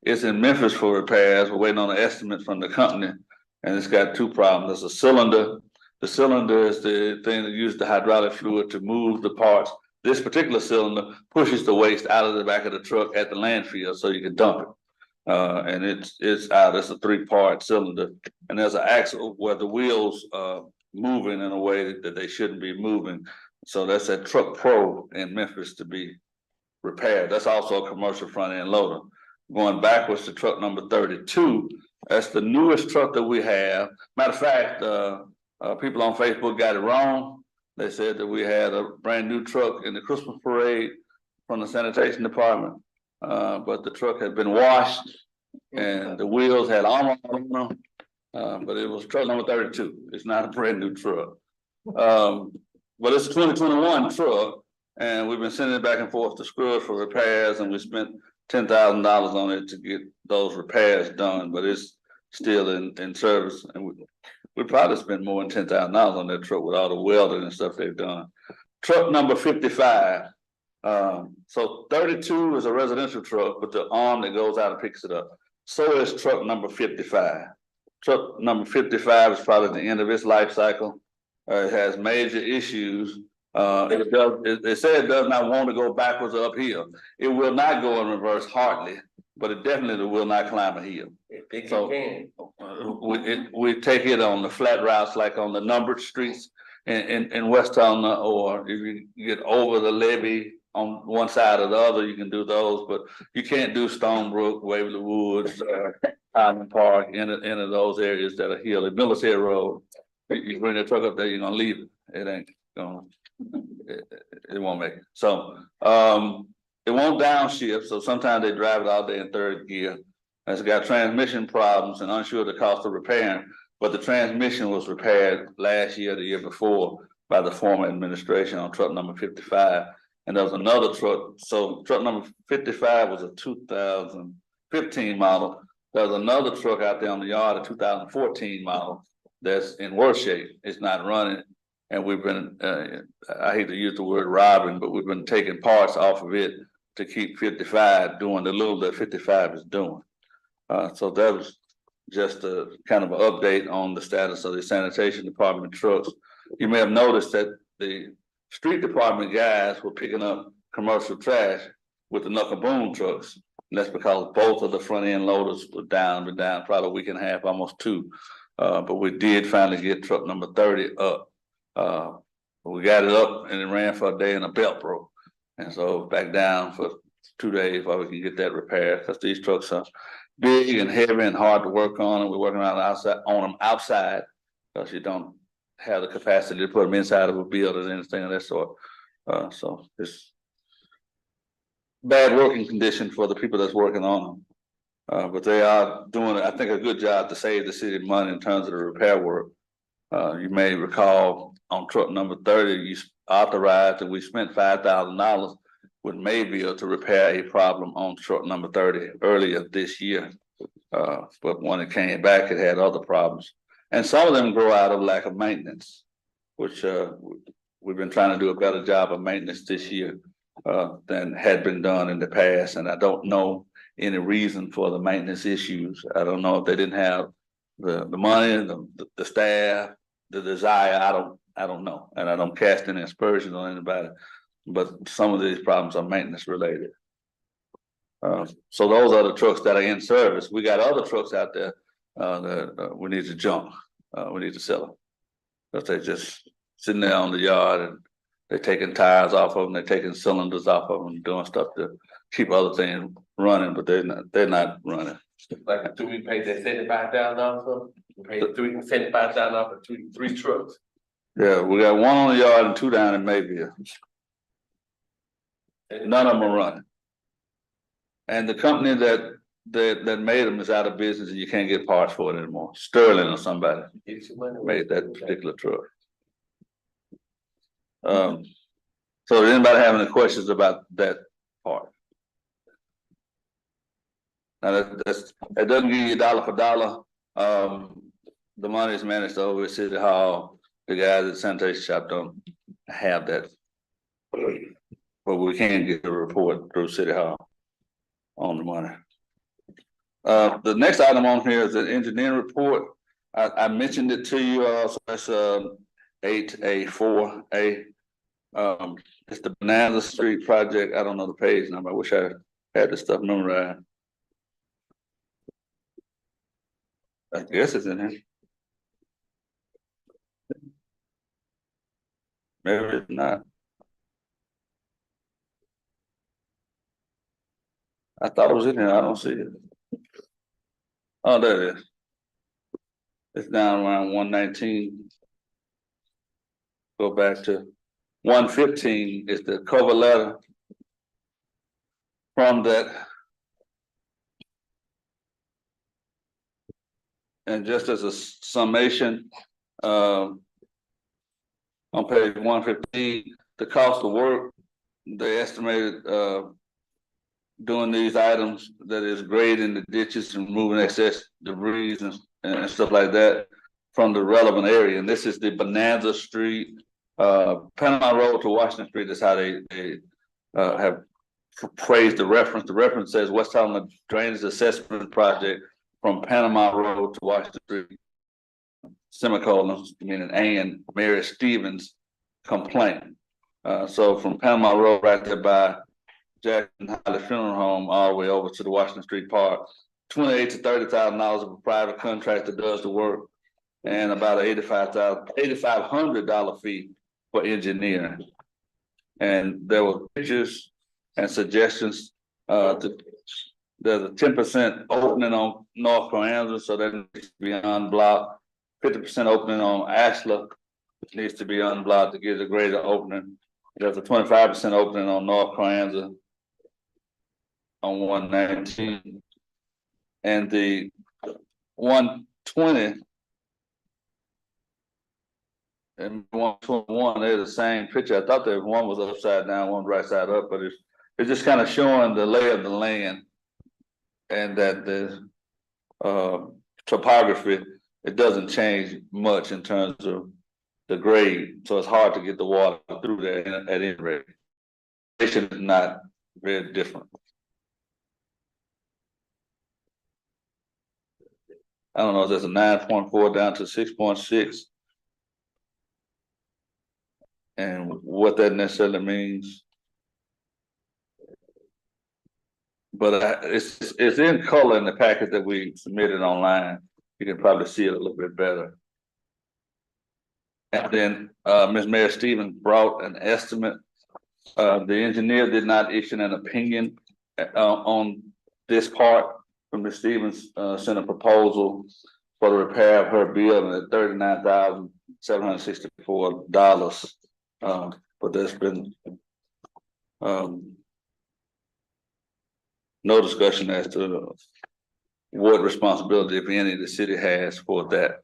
[SPEAKER 1] It's in Memphis for repairs. We're waiting on an estimate from the company, and it's got two problems. There's a cylinder. The cylinder is the thing that uses the hydraulic fluid to move the parts. This particular cylinder pushes the waste out of the back of the truck at the landfill so you can dump it. And it's out. It's a 3-part cylinder, and there's an axle where the wheels moving in a way that they shouldn't be moving. So that's at Truck Pro in Memphis to be repaired. That's also a commercial front end loader. Going backwards to truck number 32, that's the newest truck that we have. Matter of fact, people on Facebook got it wrong. They said that we had a brand new truck in the Christmas parade from the sanitation department, but the truck had been washed and the wheels had armor on them. But it was truck number 32. It's not a brand new truck. But it's a 2021 truck, and we've been sending it back and forth to Scruggs for repairs, and we spent $10,000 on it to get those repairs done, but it's still in service. And we probably spent more than $10,000 on that truck with all the welding and stuff they've done. Truck number 55. So 32 is a residential truck, but the arm that goes out and picks it up. So is truck number 55. Truck number 55 is probably the end of its life cycle. It has major issues. It said it does not want to go backwards or uphill. It will not go in reverse hardly, but it definitely will not climb a hill. So we take it on the flat routes, like on the numbered streets in West Helena, or if you get over the levee on one side or the other, you can do those, but you can't do Stonebrook, Waverly Woods, Highland Park, any of those areas that are hilly. Military Road, you bring the truck up there, you're gonna leave it. It ain't gonna, it won't make it. So it won't downshift, so sometimes they drive it all day in third gear. It's got transmission problems and unsure the cost of repairing, but the transmission was repaired last year, the year before, by the former administration on truck number 55. And there was another truck. So truck number 55 was a 2015 model. There's another truck out there on the yard, a 2014 model, that's in worse shape. It's not running. And we've been, I hate to use the word robbing, but we've been taking parts off of it to keep 55 doing the little that 55 is doing. So that was just a kind of an update on the status of the sanitation department trucks. You may have noticed that the street department guys were picking up commercial trash with the knuckle boom trucks. And that's because both of the front end loaders were down, probably a week and a half, almost 2. But we did finally get truck number 30 up. We got it up and it ran for a day and a belt broke. And so back down for 2 days while we can get that repaired, because these trucks are big and heavy and hard to work on, and we're working on them outside because you don't have the capacity to put them inside of a building or anything of that sort. So it's bad working condition for the people that's working on them. But they are doing, I think, a good job to save the city money in terms of the repair work. You may recall on truck number 30, you authorized that we spent $5,000 with Mayville to repair a problem on truck number 30 earlier this year. But when it came back, it had other problems. And some of them grow out of lack of maintenance, which we've been trying to do a better job of maintenance this year than had been done in the past. And I don't know any reason for the maintenance issues. I don't know if they didn't have the money, the staff, the desire. I don't know. And I don't cast any aspersions on anybody, but some of these problems are maintenance related. So those are the trucks that are in service. We got other trucks out there that we need to jump. We need to sell them. Because they're just sitting there on the yard and they're taking tires off of them, they're taking cylinders off of them, doing stuff to keep other things running, but they're not running.
[SPEAKER 2] Like, do we pay that $75,000 for? We paid $75,000 for three trucks.
[SPEAKER 1] Yeah, we got one on the yard and two down in Mayville. None of them are running. And the company that made them is out of business and you can't get parts for it anymore. Sterling or somebody made that particular truck. So does anybody have any questions about that part? Now that doesn't give you dollar for dollar. The money is managed over at City Hall. The guys at Sanitation Shop don't have that. But we can get a report through City Hall on the money. The next item on here is the engineering report. I mentioned it to you also. That's 8A4A. It's the Bonanza Street project. I don't know the page number. I wish I had this stuff memorized. I guess it's in here. Maybe it's not. I thought it was in here. I don't see it. Oh, there it is. It's down around 119. Go back to 115 is the cover letter from that. And just as a summation, on page 115, the cost of work, they estimated doing these items, that is grading the ditches and removing excess debris and stuff like that from the relevant area. And this is the Bonanza Street, Panama Road to Washington Street. That's how they have phrased the reference. The reference says West Holland Drainage Assessment Project from Panama Road to Washington Street, semicolon, meaning and Mary Stevens complaint. So from Panama Road right there by Jackson Holly Funeral Home all the way over to the Washington Street Park, $28,000 to $30,000 if a private contractor does the work, and about an $8,500 fee for engineering. And there were pictures and suggestions. There's a 10% opening on North Coranza, so that needs to be unblocked. 50% opening on Ashland, which needs to be unblocked to get a greater opening. There's a 25% opening on North Coranza on 119. And the 120 and 121, they're the same picture. I thought that one was upside down, one right side up, but it's just kind of showing the lay of the land and that the topography, it doesn't change much in terms of the grade. So it's hard to get the water through there at any rate. It is not very different. I don't know if there's a 9.4 down to 6.6. And what that necessarily means. But it's in color in the packet that we submitted online. You can probably see it a little bit better. And then Ms. Mary Stevens brought an estimate. The engineer did not issue an opinion on this part. From Ms. Stevens sent a proposal for the repair of her building at $39,764. But there's been no discussion as to what responsibility, if any, the city has for that.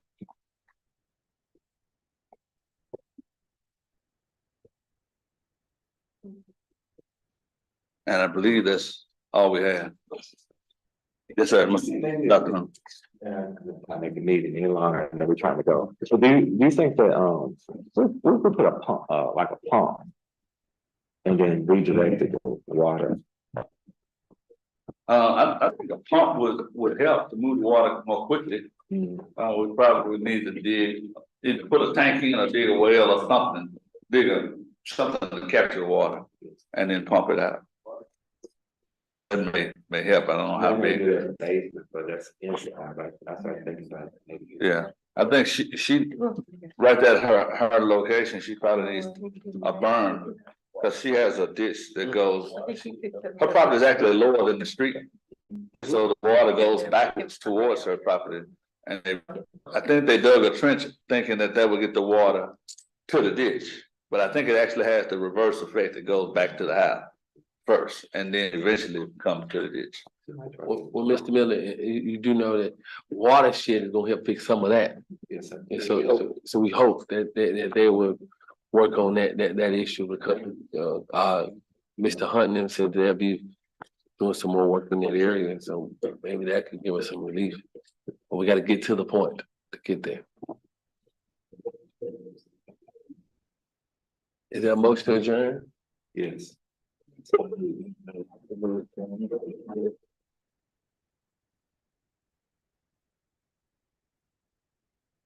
[SPEAKER 1] And I believe that's all we have. Yes, sir. Dr. Hunt.
[SPEAKER 5] I make the meeting any longer and then we're trying to go. So do you think that we could put a pump, like a pump and then redirect the water?
[SPEAKER 1] I think a pump would help to move the water more quickly. We probably need to either put a tank in or dig a well or something, something to capture the water and then pump it out. It may help. I don't know how big.
[SPEAKER 5] But that's inside. That's what I think about it.
[SPEAKER 1] Yeah, I think she right there at her location. She probably needs a burn because she has a ditch that goes. Her property is actually lower than the street. So the water goes backwards towards her property. And I think they dug a trench thinking that would get the water to the ditch. But I think it actually has the reverse effect. It goes back to the house first and then eventually come to the ditch.
[SPEAKER 2] Well, Mr. Miller, you do know that watershed is gonna help fix some of that.
[SPEAKER 5] Yes, sir.
[SPEAKER 2] And so we hope that they will work on that issue because Mr. Hunting said they'll be doing some more work in that area, and so maybe that could give us some relief. But we gotta get to the point to get there. Is there a motion to adjourn?
[SPEAKER 5] Yes.